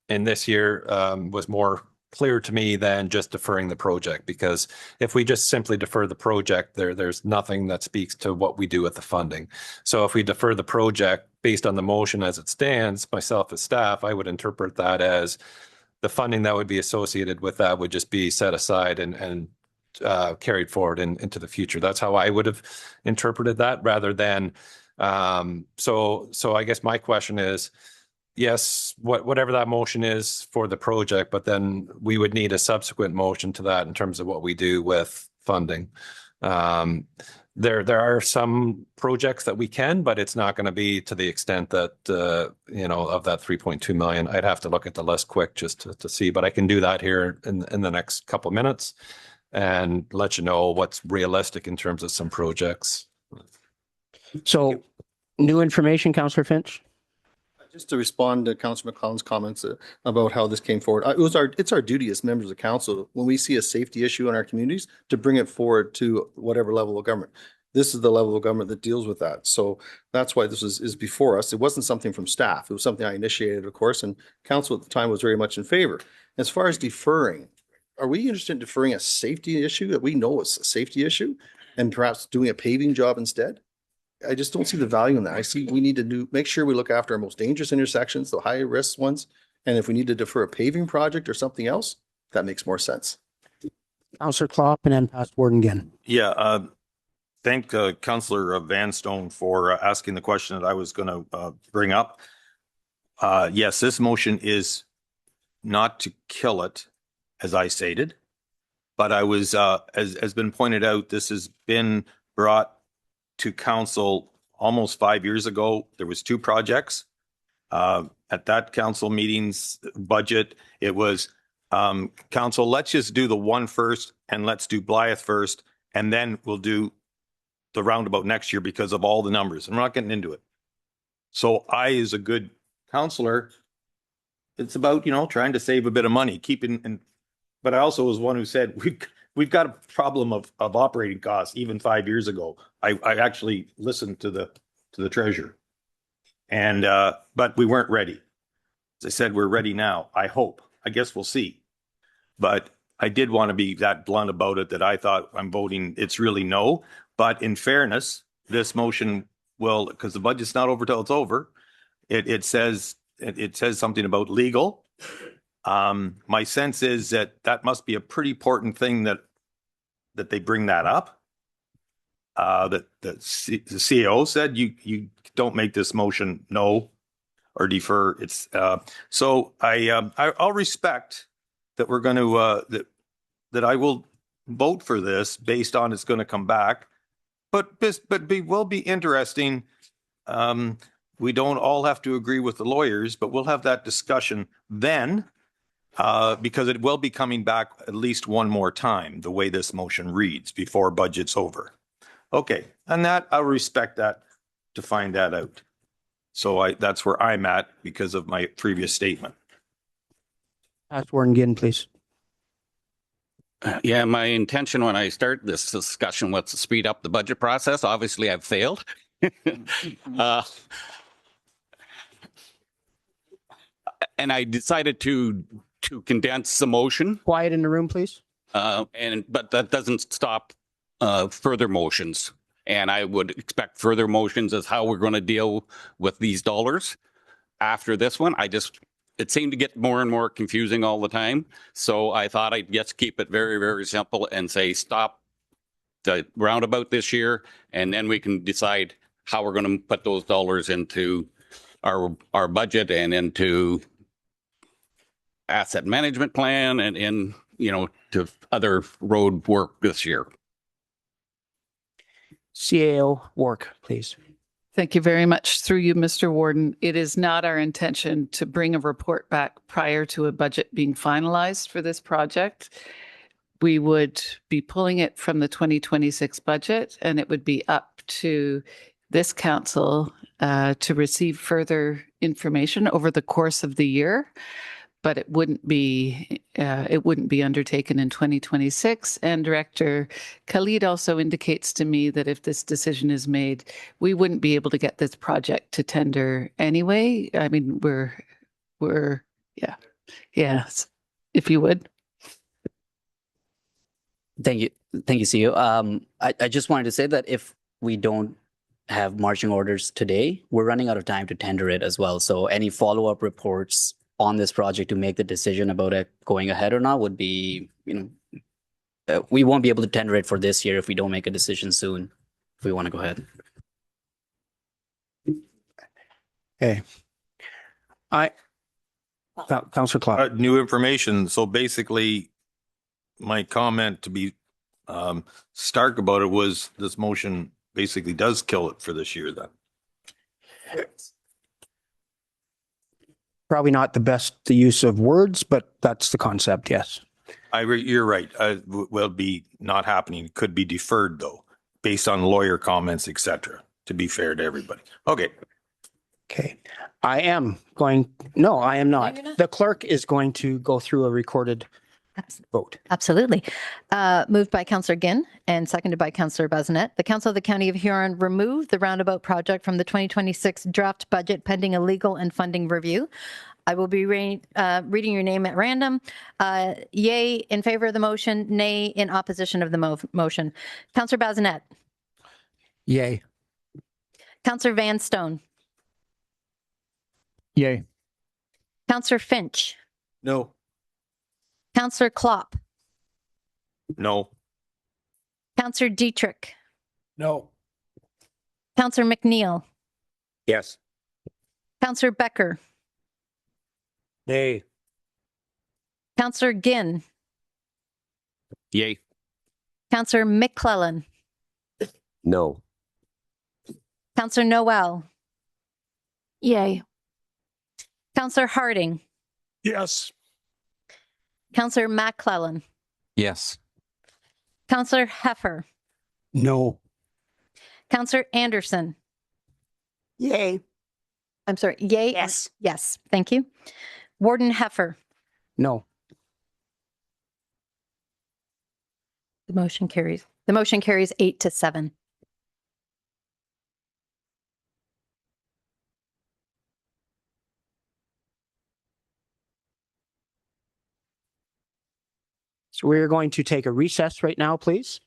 in this year was more clear to me than just deferring the project, because if we just simply defer the project, there's nothing that speaks to what we do with the funding. So if we defer the project based on the motion as it stands, myself as staff, I would interpret that as the funding that would be associated with that would just be set aside and carried forward into the future. That's how I would have interpreted that, rather than so I guess my question is, yes, whatever that motion is for the project, but then we would need a subsequent motion to that in terms of what we do with funding. There are some projects that we can, but it's not going to be to the extent that, of that 3.2 million. I'd have to look at the list quick just to see, but I can do that here in the next couple of minutes and let you know what's realistic in terms of some projects. So new information, Councillor Finch? Just to respond to Councillor McClellan's comments about how this came forward, it's our duty as members of council, when we see a safety issue in our communities, to bring it forward to whatever level of government. This is the level of government that deals with that. So that's why this is before us. It wasn't something from staff. It was something I initiated, of course, and council at the time was very much in favor. As far as deferring, are we interested in deferring a safety issue that we know is a safety issue and perhaps doing a paving job instead? I just don't see the value in that. I see we need to make sure we look after our most dangerous intersections, the high risk ones. And if we need to defer a paving project or something else, that makes more sense. Councillor Klopp and then past Warden again. Yeah. Thank Councillor Vanstone for asking the question that I was going to bring up. Yes, this motion is not to kill it, as I stated, but I was, as has been pointed out, this has been brought to council almost 5 years ago. There was 2 projects. At that council meeting's budget, it was, council, let's just do the one first and let's do Blythe first, and then we'll do the roundabout next year because of all the numbers. I'm not getting into it. So I, as a good councillor, it's about, trying to save a bit of money, but I also was one who said, we've got a problem of operating costs. Even 5 years ago, I actually listened to the treasurer, and but we weren't ready. As I said, we're ready now. I hope. I guess we'll see. But I did want to be that blunt about it that I thought I'm voting. It's really no. But in fairness, this motion will, because the budget's not over till it's over. It says something about legal. My sense is that must be a pretty important thing that they bring that up. That the CEO said you don't make this motion no or defer. It's so I'll respect that we're going to that I will vote for this based on it's going to come back, but will be interesting. We don't all have to agree with the lawyers, but we'll have that discussion then. Because it will be coming back at least one more time, the way this motion reads, before budget's over. Okay, and that I'll respect that to find that out. So that's where I'm at because of my previous statement. Past Warden Ginn, please. Yeah, my intention when I start this discussion was to speed up the budget process. Obviously, I've failed. And I decided to condense the motion. Quiet in the room, please. But that doesn't stop further motions. And I would expect further motions as how we're going to deal with these dollars after this one. It seemed to get more and more confusing all the time. So I thought I'd just keep it very, very simple and say stop the roundabout this year, and then we can decide how we're going to put those dollars into our budget and into asset management plan and in, to other road work this year. CAO Work, please. Thank you very much. Through you, Mr. Warden. It is not our intention to bring a report back prior to a budget being finalized for this project. We would be pulling it from the 2026 budget, and it would be up to this council to receive further information over the course of the year. But it wouldn't be undertaken in 2026. And Director Khalid also indicates to me that if this decision is made, we wouldn't be able to get this project to tender anyway. I mean, yes, if you would. Thank you, CEO. I just wanted to say that if we don't have marching orders today, we're running out of time to tender it as well. So any follow-up reports on this project to make the decision about it going ahead or not would be, we won't be able to tender it for this year if we don't make a decision soon, if we want to go ahead. Okay. Councillor Clark. New information. So basically, my comment to be stark about it was this motion basically does kill it for this year then. Probably not the best use of words, but that's the concept, yes. You're right. Will be not happening. Could be deferred though, based on lawyer comments, etc. To be fair to everybody. Okay. Okay. I am not. No, you're not. The clerk is going to go through a recorded vote. Absolutely. Moved by Councillor Ginn and seconded by Councillor Bazinet. The Council of the County of Huron remove the roundabout project from the 2026 draft budget pending a legal and funding review. I will be reading your name at random. Yay in favor of the motion, nay in opposition of the motion. Councillor Bazinet. Yay. Councillor Van Stone. Yay. Councillor Finch. No. Councillor Klopp. No. Councillor Dietrich. No. Councillor McNeil. Yes. Councillor Becker. Nay. Councillor Ginn. Yay. Councillor McClellan. No. Councillor Noel. Yay. Councillor Harding. Yes. Councillor McClellan. Yes. Councillor Heffer. No. Councillor Anderson. Yay. I'm sorry. Yay. Yes. Yes. Thank you. Warden Heffer. No. The motion carries. The motion carries 8-7. So we're going to take a recess right now, please.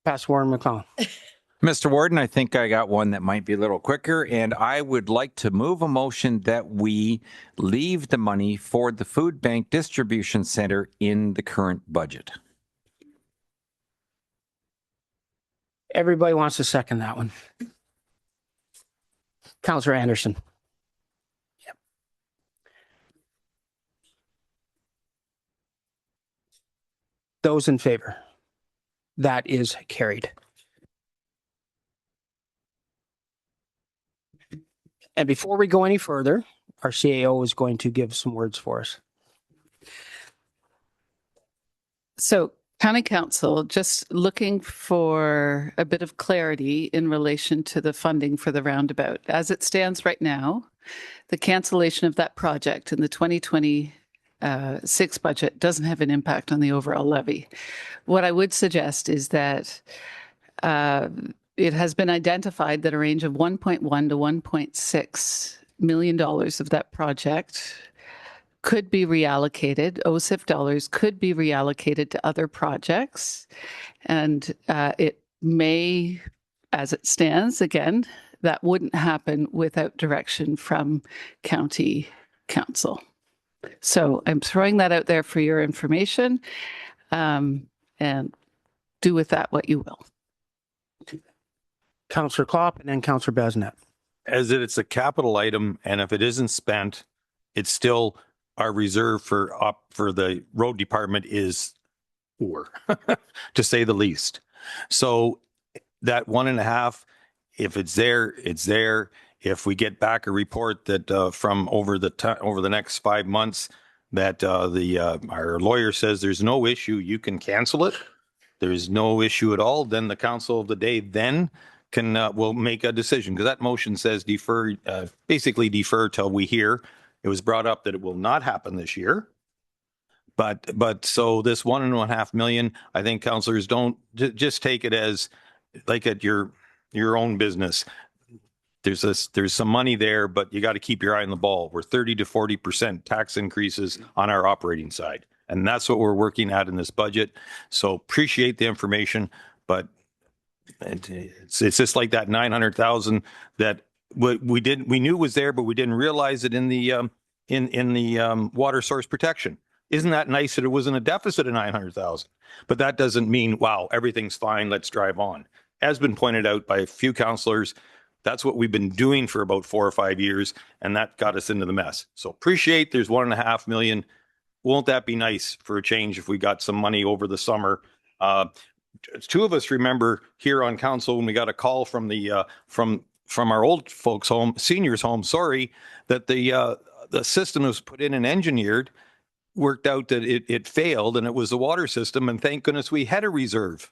Pass Warren McClellan. Mr. Warden, I think I got one that might be a little quicker, and I would like to move a motion that we leave the money for the food bank distribution center in the current budget. Everybody wants to second that one. Councillor Anderson. Yep. Those in favor? That is carried. And before we go any further, our CAO is going to give some words for us. So County Council, just looking for a bit of clarity in relation to the funding for the roundabout. As it stands right now, the cancellation of that project in the 2026 budget doesn't have an impact on the overall levy. What I would suggest is that it has been identified that a range of $1.1 to $1.6 million of that project could be reallocated. OSIF dollars could be reallocated to other projects. And it may, as it stands, again, that wouldn't happen without direction from County Council. So I'm throwing that out there for your information, and do with that what you will. Councillor Klopp and then Councillor Basnet. As it's a capital item, and if it isn't spent, it's still our reserve for the road department is poor, to say the least. So that 1.5, if it's there, it's there. If we get back a report that from over the next 5 months that our lawyer says there's no issue, you can cancel it. There's no issue at all. Then the council of the day then will make a decision, because that motion says basically defer till we hear. It was brought up that it will not happen this year. But so this 1.5 million, I think councillors don't just take it as like at your own business. There's some money there, but you got to keep your eye on the ball. We're 30 to 40% tax increases on our operating side. And that's what we're working at in this budget. So appreciate the information, but it's just like that 900,000 that we knew was there, but we didn't realize it in the water source protection. Isn't that nice that it was in a deficit of 900,000? But that doesn't mean, wow, everything's fine, let's drive on. As been pointed out by a few councillors, that's what we've been doing for about 4 or 5 years, and that got us into the mess. So appreciate there's 1.5 million. Won't that be nice for a change if we got some money over the summer? Two of us remember here on council when we got a call from the from our old folks home, seniors home, that the system was put in and engineered, worked out that it failed, and it was the water system, and thank goodness we had a reserve,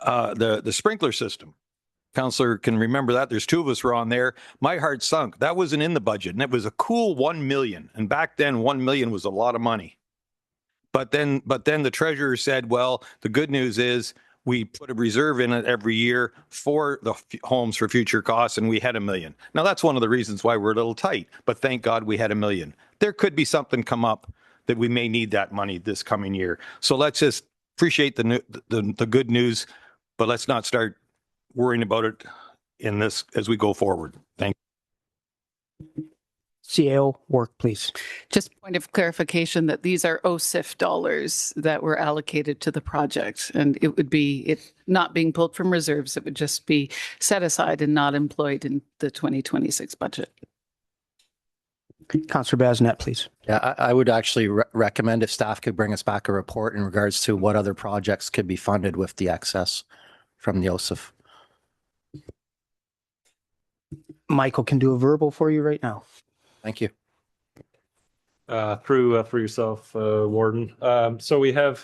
the sprinkler system. Councillor can remember that. There's 2 of us were on there. My heart sunk. That wasn't in the budget, and it was a cool 1 million. And back then, 1 million was a lot of money. But then the treasurer said, well, the good news is we put a reserve in it every year for the homes for future costs, and we had 1 million. Now, that's one of the reasons why we're a little tight, but thank God we had 1 million. There could be something come up that we may need that money this coming year. So let's just appreciate the good news, but let's not start worrying about it in this as we go forward. Thank you. CAO work, please. Just point of clarification that these are OSIF dollars that were allocated to the project, and it would be it not being pulled from reserves. It would just be set aside and not employed in the 2026 budget. Councillor Basnet, please. Yeah, I would actually recommend if staff could bring us back a report in regards to what other projects could be funded with the excess from the OSIF. Michael can do a verbal for you right now. Thank you. Through yourself, Warden. So we are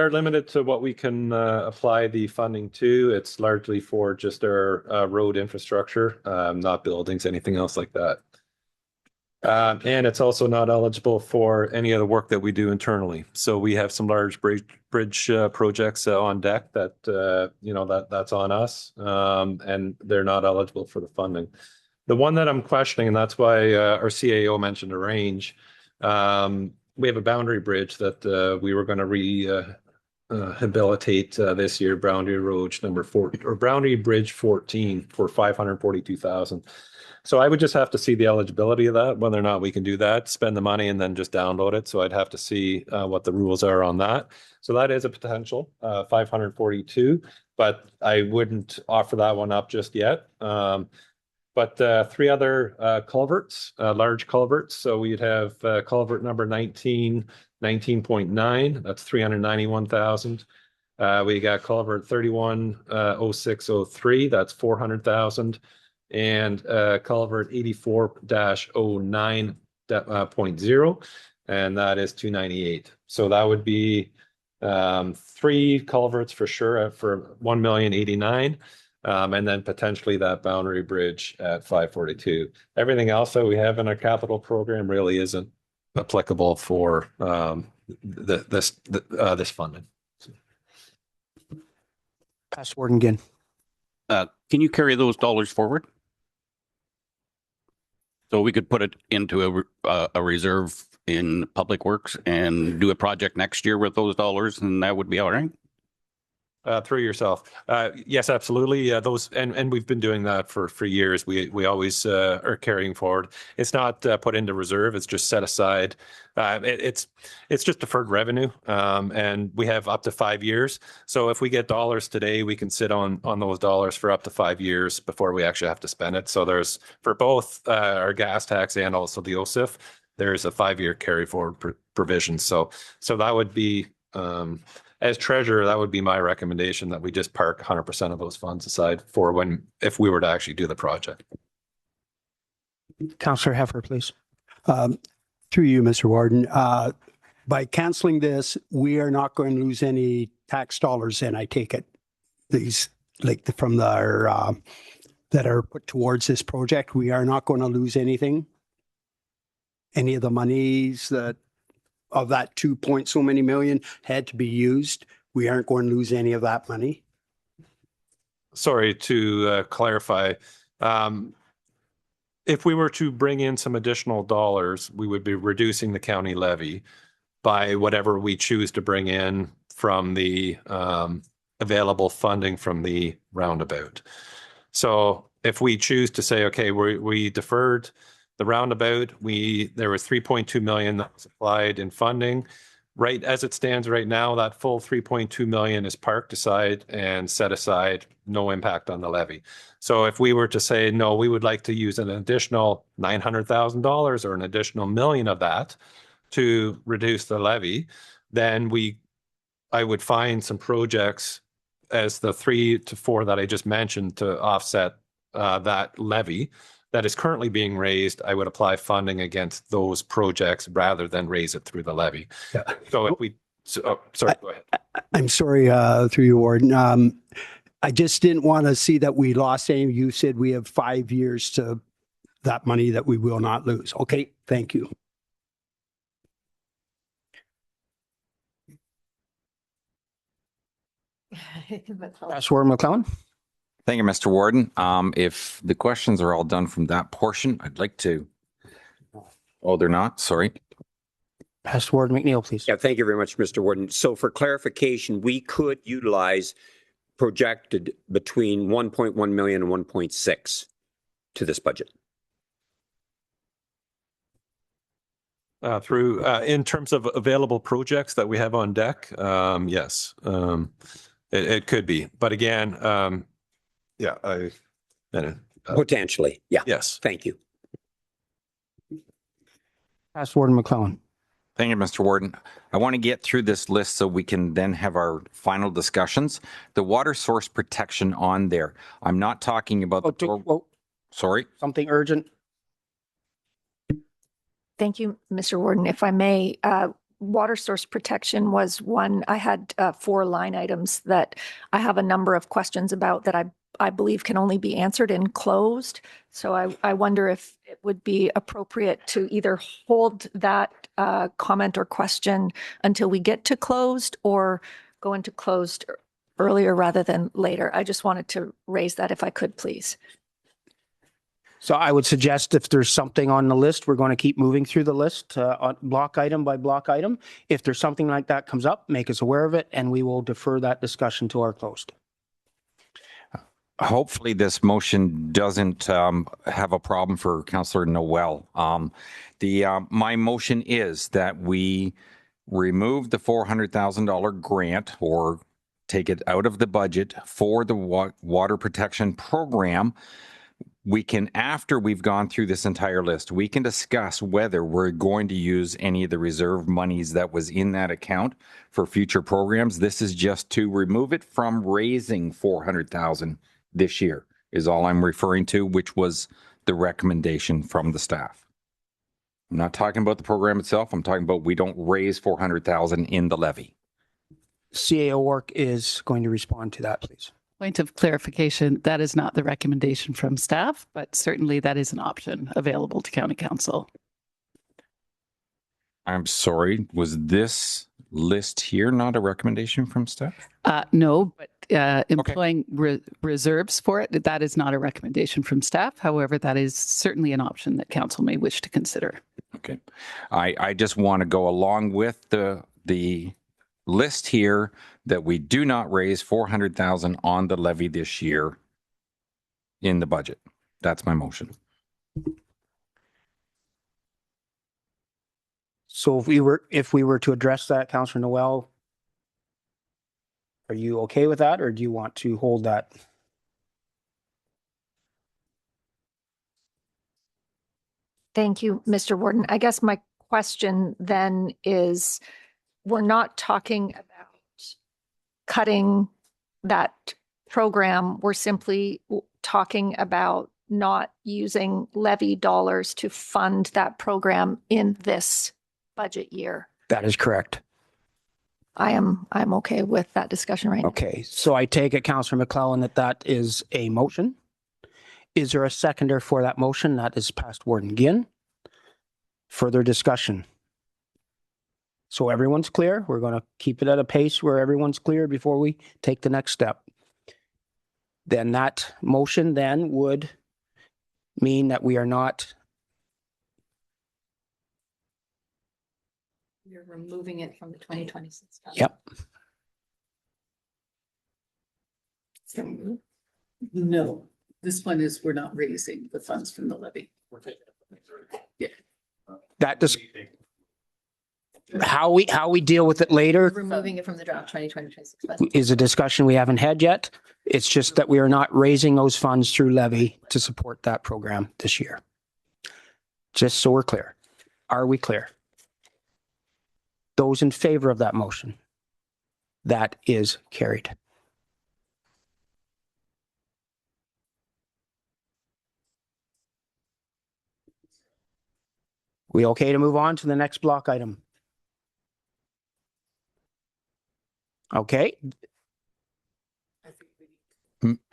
limited to what we can apply the funding to. It's largely for just our road infrastructure, not buildings, anything else like that. And it's also not eligible for any of the work that we do internally. So we have some large bridge projects on deck that that's on us, and they're not eligible for the funding. The one that I'm questioning, and that's why our CAO mentioned a range. We have a boundary bridge that we were going to rehabilitate this year, Boundary Road number 4 or Boundary Bridge 14 for $542,000. So I would just have to see the eligibility of that, whether or not we can do that, spend the money and then just download it. So I'd have to see what the rules are on that. So that is a potential 542, but I wouldn't offer that one up just yet. But 3 other culverts, large culverts. So we'd have culvert number 19.9, that's 391,000. We got culvert 310603, that's 400,000. And culvert 84-09.0, and that is 298. So that would be 3 culverts for sure for 1,089,000. And then potentially that boundary bridge at 542. Everything else that we have in our capital program really isn't applicable for this funding. Past Warden Ginn. Can you carry those dollars forward? So we could put it into a reserve in Public Works and do a project next year with those dollars, and that would be all right? Through yourself. Yes, absolutely. Those and we've been doing that for years. We always are carrying forward. It's not put into reserve. It's just set aside. It's just deferred revenue, and we have up to 5 years. So if we get dollars today, we can sit on those dollars for up to 5 years before we actually have to spend it. So there's for both our gas tax and also the OSIF, there's a 5-year carry forward provision. So that would be. As treasurer, that would be my recommendation that we just park 100% of those funds aside for if we were to actually do the project. Councillor Heffer, please. Through you, Mr. Warden. By canceling this, we are not going to lose any tax dollars in, I take it. These, like from our, that are put towards this project, we are not going to lose anything? Any of the monies that of that 2 point so many million had to be used, we aren't going to lose any of that money? Sorry, to clarify, if we were to bring in some additional dollars, we would be reducing the county levy by whatever we choose to bring in from the available funding from the roundabout. So if we choose to say, okay, we deferred the roundabout, there was 3.2 million that was applied in funding. Right as it stands right now, that full 3.2 million is parked aside and set aside, no impact on the levy. So if we were to say, no, we would like to use an additional $900,000 or an additional $1 million of that to reduce the levy, then I would find some projects as the 3 to 4 that I just mentioned to offset that levy that is currently being raised. I would apply funding against those projects rather than raise it through the levy. Yeah. So if we, sorry, go ahead. I'm sorry, through you, Warden. I just didn't want to see that we lost any. You said we have 5 years to that money that we will not lose. Okay, thank you. Past Warden McClellan. Thank you, Mr. Warden. If the questions are all done from that portion, I'd like to. Oh, they're not. Sorry. Past Warden McNeil, please. Yeah, thank you very much, Mr. Warden. So for clarification, we could utilize projected between 1.1 million and 1.6 to this budget. In terms of available projects that we have on deck, yes, it could be. But again, yeah, potentially. Yeah. Yes. Thank you. Past Warden McClellan. Thank you, Mr. Warden. I want to get through this list so we can then have our final discussions. The water source protection on there. I'm not talking about sorry. Something urgent. Thank you, Mr. Warden. If I may, water source protection was one. I had 4 line items that I have a number of questions about that I believe can only be answered in closed. So I wonder if it would be appropriate to either hold that comment or question until we get to closed or go into closed earlier rather than later. I just wanted to raise that if I could, please. So I would suggest if there's something on the list, we're going to keep moving through the list on block item by block item. If there's something like that comes up, make us aware of it, and we will defer that discussion to our closed. Hopefully this motion doesn't have a problem for Councillor Noel. My motion is that we remove the $400,000 grant or take it out of the budget for the water protection program. We can, after we've gone through this entire list, we can discuss whether we're going to use any of the reserve monies that was in that account for future programs. This is just to remove it from raising $400,000 this year is all I'm referring to, which was the recommendation from the staff. I'm not talking about the program itself. I'm talking about we don't raise $400,000 in the levy. CAO work is going to respond to that, please. Point of clarification, that is not the recommendation from staff, but certainly that is an option available to County Council. I'm sorry, was this list here not a recommendation from staff? No, but employing reserves for it, that is not a recommendation from staff. However, that is certainly an option that council may wish to consider. Okay. I just want to go along with the list here that we do not raise 400,000 on the levy this year in the budget. That's my motion. So if we were to address that, Councillor Noel, are you okay with that, or do you want to hold that? Thank you, Mr. Warden. I guess my question then is, we're not talking about cutting that program. We're simply talking about not using levy dollars to fund that program in this budget year. That is correct. I'm okay with that discussion right now. Okay, so I take it, Councillor McClellan, that is a motion. Is there a seconder for that motion? That is past Warden Ginn. Further discussion. So everyone's clear. We're going to keep it at a pace where everyone's clear before we take the next step. Then that motion then would mean that we are not. You're removing it from the 2026 budget. Yep. No, this one is we're not raising the funds from the levy. Yeah. That does. How we deal with it later Removing it from the draft 2026 budget. is a discussion we haven't had yet. It's just that we are not raising those funds through levy to support that program this year. Just so we're clear. Are we clear? Those in favor of that motion? That is carried. We okay to move on to the next block item? Okay.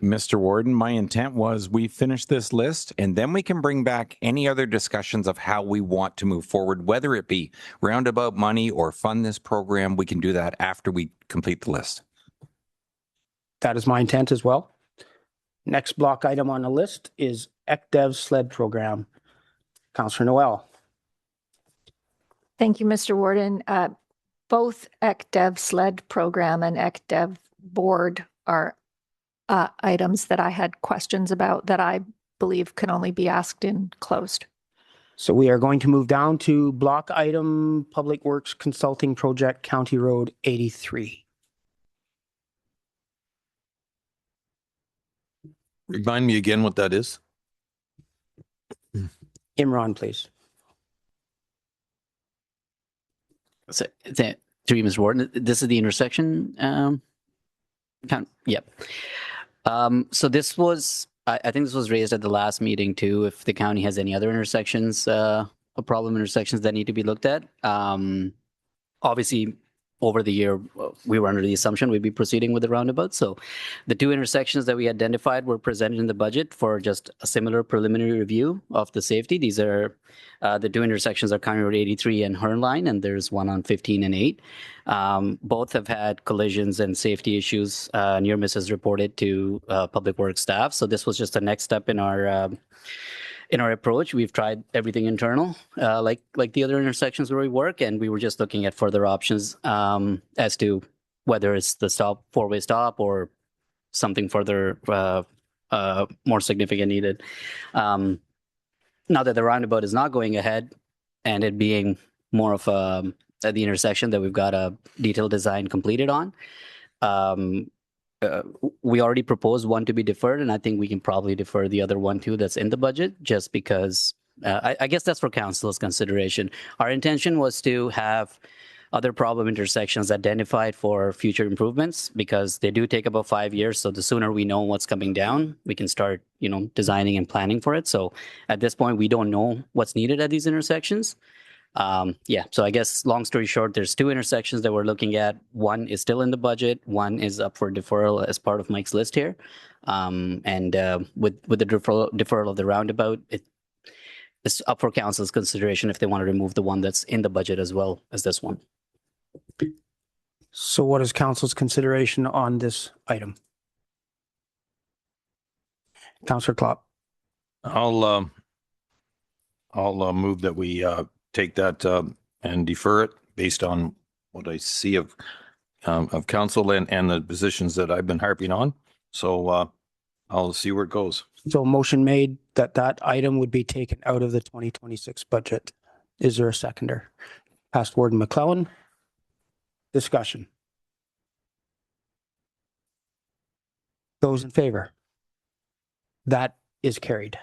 Mr. Warden, my intent was we finish this list and then we can bring back any other discussions of how we want to move forward, whether it be roundabout money or fund this program. We can do that after we complete the list. That is my intent as well. Next block item on the list is ECDEV SLED program. Councillor Noel. Thank you, Mr. Warden. Both ECDEV SLED program and ECDEV board are items that I had questions about that I believe can only be asked in closed. So we are going to move down to block item Public Works Consulting Project County Road 83. Remind me again what that is. Imran, please. So, through Mr. Warden, this is the intersection. Yep. So this was, I think this was raised at the last meeting too. If the county has any other intersections, problem intersections that need to be looked at. Obviously, over the year, we were under the assumption we'd be proceeding with the roundabout. So the two intersections that we identified were presented in the budget for just a similar preliminary review of the safety. These are the two intersections are County Road 83 and Huron Line, and there's one on 15 and 8. Both have had collisions and safety issues, near misses reported to Public Works staff. So this was just the next step in our approach. We've tried everything internal, like the other intersections where we work, and we were just looking at further options as to whether it's the four-way stop or something further more significant needed. Now that the roundabout is not going ahead and it being more of the intersection that we've got a detailed design completed on, we already proposed one to be deferred, and I think we can probably defer the other one too that's in the budget, just because I guess that's for council's consideration. Our intention was to have other problem intersections identified for future improvements, because they do take about 5 years. So the sooner we know what's coming down, we can start, designing and planning for it. So at this point, we don't know what's needed at these intersections. Yeah, so I guess long story short, there's two intersections that we're looking at. One is still in the budget. One is up for deferral as part of Mike's list here. And with the deferral of the roundabout, it's up for council's consideration if they want to remove the one that's in the budget as well as this one. So what is council's consideration on this item? Councillor Klopp. I'll move that we take that and defer it based on what I see of council and the positions that I've been harping on. So I'll see where it goes. So motion made that that item would be taken out of the 2026 budget. Is there a seconder? Past Warden McClellan. Discussion. Those in favor? That is carried.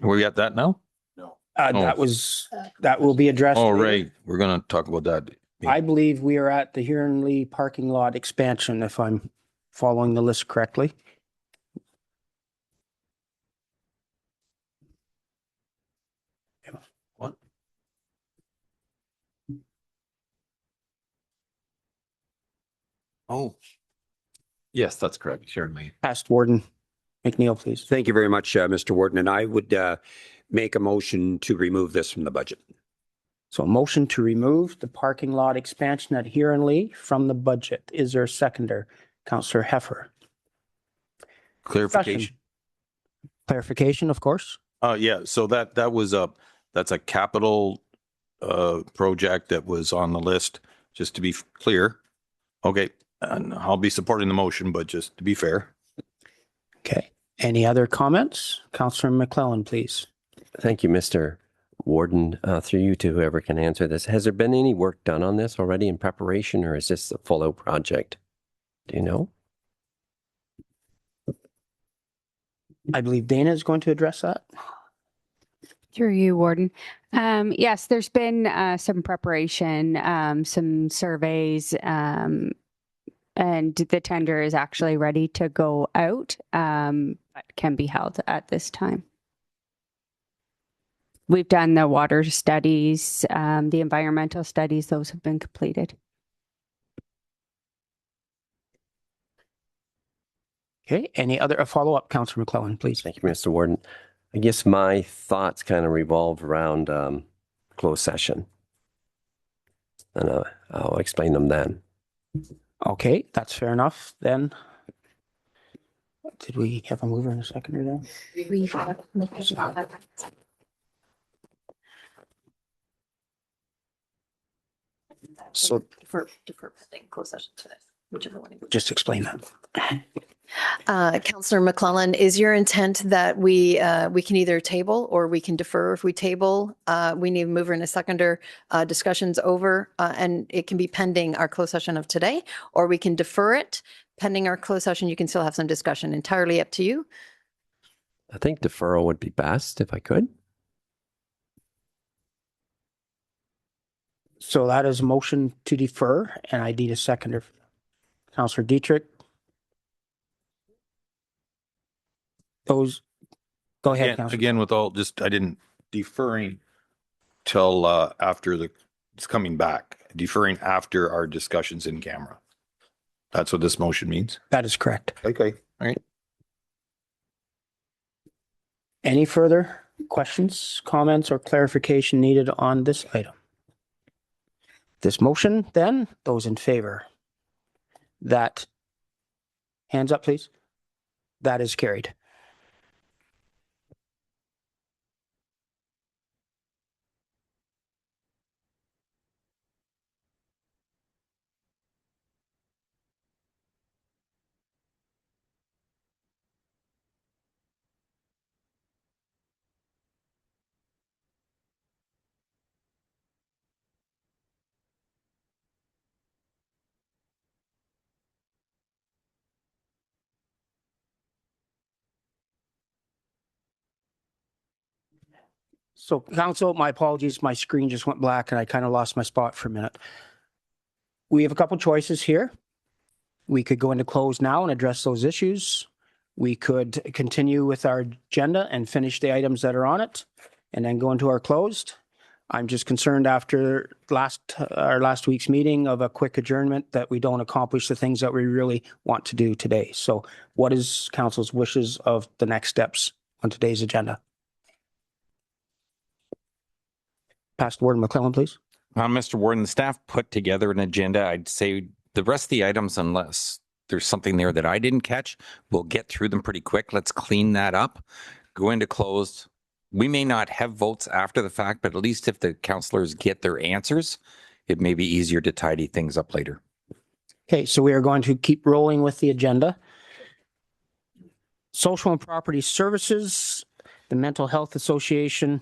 We got that now? That will be addressed. Oh, later. right. We're going to talk about that. I believe we are at the Huron Lee parking lot expansion, if I'm following the list correctly. What? Oh, Yes, that's correct. Certainly. Past Warden McNeil, please. thank you very much, Mr. Warden. And I would make a motion to remove this from the budget. So a motion to remove the parking lot expansion at Huron Lee from the budget. Is there a seconder? Councillor Heffer. Clarification. Discussion. Clarification, of course. Yeah, so that's a capital project that was on the list, just to be clear. Okay, and I'll be supporting the motion, but just to be fair. Okay. Any other comments? Councillor McClellan, please. Thank you, Mr. Warden. Through you to whoever can answer this. Has there been any work done on this already in preparation, or is this a full-out project? Do you know? I believe Dana is going to address that. Through you, Warden. Yes, there's been some preparation, some surveys, and the tender is actually ready to go out, but can be held at this time. We've done the water studies, the environmental studies, those have been completed. Okay. Any other follow-up, Councillor McClellan, please. Thank you, Mr. Warden. I guess my thoughts kind of revolve around closed session. And I'll explain them then. Okay, that's fair enough. Then, did we have a mover and a seconder there? So Defer pending closed session today, whichever one. just explain that. Councillor McClellan, is your intent that we can either table or we can defer? If we table, we need a mover and a seconder, discussions over, and it can be pending our closed session of today, or we can defer it pending our closed session. You can still have some discussion, entirely up to you. I think deferral would be best if I could. So that is a motion to defer, and I need a seconder. Councillor Dietrich. Those, go ahead, Councillor. Again, with all, I didn't deferring till after it's coming back, deferring after our discussions in camera. That's what this motion means. That is correct. Okay, all right. Any further questions, comments, or clarification needed on this item? This motion, then, those in favor? That, hands up, please. That is carried. So council, my apologies, my screen just went black and I kind of lost my spot for a minute. We have a couple choices here. We could go into close now and address those issues. We could continue with our agenda and finish the items that are on it and then go into our closed. I'm just concerned after our last week's meeting of a quick adjournment that we don't accomplish the things that we really want to do today. So what is council's wishes of the next steps on today's agenda? Past Warden McClellan, please. Mr. Warden, the staff put together an agenda. I'd say the rest of the items, unless there's something there that I didn't catch, we'll get through them pretty quick. Let's clean that up, go into closed. We may not have votes after the fact, but at least if the councillors get their answers, it may be easier to tidy things up later. Okay, so we are going to keep rolling with the agenda. Social and Property Services, the Mental Health Association,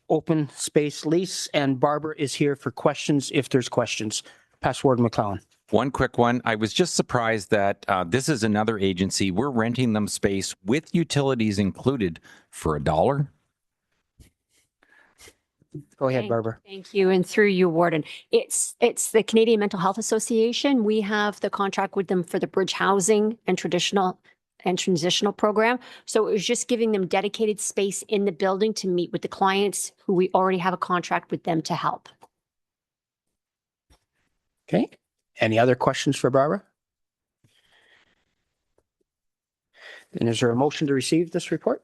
open space lease, and Barbara is here for questions if there's questions. Past Warden McClellan. One quick one. I was just surprised that this is another agency. We're renting them space with utilities included for $1. Go ahead, Barbara. Thank you. And through you, Warden. It's the Canadian Mental Health Association. We have the contract with them for the bridge housing and transitional program. So it was just giving them dedicated space in the building to meet with the clients who we already have a contract with them to help. Okay. Any other questions for Barbara? And is there a motion to receive this report?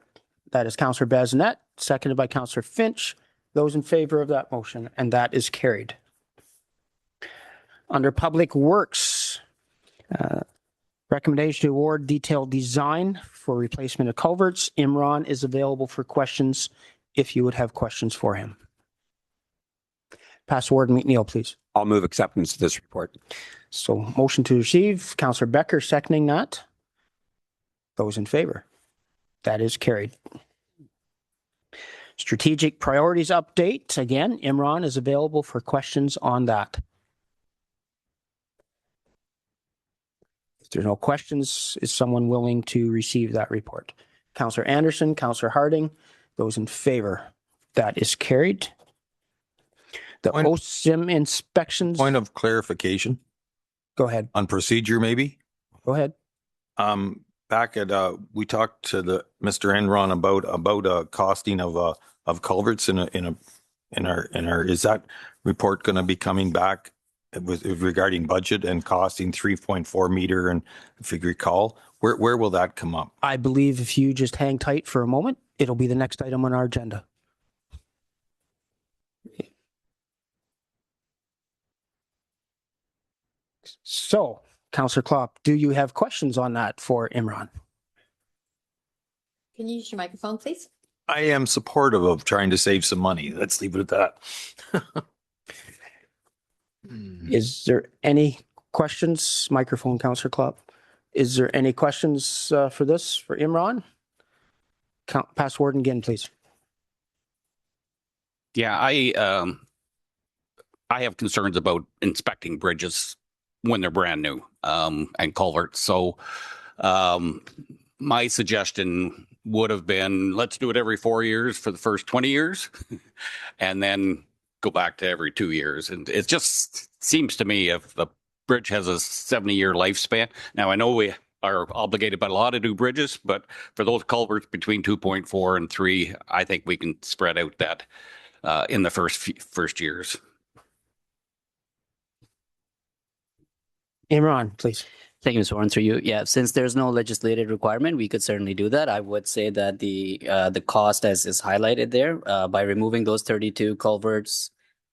That is Councillor Bazinet, seconded by Councillor Finch. Those in favor of that motion, and that is carried. Under Public Works, recommendation to award detailed design for replacement of culverts. Imran is available for questions if you would have questions for him. Past Warden McNeil, please. I'll move acceptance of this report. So motion to receive, Councillor Becker seconding that. Those in favor? That is carried. Strategic priorities update. Again, Imran is available for questions on that. If there's no questions, is someone willing to receive that report? Councillor Anderson, Councillor Harding, those in favor? That is carried. The OSIM inspections. Point of clarification. Go ahead. On procedure, maybe. Go ahead. Back at we talked to the Mr. Enron about costing of culverts in our is that report going to be coming back with regarding budget and costing 3.4 meter, and if you recall, where will that come up? I believe if you just hang tight for a moment, it'll be the next item on our agenda. So, Councillor Klopp, do you have questions on that for Imran? Can you use your microphone, please? I am supportive of trying to save some money. Let's leave it at that. Is there any questions? Microphone, Councillor Klopp. Is there any questions for this for Imran? Past Warden again, please. Yeah, I have concerns about inspecting bridges when they're brand new and culverts. So my suggestion would have been, let's do it every 4 years for the first 20 years and then go back to every 2 years. And it just seems to me if the bridge has a 70-year lifespan. Now, I know we are obligated by law to do bridges, but for those culverts between 2.4 and 3, I think we can spread out that in the first years. Imran, please. Thank you, Mr. Warren, through you. Yeah, since there's no legislative requirement, we could certainly do that. I would say that the cost as is highlighted there, by removing those 32 culverts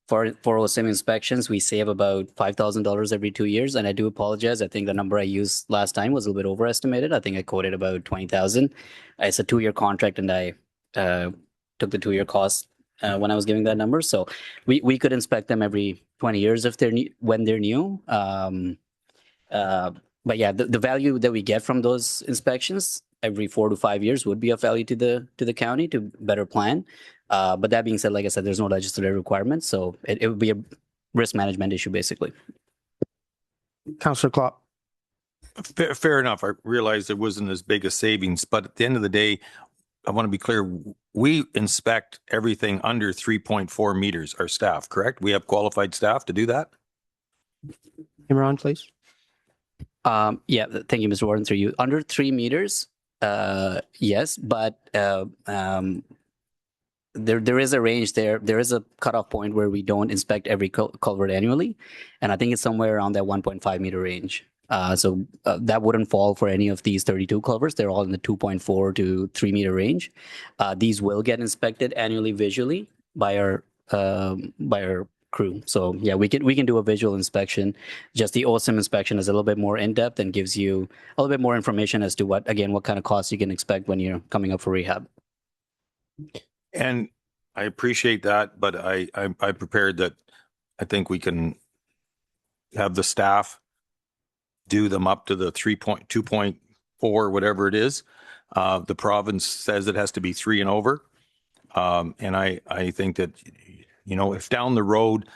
for OSIM inspections, we save about $5,000 every 2 years. And I do apologize. I think the number I used last time was a little bit overestimated. I think I quoted about 20,000. It's a 2-year contract, and I took the 2-year cost when I was giving that number. So we could inspect them every 20 years if they're new, when they're new. But yeah, the value that we get from those inspections every 4 to 5 years would be of value to the county to better plan. But that being said, like I said, there's no legislative requirement, so it would be a risk management issue basically. Councillor Klopp. Fair enough. I realized there wasn't as big a savings, but at the end of the day, I want to be clear. We inspect everything under 3.4 meters, our staff, correct? We have qualified staff to do that? Imran, please. Yeah, thank you, Mr. Warden, through you. Under 3 meters, yes, but there is a range there. There is a cutoff point where we don't inspect every culvert annually, and I think it's somewhere around that 1.5 meter range. So that wouldn't fall for any of these 32 culverts. They're all in the 2.4 to 3 meter range. These will get inspected annually visually by our crew. So yeah, we can do a visual inspection. Just the OSIM inspection is a little bit more in depth and gives you a little bit more information as to what kind of costs you can expect when you're coming up for rehab. And I appreciate that, but I'm prepared that I think we can have the staff do them up to the 2.4, whatever it is. The province says it has to be 3 and over. And I think that, you know, if down the road,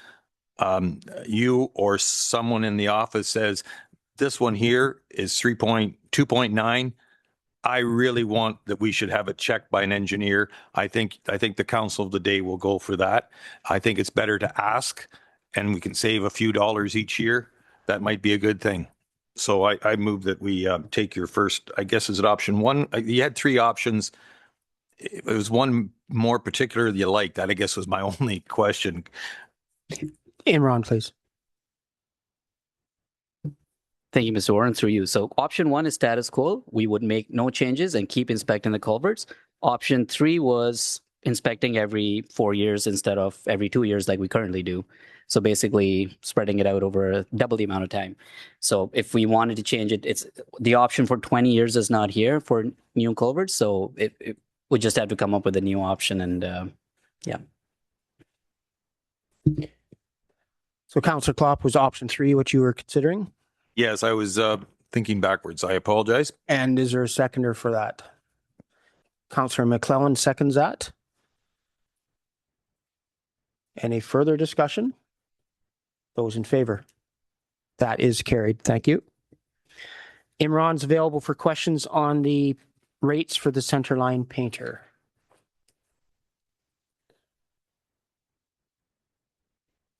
you or someone in the office says, this one here is 2.9, I really want that we should have it checked by an engineer. I think the council of the day will go for that. I think it's better to ask, and we can save a few dollars each year. That might be a good thing. So I move that we take your first, I guess, is it option 1? You had 3 options. It was one more particular that you liked. That, I guess, was my only question. Imran, please. Thank you, Mr. Warren, through you. So option 1 is status quo. We would make no changes and keep inspecting the culverts. Option 3 was inspecting every 4 years instead of every 2 years like we currently do. So basically spreading it out over double the amount of time. So if we wanted to change it, it's the option for 20 years is not here for new culverts. So it we just have to come up with a new option and yeah. So Councillor Klopp was option 3, what you were considering? Yes, I was thinking backwards. I apologize. And is there a seconder for that? Councillor McClellan seconds that. Any further discussion? Those in favor? That is carried. Thank you. Imran's available for questions on the rates for the centerline painter.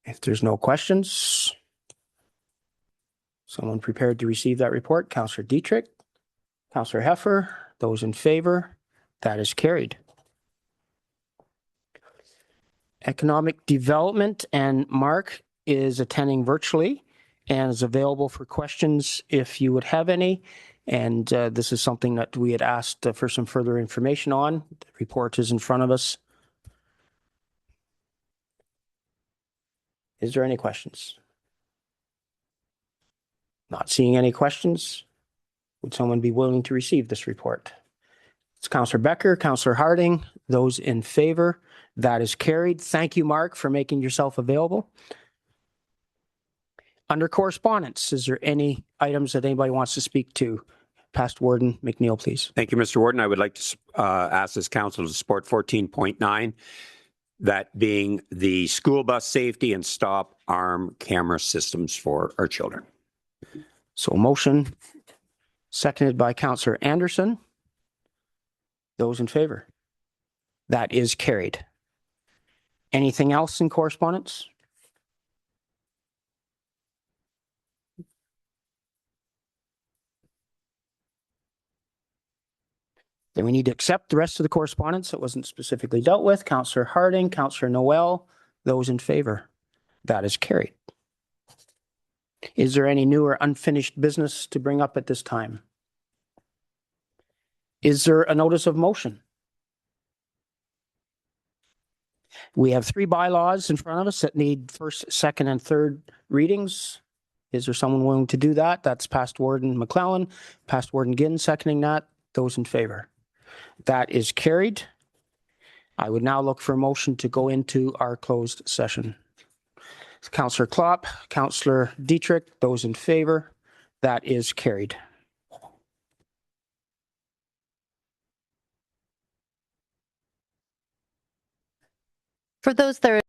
If there's no questions, someone prepared to receive that report, Councillor Dietrich, Councillor Heffer, those in favor, that is carried. Economic Development, and Mark is attending virtually and is available for questions if you would have any. And this is something that we had asked for some further information on. The report is in front of us. Is there any questions? Not seeing any questions. Would someone be willing to receive this report? It's Councillor Becker, Councillor Harding. Those in favor, that is carried. Thank you, Mark, for making yourself available. Under correspondence, is there any items that anybody wants to speak to? Past Warden McNeil, please. Thank you, Mr. Warden. I would like to ask this council to support 14.9, that being the school bus safety and stop arm camera systems for our children. So motion seconded by Councillor Anderson. Those in favor? That is carried. Anything else in correspondence? Then we need to accept the rest of the correspondence that wasn't specifically dealt with. Councillor Harding, Councillor Noel, those in favor? That is carried. Is there any new or unfinished business to bring up at this time? Is there a notice of motion? We have 3 bylaws in front of us that need first, second, and third readings. Is there someone willing to do that? That's Past Warden McClellan, Past Warden Ginn seconding that. Those in favor? That is carried. I would now look for a motion to go into our closed session. Councillor Klopp, Councillor Dietrich, those in favor? That is carried. For those that are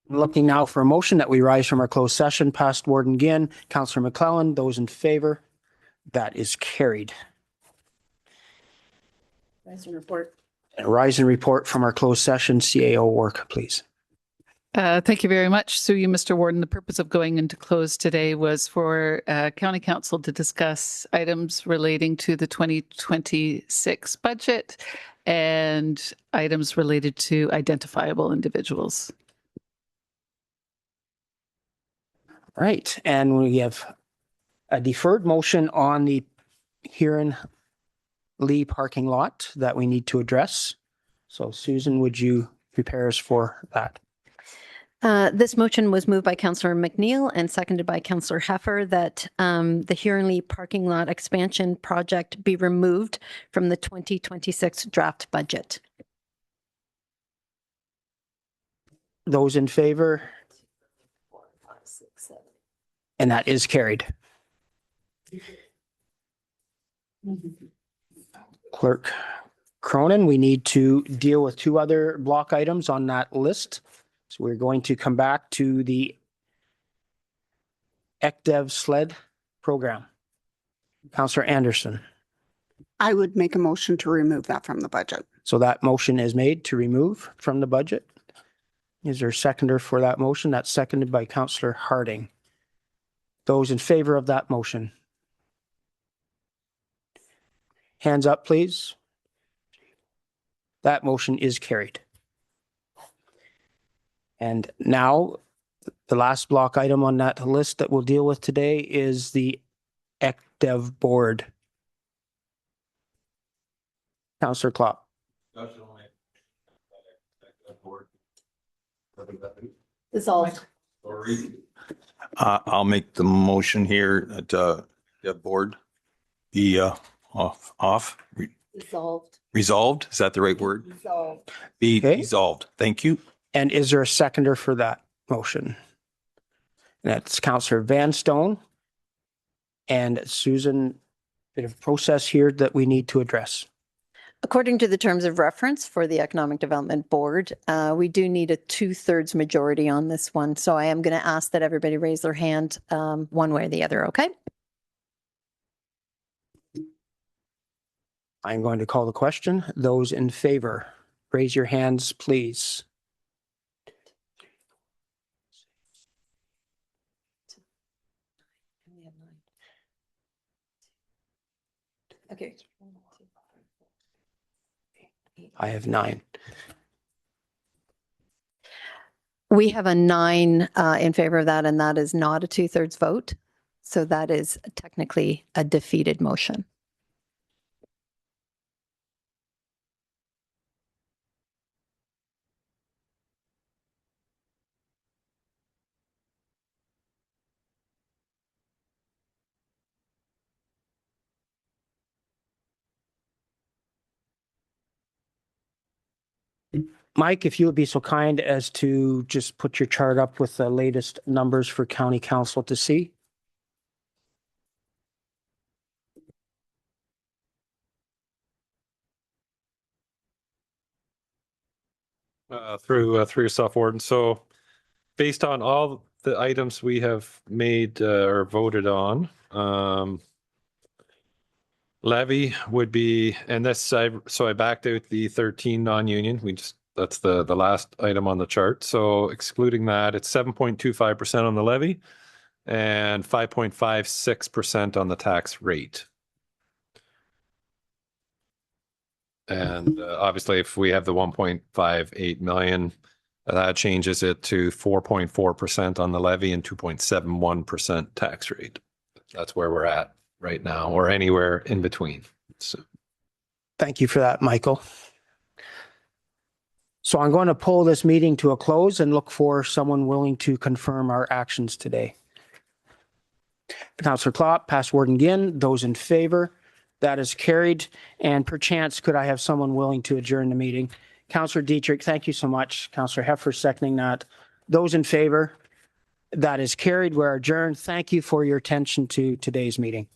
Looking now for a motion that we rise from our closed session. Past Warden Ginn, Councillor McClellan, those in favor, that is carried. Rise and report. And rise and report from our closed session. CAO work, please. Thank you very much, through you, Mr. Warden. The purpose of going into close today was for County Council to discuss items relating to the 2026 budget and items related to identifiable individuals. Right, and we have a deferred motion on the Huron Lee parking lot that we need to address. So Susan, would you prepare us for that? This motion was moved by Councillor McNeil and seconded by Councillor Heffer that the Huron Lee parking lot expansion project be removed from the 2026 draft budget. Those in favor? And that is carried. Clerk Cronin, we need to deal with two other block items on that list. So we're going to come back to the ECDEV SLED program. Councillor Anderson. I would make a motion to remove that from the budget. So that motion is made to remove from the budget. Is there a seconder for that motion? That's seconded by Councillor Harding. Those in favor of that motion? Hands up, please. That motion is carried. And now, the last block item on that list that we'll deal with today is the ECDEV board. Councillor Klopp. Dissolved. I'll make the motion here that the board be off. Dissolved. Resolved, is that the right word? Dissolved. Be Okay. resolved. Thank you. And is there a seconder for that motion? That's Councillor Vanstone. And Susan, bit of process here that we need to address. According to the terms of reference for the Economic Development Board, we do need a 2/3 majority on this one. So I am going to ask that everybody raise their hand one way or the other, okay? I'm going to call the question. Those in favor, raise your hands, please. Okay. I have 9. We have a 9 in favor of that, and that is not a 2/3 vote. So that is technically a defeated motion. Mike, if you would be so kind as to just put your chart up with the latest numbers for County Council to see. Through yourself, Warden. So based on all the items we have made or voted on, levy would be, and this, so I backed out the 13 non-union. That's the last item on the chart. So excluding that, it's 7.25% on the levy and 5.56% on the tax rate. And obviously, if we have the 1.58 million, that changes it to 4.4% on the levy and 2.71% tax rate. That's where we're at right now, or anywhere in between. So, Thank you for that, Michael. So I'm going to pull this meeting to a close and look for someone willing to confirm our actions today. Councillor Klopp, past Warden Ginn, those in favor, that is carried. And perchance, could I have someone willing to adjourn the meeting? Councillor Dietrich, thank you so much. Councillor Heffer seconding that. Those in favor, that is carried. We're adjourned. Thank you for your attention to today's meeting.